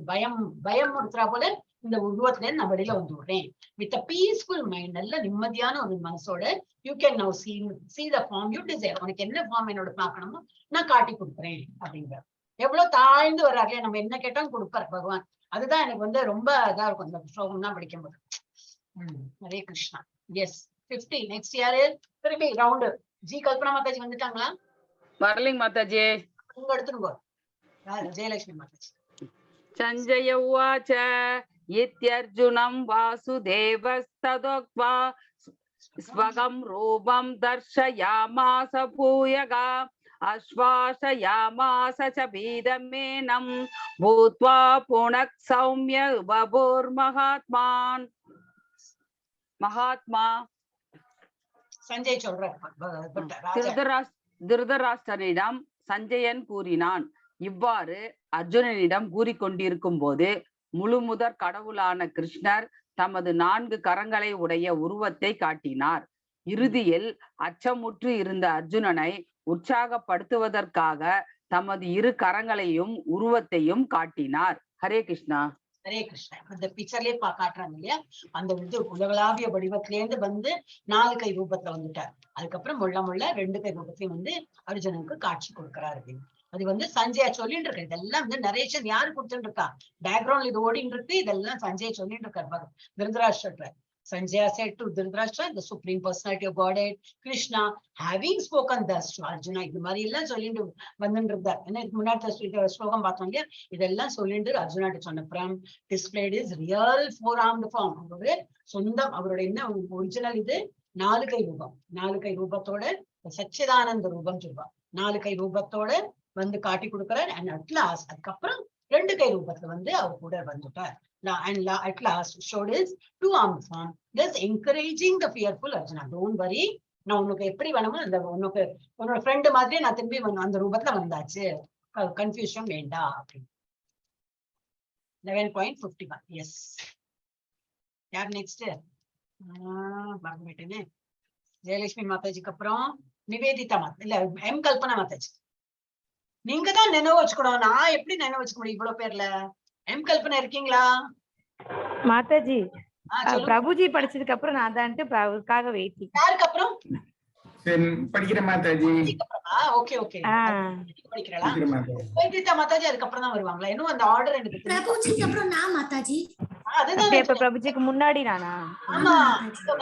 பயம் கொடுத்துறா போல இந்த உருவத்துல இருந்து நான் வெளியில வந்து விடுறேன். வித் அ பீஸ்ஃபுல் மைண்ட், நல்ல நிம்மதியான ஒரு மனசோட you can now see the form you desire. உனக்கு என்ன ஃபார்ம் என்னோட பார்க்கணுமோ நான் காட்டி கொடுக்குறேன் அப்படிங்கிற எவ்வளவு தாழ்ந்து வர்றாங்க. நம்ம என்ன கேட்டாலும் கொடுப்பாரு பகவான். அதுதான் எனக்கு வந்து ரொம்ப இதா இருக்கும் இந்த ஸ்லோகம் தான் படிக்கும்போது. ஹரே கிருஷ்ணா. எஸ் 50 நெக்ஸ்ட் யாரு திரும்பி ரவுண்டு. ஜி கல்பனா மாதாஜி வந்துட்டாங்களா? வரலைங்க மாதாஜி. உங்க எடுத்துருங்க. ஜெயலட்சுமி மாதாஜி. சஞ்சய உவாச்ச இத்யர்ஜுனம் வாசுதேவஸ்ததோக்த்வா ஸ்வகம் ரூபம் தர்ஷயாமாஸ பூயகா அஸ்வாசயாமாஸ ச பீதமேனம் பூத்வா புனக் சௌம்ய உபபுர் மகாத்மா. சஞ்சய் சொல்ற திருதராஷ்டிரனிடம் சஞ்சயன் கூறினான். இவ்வாறு அர்ஜுனனிடம் கூறிக்கொண்டிருக்கும் போது முழுமுதற் கடவுளான கிருஷ்ணர் தமது 4 கரங்களை உடைய உருவத்தை காட்டினார். இறுதியில் அச்சமுற்று இருந்த அர்ஜுனனை உற்சாகப்படுத்துவதற்காக தமது 2 கரங்களையும் உருவத்தையும் காட்டினார். ஹரே கிருஷ்ணா. ஹரே கிருஷ்ணா. இந்த பிக்சர்லயே காட்டுறாங்க இல்லையா, அந்த இது உலகளாவிய வடிவத்திலேருந்து வந்து 4 கை ரூபத்துல வந்துட்டார். அதுக்கப்புறம் முள்ள 2 கை ரூபத்தையும் வந்து அர்ஜுனனுக்கு காட்சி கொடுக்கிறாரு அப்படின்னு. அது வந்து சஞ்சயா சொல்லிட்டு இருக்கு. இதெல்லாம் வந்து நரேஷன் யாரு கொடுத்துட்டு இருக்கா, பேக்ரவுண்ட்ல இது ஓடிட்டு இருக்கு. இதெல்லாம் சஞ்சய் சொல்லிட்டு இருக்காரு திருதராஷ்டிரத்துல. Sanjaya said to Dhritarashtra, the supreme personality of Godhead, Krishna, having spoken thus to Arjuna, இது மாதிரி எல்லாம் சொல்லிட்டு வந்துட்டு இருந்தார். ஏன்னா இதுக்கு முன்னாடி ஸ்லோகம் பார்த்தோம் இல்லையா, இதெல்லாம் சொல்லிட்டு அர்ஜுனாட்ட சொன்னப்புறம் displayed is real four-armed form. அவருடைய சொந்தம், அவருடைய என்ன ஒரிஜினல் இது 4 கை ரூபம். 4 கை ரூபத்தோட சச்சிதானந்த ரூபம் சொல்லுவா. 4 கை ரூபத்தோட வந்து காட்டி கொடுக்கிறார். அண்ட் அட்லாஸ்ட் அதுக்கப்புறம் 2 கை ரூபத்துல வந்து அவர் கூட வந்துட்டார். And at last showed his 2-armed form, thus encouraging the fearful Arjuna. Don't worry, நான் உனக்கு எப்படி வேணுமோ அந்த உனக்கு உன்னோட ஃப்ரெண்டு மாதிரியே நான் திரும்பி அந்த ரூபத்துல வந்தாச்சு, கன்ஃபியூஷன் வேண்டாம் அப்படின்னு. 11.51. எஸ் யார் நெக்ஸ்ட்? மறந்துட்டேனே. ஜெயலட்சுமி மாதாஜிக்கு அப்புறம் நிவேதிதா மாதா இல்ல எம் கல்பனா மாதாஜி. நீங்க தான் நினைவு வச்சுக்கணும், நான் எப்படி நினைவு வச்சுக்க முடியும் இவ்வளவு பேர்ல? எம் கல்பனா இருக்கீங்களா மாதாஜி? பிரபுஜி படிச்சதுக்கு அப்புறம் நான் தான்ட்டு அவருக்காக வெயிட்டிங். யாருக்கு அப்புறம் படிக்கிற மாதாஜி? ஓகே ஓகே படிக்கிறா வைத்தியதா மாதாஜி அதுக்கு அப்புறம் தான் வருவாங்களா? இன்னும் அந்த ஆர்டர் எனக்கு பிரபுஜிக்கு அப்புறம் நான் மாதாஜி. அதுதான் இப்ப பிரபுஜிக்கு முன்னாடி நானா? ஆமா,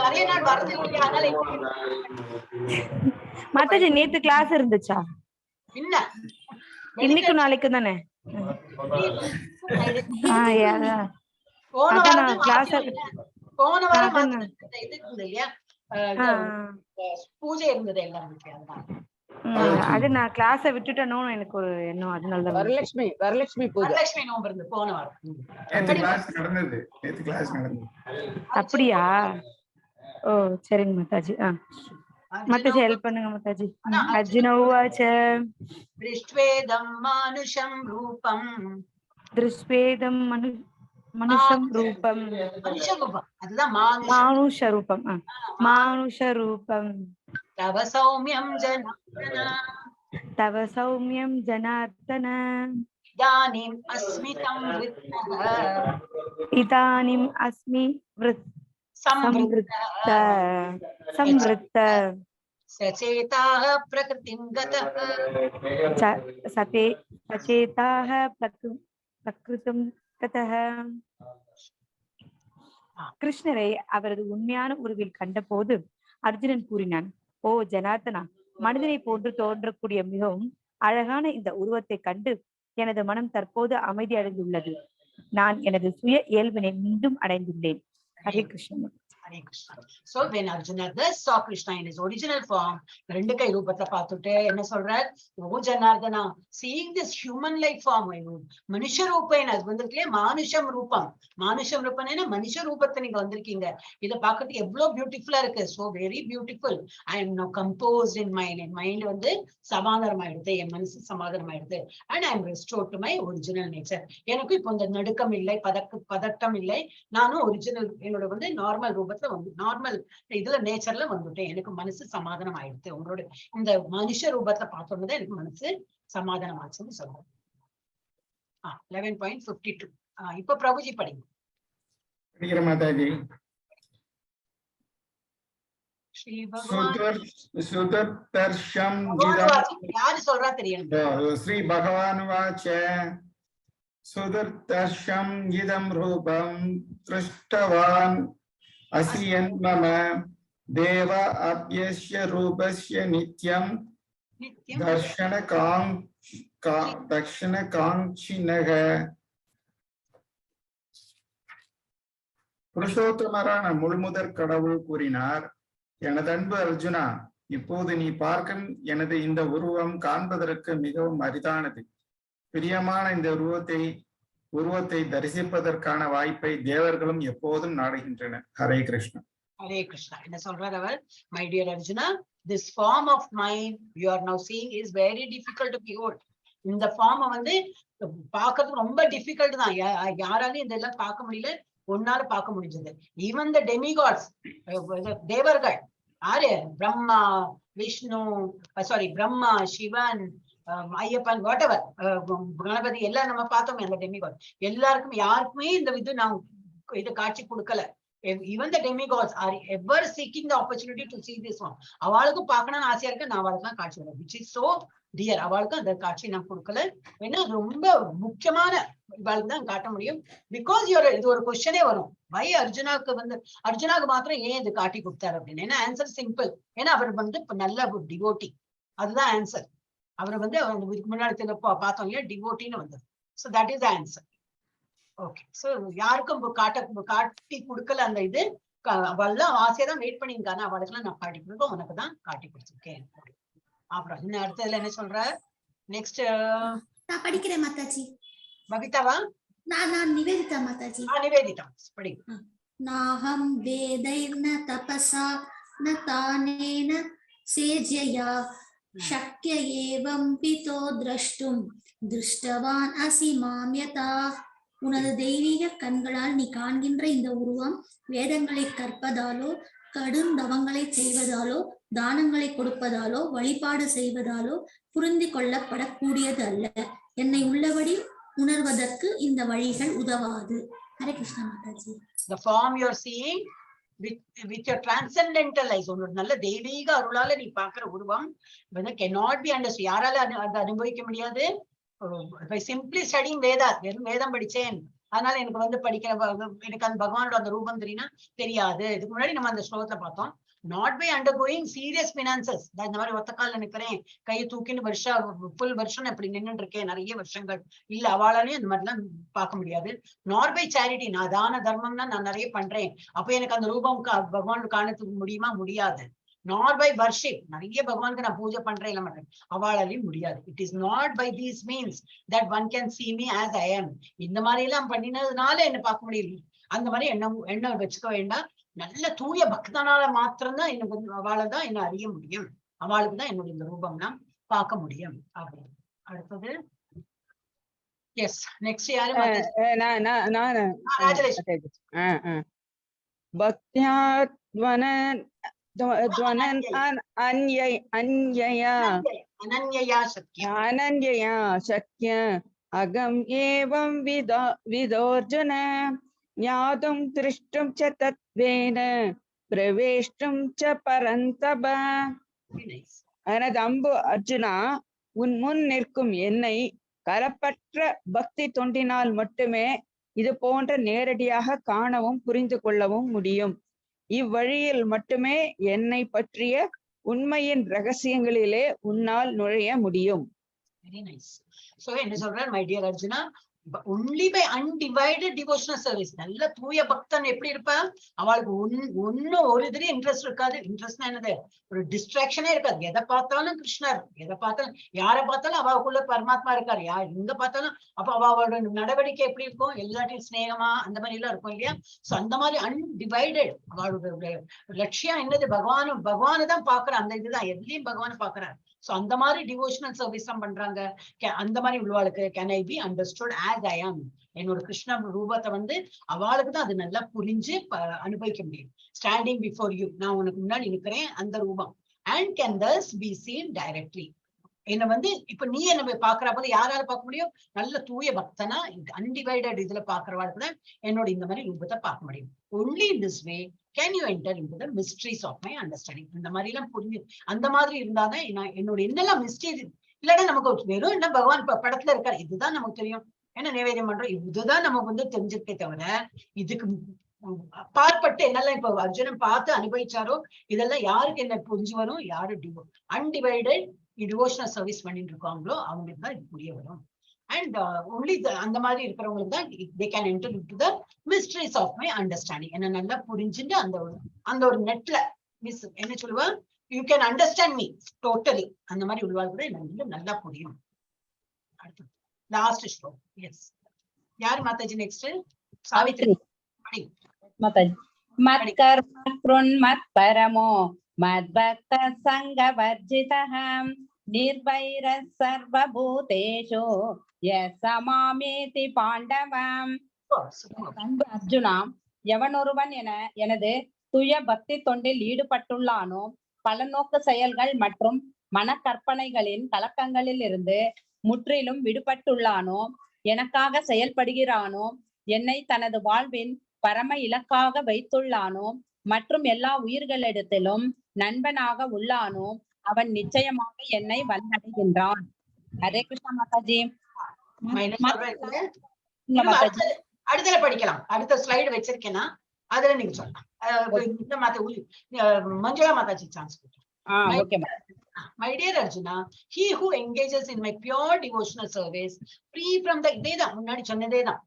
நிறைய நாள் வரது இல்லையா, அதனால மாதாஜி நேத்து கிளாஸ் இருந்துச்சா? இல்ல இன்னைக்கு நாளைக்கு தானே? போன வாரம் இது இருந்தது இல்லையா, பூஜை இருந்தது எல்லாரும். அது நான் கிளாஸ விட்டுட்டேனோ எனக்கு ஒரு எண்ணம், அதனாலதான். வரலட்சுமி பூஜை, வரலட்சுமி நோம்பு இருந்து போன வாரம் அப்படியா? ஓ சரிங்க மாதாஜி. Mataji help பண்ணுங்க Mataji. Arjuna uvacha Drishvedam manusham rupam. Drishvedam manusham rupam. Manusha rupam. அதுதான் manusha rupam. Manusha rupam. Tava saumyam janardana. Tava saumyam janardana. Idanim asmi samvrittah. Idanim asmi samvrittah. Sachetah prakritim gatah. Sachetah prakritim gatah. கிருஷ்ணரை அவரது உண்மையான உருவில் கண்டபோது அர்ஜுனன் கூறினான், ஓ ஜனார்தனா, மனிதனை போன்று தோன்றக்கூடிய மிகவும் அழகான இந்த உருவத்தை கண்டு எனது மனம் தற்போது அமைதி அடைந்துள்ளது. நான் எனது சுய இயல்பினை மீண்டும் அடைந்துள்ளேன். Hare Krishna. Hare Krishna. So when Arjuna thus saw Krishna in his original form, ரெண்டு கை ரூபத்தை பார்த்துட்டு என்ன சொல்றார், ஓ Janardhana, seeing this human like form, மனுஷ ரூபம் அது வந்திருக்கலையே, மானுஷம் ரூபம். மானுஷம் ரூபம் என்ன, மனுஷ ரூபத்தை நீங்க வந்திருக்கீங்க. இதை பார்க்கறதுக்கு எவ்வளவு பியூட்டிஃபுல்லா இருக்கு. So very beautiful. I am now composed in mind. N mind வந்து சமாதானம் ஆயிடுது, என் மனசு சமாதானம் ஆயிடுது. And I am restored to my original nature. எனக்கு இப்போ இந்த நடுக்கம் இல்லை, பதட்டம் இல்லை. நானும் ஒரிஜினல் என்னோட வந்து நார்மல் ரூபத்தை வந்து நார்மல் இதுல நேச்சர்ல வந்துட்டேன். எனக்கு மனசு சமாதானம் ஆயிடுது. உங்களோட இந்த மனுஷ ரூபத்தை பார்த்தோம்னா எனக்கு மனசு சமாதானம் ஆச்சுன்னு சொல்றோம். 11.52. இப்ப பிரபுஜி படிங்க. மாதாஜி. ஸ்ரீ பகவான் சுதர்ஷம் யாரு சொல்றா தெரியும். ஸ்ரீ பகவான் வாச்ச சுதர்ஷம் இதம் ரூபம் திருஷ்டவான் அசியன் மம தேவ அப்யஸ்ய ரூபஸ்ய நித்யம் தர்ஷன காங்சினக. புருஷோத்தமரான முழுமுதற் கடவுள் கூறினார், எனது அன்பு அர்ஜுனா, இப்போது நீ பார்க்கும் எனது இந்த உருவம் காண்பதற்கு மிகவும் அரிதானது. பிரியமான இந்த உருவத்தை தரிசிப்பதற்கான வாய்ப்பை தேவர்களும் எப்போதும் நாடுகின்றனர். ஹரே கிருஷ்ணா. ஹரே கிருஷ்ணா. என்ன சொல்றார் அவர், my dear Arjuna, this form of mine you are now seeing is very difficult to behold. இந்த ஃபார்ம் வந்து பார்க்கறது ரொம்ப டிஃபிகல்ட் தான். யாராலையும் இதெல்லாம் பார்க்க முடியல, ஒன்னால பார்க்க முடிஞ்சது. ஈவன் த டெமிகாட்ஸ், தேவர்கள் யாரு, Brahma, Vishnu, sorry Brahma, Sivan, Ayyappan, what ever, Ganapathi எல்லாம் நம்ம பார்த்தோமே அந்த டெமிகாட். எல்லாருக்கும் யாருக்குமே இந்த இது நான் இது காட்சி கொடுக்கல. Even the demigods are ever seeking the opportunity to see this one. அவளுக்கு பார்க்கணும்னு ஆசையா இருக்கு, நான் அவளுக்கு காட்சி கொடுக்கல, which is so dear. அவளுக்கு அந்த காட்சி நான் கொடுக்கல. ஏன்னா ரொம்ப முக்கியமான இவாளுக்கு தான் காட்ட முடியும். பிகாஸ் இது ஒரு கொஸ்டனே வரும், வை அர்ஜுனாவுக்கு வந்து அர்ஜுனாவுக்கு மாத்திரம் ஏன் இது காட்டி கொடுத்தாரு அப்படின்னு. ஏன்னா ஆன்சர் சிம்பிள், ஏன்னா அவர் வந்து நல்ல டிவோட்டி, அதுதான் ஆன்சர். அவர் வந்து இதுக்கு முன்னாடி பார்த்தோம் இல்லையா, டிவோட்டின்னு வந்தது. So that is answer. Okay, so யாருக்கும் காட்டி கொடுக்கல அந்த இது. அவள்லாம் ஆசையதான் வெயிட் பண்ணியிருக்காங்க, அவளுக்குலாம் நான் காட்டி கொடுக்க, உனக்கு தான் காட்டி கொடுத்துருக்கேன். அப்புறம் இன்னும் அடுத்ததுல என்ன சொல்ற, நெக்ஸ்ட் நான் படிக்கிறேன் மாதாஜி. பபிதாவா? நான் நிவேதிதா மாதாஜி. நிவேதிதா படி. நாஹம் வேதைர்ன தபசா ந தானேன சேஜ்யயா சக்ய ஏவம் பிதோ திரஷ்டும் திருஷ்டவான் அசி மாம்யதா. உனது தெய்வீக கண்களால் நீ காண்கின்ற இந்த உருவம் வேதங்களை கற்பதாலோ, கடும் தவங்களை செய்வதாலோ, தானங்களை கொடுப்பதாலோ, வழிபாடு செய்வதாலோ புரிந்து கொள்ளப்படக்கூடியது அல்ல. என்னை உள்ளபடி உணர்வதற்கு இந்த வழிகள் உதவாது. Hare Krishna Mataji. The form you are seeing with your transcendental eyes, உன்னோட நல்ல தெய்வீக அருளால நீ பாக்குற உருவம் வந்து cannot be understood. யாரால அதை அனுபவிக்க முடியாது? by simply studying Vedas. வெறும் வேதம் படிச்சேன், அதனால எனக்கு வந்து எனக்கு அந்த பகவானோட அந்த ரூபம் தெரியாது. இதுக்கு முன்னாடி நம்ம அந்த ஸ்லோகத்துல பார்த்தோம். not by undergoing serious finances. இந்த மாதிரி ஒத்த கால நினைக்கிறேன், கையை தூக்கின்னு ஃபுல் வருஷம் இப்படி நின்றுட்டு இருக்கேன் நிறைய வருஷங்கள் இல்ல, அவளாலையும் இந்த மாதிரி எல்லாம் பார்க்க முடியாது. nor by charity, நான் தான தர்மம்னா நான் நிறைய பண்றேன், அப்ப எனக்கு அந்த ரூபம் பகவான் காணத்துக்கு முடியாது. nor by worship, நிறைய பகவானுக்கு நான் பூஜை பண்றேன் இல்ல மாட்டேன், அவளாலையும் முடியாது. it is not by these means that one can see me as I am. இந்த மாதிரி எல்லாம் பண்ணினதுனால என்ன பார்க்க முடியல, அந்த மாதிரி எண்ணம் வச்சுக்க வேண்டாம். நல்ல தூய பக்தனால மாத்திரம்தான் எனக்கு அவளை தான் என்ன அறிய முடியும், அவளுக்கு தான் என்னுடைய இந்த ரூபம்லாம் பார்க்க முடியும் அப்படின்னு. அடுத்தது எஸ் நெக்ஸ்ட் யாரு? அனன்யயா சக்ய அகம் ஏவம் விதோர்ஜுன ஞாதும் திருஷ்டும் ச தத்வேன பிரவேஷ்டும் ச பரந்தப. எனது அம்பு அர்ஜுனா, உன் முன் நிற்கும் என்னை கலப்பற்ற பக்தி தொண்டினால் மட்டுமே இது போன்ற நேரடியாக காணவும் புரிந்து கொள்ளவும் முடியும். இவ்வழியில் மட்டுமே என்னை பற்றிய உண்மையின் ரகசியங்களிலே உன்னால் நுழைய முடியும். Very nice. So என்ன சொல்றார், my dear Arjuna, only by undivided devotional service. நல்ல தூய பக்தன் எப்படி இருப்பா, அவளுக்கு ஒன்னும் ஒரு இதுலயும் இன்ட்ரெஸ்ட் இருக்காது. இன்ட்ரெஸ்ட்னா என்னது, ஒரு டிஸ்ட்ராக்ஷனே இருக்காது. எதை பார்த்தாலும் கிருஷ்ணர், எதை பார்த்தாலும் யாரை பார்த்தாலும் அவளுக்குள்ள பரமாத்மா இருக்காரு. யார் எங்க பார்த்தாலும் அப்ப அவளோட நடவடிக்கை எப்படி இருக்கும், எல்லாத்தையும் ஸ்நேகமா அந்த மாதிரி எல்லாம் இருக்கும் இல்லையா? சோ அந்த மாதிரி அன்டிவைடட் அவளோட லட்சியம் என்னது, பகவானை தான் பாக்குற, அந்த இதுதான் எதுலயும் பகவானை பாக்குறாரு. சோ அந்த மாதிரி டிவோஷனல் சர்வீஸ் தான் பண்றாங்க. அந்த மாதிரி உள்ளவாளுக்கு can I be understood as I am, என்னோட கிருஷ்ண ரூபத்தை வந்து அவளுக்கு தான் அது நல்லா புரிஞ்சு அனுபவிக்க முடியும். ஸ்டாண்டிங் பிஃபோர் யூ, நான் உனக்கு முன்னாடி நிக்கிறேன், அந்த ரூபம். And can thus be seen directly. என்ன வந்து இப்ப நீ என்ன பாக்குற போது யாரால பார்க்க முடியும், நல்ல தூய பக்தனா அன்டிவைடட் இதுல பாக்குறவாளுக்கு தான் என்னோட இந்த மாதிரி ரூபத்தை பார்க்க முடியும். only in this way can you enter into the mysteries of my understanding. இந்த மாதிரி எல்லாம் புரிஞ்சு அந்த மாதிரி இருந்தாதான் என்னோட என்னெல்லாம் மிஸ்டேக் இல்லைன்னா நமக்கு வெறும் என்ன பகவான் படத்துல இருக்காரு இதுதான் நமக்கு தெரியும், ஏன்னா நிவேதம் பண்றோம், இதுதான் நமக்கு வந்து தெரிஞ்சிருக்கே தவிர இதுக்கு பார்ப்பட்டு என்னெல்லாம் இப்ப அர்ஜுனன் பார்த்து அனுபவிச்சாரோ இதெல்லாம் யாருக்கு என்ன புரிஞ்சு வரும், யாரு அன்டிவைடட் டிவோஷனல் சர்வீஸ் பண்ணிட்டு இருக்காங்களோ அவங்களுக்கு தான் இது புரிய வரும். அண்ட் ஒன்லி அந்த மாதிரி இருக்கிறவங்களுக்கு தான் they can enter into the mysteries of my understanding. என்ன நல்லா புரிஞ்சுட்டு அந்த ஒரு நெட்ல மிஸ் என்ன சொல்லுவா, you can understand me totally, அந்த மாதிரி உள்ளவாள் கூட எனக்கு நல்லா புரியும். அடுத்து லாஸ்ட் ஸ்லோகம். எஸ் யார் மாதாஜி நெக்ஸ்ட்? சாவித்ரி மாதாஜி. மத்கர்ம க்ருண்மத் பரமோ மத்பக்த சங்க வர்ஜிதஹ நிர்வைர சர்வபூதேஷு யசமாமேதி பாண்டவம். அர்ஜுனா, எவனொருவன் எனது துய பக்தி தொண்டில் ஈடுபட்டுள்ளானோ, பல நோக்கு செயல்கள் மற்றும் மனக்கற்பனைகளின் கலக்கங்களில் இருந்து முற்றிலும் விடுபட்டுள்ளானோ, எனக்காக செயல்படுகிறானோ, என்னை தனது வாழ்வின் பரம இலக்காக வைத்துள்ளானோ, மற்றும் எல்லா உயிர்களிடத்திலும் நண்பனாக உள்ளானோ, அவன் நிச்சயமாக என்னை வந்தடைகின்றான். ஹரே கிருஷ்ணா மாதாஜி. அடுத்தல படிக்கலாம், அடுத்த ஸ்லைடு வச்சிருக்கேன்னா அதுல நீங்க சொல்லலாம். Manjula Mataji chance. My dear Arjuna, he who engages in my pure devotional service, free from the இதேதான் முன்னாடி சொன்னதேதான்,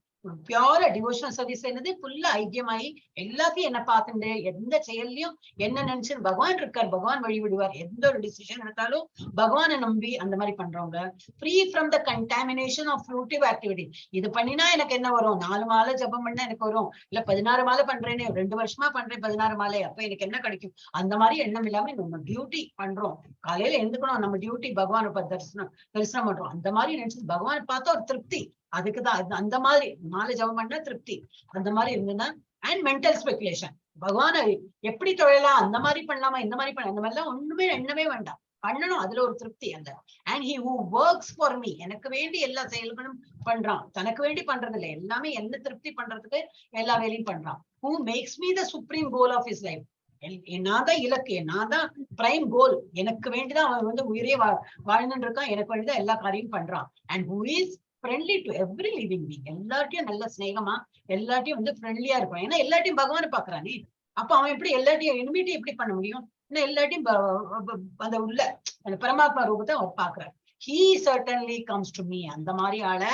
பியூர் டிவோஷனல் சர்வீஸ் என்னது, ஃபுல்லா ஐக்கியமாயி எல்லாத்தையும் என்ன பார்த்துட்டு எந்த செயல்லையும் என்ன நினைச்சு பகவான் இருக்கார், பகவான் வழி விடுவார். எந்த ஒரு டிசிஷன் எடுத்தாலும் பகவானை நம்பி அந்த மாதிரி பண்றவங்க free from the contamination of fruitive activity. இது பண்ணினா எனக்கு என்ன வரும், 4 மாலை ஜபம் பண்ணா எனக்கு வரும், இல்ல 16 மாலை பண்றேன்னு 2 வருஷமா பண்றேன் 16 மாலை, அப்ப எனக்கு என்ன கிடைக்கும், அந்த மாதிரி எண்ணம் இல்லாம நம்ம டியூட்டி பண்றோம், காலையில எழுந்துக்கணும், நம்ம டியூட்டி பகவானை தரிசனம் பண்றோம், அந்த மாதிரி நினைச்சு பகவானை பார்த்தா ஒரு திருப்தி, அதுக்குதான் அந்த மாதிரி மாலை ஜபம் பண்ணா திருப்தி, அந்த மாதிரி இருந்ததுன்னா. அண்ட் மென்டல் ஸ்பெகுலேஷன், பகவானை எப்படி தொழலாம், அந்த மாதிரி பண்ணலாமா, இந்த மாதிரி பண்ண, அந்த மாதிரிலாம் ஒண்ணுமே எண்ணமே வேண்டாம், பண்ணணும், அதுல ஒரு திருப்தி அந்த. And he who works for me, எனக்கு வேண்டி எல்லா செயல்களும் பண்றான், தனக்கு வேண்டி பண்றது இல்லை, எல்லாமே என்ன திருப்தி பண்றதுக்கு எல்லா வேலையும் பண்றான். Who makes me the supreme goal of his life, என்னதான் இலக்கு, என்னதான் பிரைம் கோல், எனக்கு வேண்டிதான் அவன் வந்து உயிரே வாழ்ந்துட்டு இருக்கான், எனக்கு வேண்டிதான் எல்லா காரியமும் பண்றான். And who is friendly to every living being, எல்லாத்தையும் நல்ல ஸ்நேகமா எல்லாத்தையும் வந்து ஃப்ரெண்ட்லியா இருக்கும், ஏன்னா எல்லாத்தையும் பகவானை பாக்குறானே, அப்ப அவன் எப்படி எல்லாத்தையும் எனிமிட்டி எப்படி பண்ண முடியும், ஏன்னா எல்லாத்தையும் அந்த உள்ள அந்த பரமாத்மா ரூபத்தை அவன் பாக்குறான். he certainly comes to me, அந்த மாதிரி ஆளை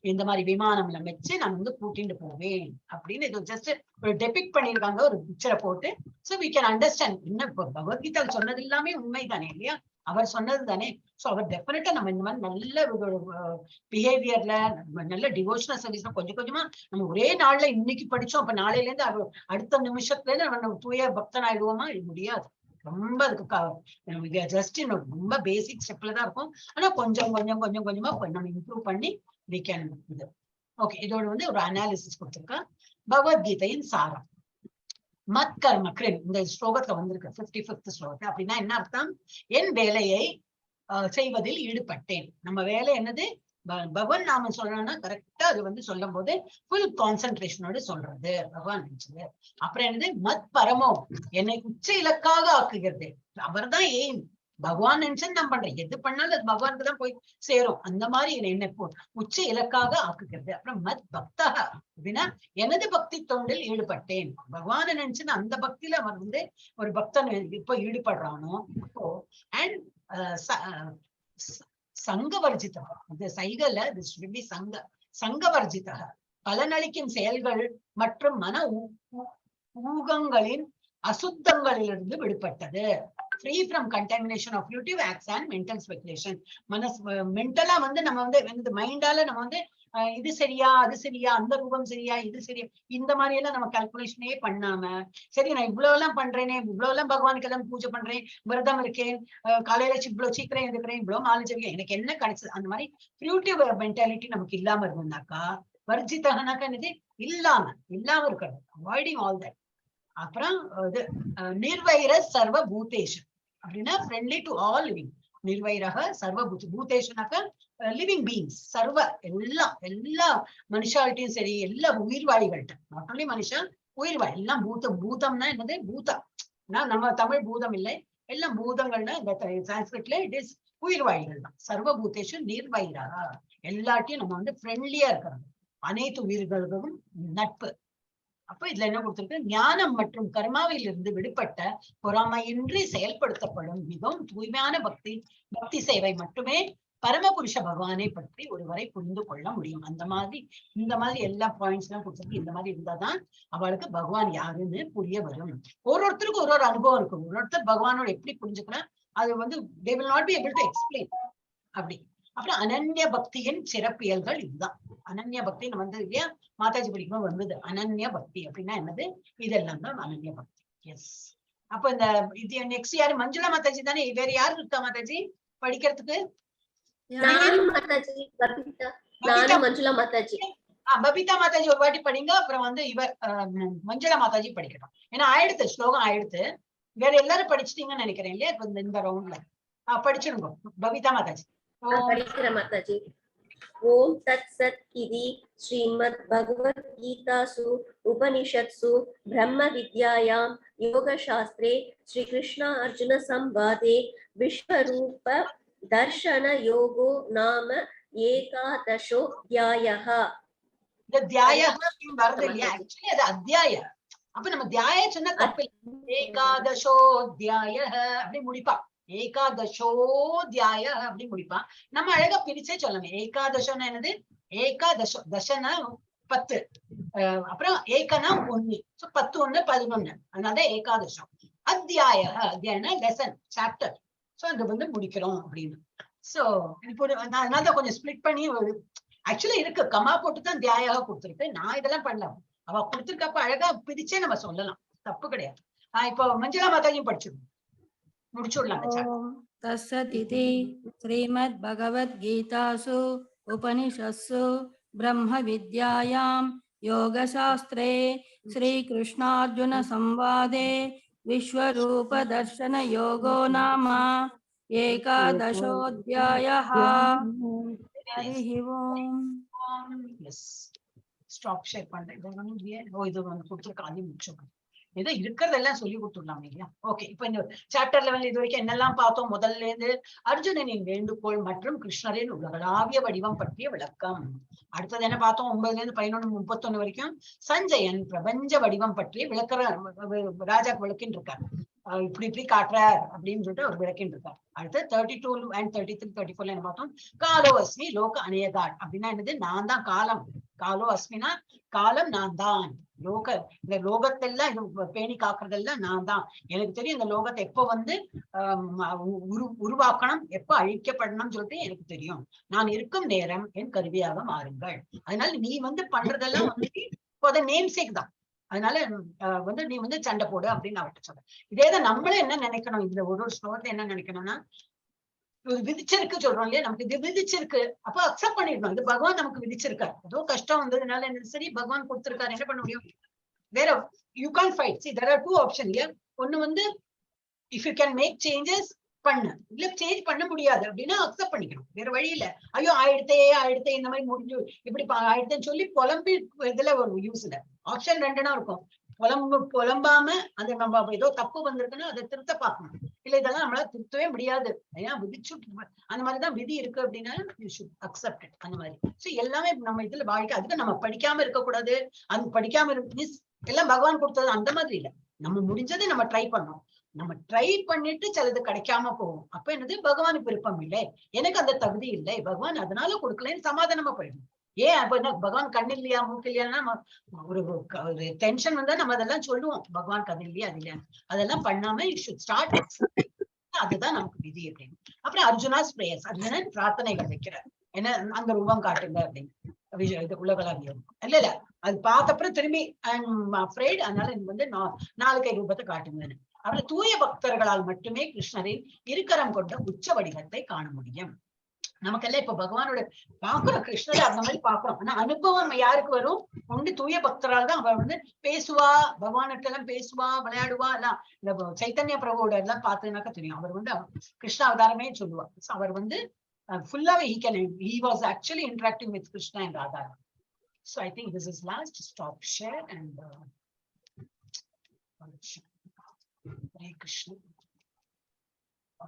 இந்த மாதிரி விமானம்ல வச்சு நான் வந்து கூட்டிட்டு போவேன் அப்படின்னு இது ஜஸ்ட் ஒரு டெபிக் பண்ணிருக்காங்க, ஒரு பிக்சரை போட்டு. so we can understand, என்ன பகவத்கீதா சொன்னது எல்லாமே உண்மைதானே இல்லையா, அவர் சொன்னது தானே. சோ அவர் டெஃபினட்டா நம்ம இந்த மாதிரி நல்ல பிஹேவியர்ல நல்ல டிவோஷனல் சர்வீஸ்ல கொஞ்சம் கொஞ்சமா நம்ம ஒரே நாள்ல இன்னைக்கு படிச்சோம் அப்ப நாளையில இருந்து அடுத்த நிமிஷத்துல இருந்து நம்ம தூய பக்தன் ஆயிடுவோமா? இது முடியாது. ரொம்ப அதுக்கு ஜஸ்ட் ரொம்ப பேசிக் ஸ்டெப்ல தான் இருக்கும். ஆனா கொஞ்சம் கொஞ்சம் கொஞ்சம் கொஞ்சமா நம்ம இம்ப்ரூவ் பண்ணி we can இது. ஓகே, இதோட வந்து ஒரு அனாலிசிஸ் கொடுத்திருக்கா. பகவத்கீதையின் சாரம். மத் கர்ம கிருன் இந்த ஸ்லோகத்துல வந்திருக்கு 55th ஸ்லோகத்துல. அப்படின்னா என்ன அர்த்தம்? என் வேலையை செய்வதில் ஈடுபட்டேன். நம்ம வேலை என்னது? பகவான் நாம சொல்றோம்னா கரெக்டா அது வந்து சொல்லும் போது ஃபுல் கான்சென்ட்ரேஷனோட சொல்றது பகவான் நினைச்சது. அப்புறம் என்னது? மத் பரமோ, என்னை உச்ச இலக்காக ஆக்குகிறது. அவர் தான் எய்ம். பகவான் நினைச்சு நான் பண்றேன், எது பண்ணாலும் அது பகவானுக்கு தான் போய் சேரும். அந்த மாதிரி என்னை உச்ச இலக்காக ஆக்குகிறது. அப்புறம் மத் பக்தா அப்படின்னா எனது பக்தி தொண்டில் ஈடுபட்டேன். பகவான நினைச்சுன்னு அந்த பக்தியில அவர் வந்து ஒரு பக்தன் இப்ப ஈடுபடுறானோ அப்போ அண்ட் சங்கவர்ஜிதா, இந்த சைகல சங்கவர்ஜிதா பலனளிக்கும் செயல்கள் மற்றும் மன ஊகங்களின் அசுத்தங்களிலிருந்து விடுபட்டது. free from contamination of fruitive acts and mental speculation. மென்டலா வந்து நம்ம வந்து மைண்டால நம்ம வந்து இது சரியா அது சரியா, அந்த ரூபம் சரியா இது சரியா, இந்த மாதிரி எல்லாம் நம்ம கால்குலேஷனே பண்ணாம சரி நான் இவ்வளவு எல்லாம் பண்றேனே, இவ்வளவு எல்லாம் பகவானுக்கு எல்லாம் பூஜை பண்றேன், விரதம் இருக்கேன், காலையில இவ்வளவு சீக்கிரம் எடுக்கிறேன், இவ்வளவு மாலை ஜெபிக்கிறேன், எனக்கு என்ன கிடைச்சது, அந்த மாதிரி ஃப்ரூட்டிவ் மென்டாலிட்டி நமக்கு இல்லாம இருந்தாக்கா வர்ஜிதகனாக்கா என்னது? இல்லாம இருக்கிறது, அவாய்டிங் ஆல் தட். அப்புறம் இது நிர்வைர சர்வ பூதேஷன் அப்படின்னா ஃப்ரெண்ட்லி டு ஆல் லிவிங். நிர்வைரக சர்வ பூதேஷனாக்க லிவிங் பீயிங்ஸ், சர்வ எல்லா மனுஷாலிட்டியும் சரி, எல்லா உயிர்வாழிகள்கிட்ட, நாட் ஒன்லி மனுஷன், உயிர்வாழி எல்லாம் பூதம். பூதம்னா என்னது? பூதம். நம்ம தமிழ் பூதம் இல்லை, எல்லாம் பூதங்கள்னா இந்த சான்ஸ்கிரிட்ல இட் இஸ் உயிர்வாழிகள் தான். சர்வ பூதேஷன் நிர்வைரா, எல்லாத்தையும் நம்ம வந்து ஃப்ரெண்ட்லியா இருக்கிறது, அனைத்து உயிர்களுக்கும் நட்பு. அப்ப இதுல என்ன கொடுத்திருக்கு? ஞானம் மற்றும் கர்மாவில் இருந்து விடுபட்ட பொறாமையின்றி செயல்படுத்தப்படும் மிகவும் தூய்மையான பக்தி சேவை மட்டுமே பரமபுருஷ பகவானை பற்றி ஒருவரை புரிந்து கொள்ள முடியும். அந்த மாதிரி இந்த மாதிரி எல்லா பாயிண்ட்ஸ் எல்லாம் கொடுத்திருக்கு. இந்த மாதிரி இருந்தாதான் அவளுக்கு பகவான் யாருன்னு புரிய வரும். ஒருத்தருக்கு ஒரு அனுபவம் இருக்கும். ஒருத்தர் பகவானோட எப்படி புரிஞ்சுக்கலாம், அது வந்து they will not be able to explain அப்படி. அப்புறம் அனன்ய பக்தியின் சிறப்பியல்கள் இதுதான். அனன்ய பக்தி நம்ம வந்து இல்லையா மாதாஜி படிக்கும்போது வந்தது. அனன்ய பக்தி அப்படின்னா என்னது? இதெல்லாம் தான் அனன்ய பக்தி. எஸ். அப்ப இந்த இது நெக்ஸ்ட் யாரு? மஞ்சுளா மாதாஜி தானே? வேற யாரு இருக்கா மாதாஜி படிக்கிறதுக்கு? பபிதா மாதாஜி ஒரு வாட்டி படிங்க. அப்புறம் வந்து இவர் மஞ்சுளா மாதாஜி படிக்கட்டும். ஏன்னா ஆயிடுத்து, ஸ்லோகம் ஆயிடுத்து. வேற எல்லாரும் படிச்சிட்டீங்கன்னு நினைக்கிறேன் இல்லையா இந்த ரவுண்ட்ல? படிச்சிருங்க பபிதா மாதாஜி. மாதாஜி. ஓம் தத் சத் இதி ஸ்ரீமத் பகவத்கீதாசு உபனிஷத்சு பிரம்ம வித்யாயாம் யோக சாஸ்திரே ஸ்ரீ கிருஷ்ணா அர்ஜுன சம்வாதே விஸ்வரூப தர்ஷன யோகோ நாம ஏகாதசோத்யாயः. இந்த தியாயः வருது இல்லையா, ஆக்சுவலி அது அத்தியாய. அப்ப நம்ம தியாய சொன்னா தப்பு. ஏகாதசோத்யாயः அப்படி முடிப்பா. ஏகாதசோத்யாய அப்படி முடிப்பான். நம்ம அழகா பிரிச்சே சொல்லணும். ஏகாதசம்னா என்னது? ஏகாதசம், தசனா 10, அப்புறம் ஏகனா 1, 10 1 11, அதனாலதான் ஏகாதசம். அத்தியாய, அத்தியாயனா லெசன், சாப்டர். சோ அது வந்து முடிக்கிறோம் அப்படின்னு. சோ இப்போ அதனாலதான் கொஞ்சம் ஸ்பிளிட் பண்ணி ஆக்சுவலி இருக்கு, கமா போட்டுதான் தியாயாக கொடுத்துருக்கு. நான் இதெல்லாம் பண்ணலாம், அவ கொடுத்துருக்கப்ப அழகா பிரிச்சே நம்ம சொல்லலாம், தப்பு கிடையாது. இப்போ மஞ்சுளா மாதாஜியும் படிச்சிருக்கோம், தஸ்ஸதிதி ஸ்ரீமத் பகவத்கீதாசு உபனிஷத்சு பிரம்ம வித்யாயாம் யோகசாஸ்திரே ஸ்ரீ கிருஷ்ணார்ஜுன சம்வாதே விஸ்வரூப தர்ஷன யோகோ நாம ஏகாதசோத்யாயः. ஹரி ஓம். ஸ்டாப் ஷேர் பண்றேன். இது வந்து கொடுத்துருக்கேன், அதையும் முடிச்சிருக்கேன். ஏதோ இருக்கிறதெல்லாம் சொல்லி கொடுத்துடலாம் இல்லையா? ஓகே, இப்ப இந்த சாப்டர் லெவல் இது வரைக்கும் என்னெல்லாம் பார்த்தோம்? முதல்ல இருந்து அர்ஜுனனின் வேண்டுகோள் மற்றும் கிருஷ்ணரின் உலகளாவிய வடிவம் பற்றிய விளக்கம். அடுத்தது என்ன பார்த்தோம்? 9ல இருந்து 11 31 வரைக்கும் சஞ்சயன் பிரபஞ்ச வடிவம் பற்றி விளக்குற ராஜாக்கு விளக்கின்னு இருக்கார். இப்படி காட்டுறார் அப்படின்னு சொல்லிட்டு அவர் விளக்கின்னு இருக்கார். அடுத்து 32 and 33 34 என்ன பார்த்தோம்? காலோஸ்மி லோக அநேகாட் அப்படின்னா என்னது? நான் தான் காலம், காலோ அஸ்மினா, காலம் நான் தான். இந்த லோகத்தெல்லாம் இது பேணி காக்குறதெல்லாம் நான் தான். எனக்கு தெரியும் இந்த லோகத்தை எப்போ வந்து உருவாக்கணும், எப்ப அழிக்கப்படணும்னு சொல்லிட்டு எனக்கு தெரியும். நான் இருக்கும் நேரம் என் கருவியாக மாறுங்கள். அதனால நீ வந்து பண்றதெல்லாம் வந்து நேம் சேக் தான். அதனால வந்து நீ வந்து சண்டை போடு அப்படின்னு அவர்கிட்ட சொல்றேன். இதேதான் நம்மளும் என்ன நினைக்கணும், இந்த ஒரு ஸ்லோகத்தை என்ன நினைக்கணும்னா, விதிச்சிருக்கு சொல்றோம் இல்லையா, நமக்கு இது விதிச்சிருக்கு, அப்ப அக்செப்ட் பண்ணிடணும். இது பகவான் நமக்கு விதிச்சிருக்காரு. ஏதோ கஷ்டம் வந்ததுனால சரி பகவான் கொடுத்திருக்காரு, என்ன பண்ண முடியும்? வேற you can fight. See, there are two options here. ஒண்ணு வந்து if you can make changes பண்ணு, இல்ல சேஞ்ச் பண்ண முடியாது அப்படின்னா அக்செப்ட் பண்ணிக்கணும், வேற வழி இல்ல. ஐயோ ஆயிடுத்தே இந்த மாதிரி முடிஞ்சு இப்படி ஆயிடுத்தேன்னு சொல்லி புலம்பி இதுல ஒரு யூஸ் இல்ல. ஆப்ஷன் ரெண்டுனா இருக்கும். புலம்பாம அந்த நம்ம ஏதோ தப்பு வந்திருக்குன்னா அதை திருத்த பார்க்கணும். இல்ல இதெல்லாம் நம்மளால திருத்தவே முடியாது, ஏன்னா விதிச்சு அந்த மாதிரிதான் விதி இருக்கு அப்படின்னா யூ ஷுட் அக்செப்ட் இட். அந்த மாதிரி சோ எல்லாமே நம்ம இதுல வாழ்க்கை. அதுக்கு நம்ம படிக்காம இருக்கக்கூடாது, அது படிக்காம இருக்கு எல்லாம் பகவான் கொடுத்தது அந்த மாதிரி இல்ல. நம்ம முடிஞ்சதை நம்ம ட்ரை பண்ணோம். நம்ம ட்ரை பண்ணிட்டு சிலது கிடைக்காம போகும். அப்ப என்னது, பகவானுக்கு விருப்பம் இல்லை, எனக்கு அந்த தகுதி இல்லை, பகவான் அதனால கொடுக்கலன்னு சமாதானமா போயிடும். ஏன் அப்ப என்ன, பகவான் கண்ணு இல்லையா மூக்கு இல்லையான்னா ஒரு டென்ஷன் வந்தா நம்ம அதெல்லாம் சொல்லுவோம், பகவான் கண்ணு இல்லையா அது இல்லையா. அதெல்லாம் பண்ணாம யூ ஷுட் ஸ்டார்ட். அதுதான் நமக்கு விதி அப்படின்னு. அப்புறம் அர்ஜுனாஸ் பிரேயர்ஸ், அர்ஜுனன் பிரார்த்தனைகள் வைக்கிறார், என்ன அந்த ரூபம் காட்டுங்க அப்படின்னு. உலகளாவியம் இல்ல அது பார்த்தப்பறம் திரும்பி ஐம் அஃப்ரைட், அதனால வந்து 4 கை ரூபத்தை காட்டுங்கன்னு. அப்புறம் தூய பக்தர்களால் மட்டுமே கிருஷ்ணரின் இருக்கரம் கொண்ட உச்ச வடிவத்தை காண முடியும். நமக்கெல்லாம் இப்ப பகவானோட பாக்குறோம், கிருஷ்ணரை அந்த மாதிரி பாக்குறோம். ஆனா அனுபவம் யாருக்கு வரும்? ஒன்று தூய பக்தரால் தான். அவர் வந்து பேசுவா, பகவான்கிட்ட எல்லாம் பேசுவா, விளையாடுவா எல்லாம். இந்த சைத்தன்ய பிரபுவோட எல்லாம் பார்த்ததுனாக்கா தெரியும். அவர் வந்து கிருஷ்ண அவதாரமே சொல்லுவா. அவர் வந்து fullaவே he was actually interacting with Krishna and Radha. So I think this is last stop share and Hare Krishna.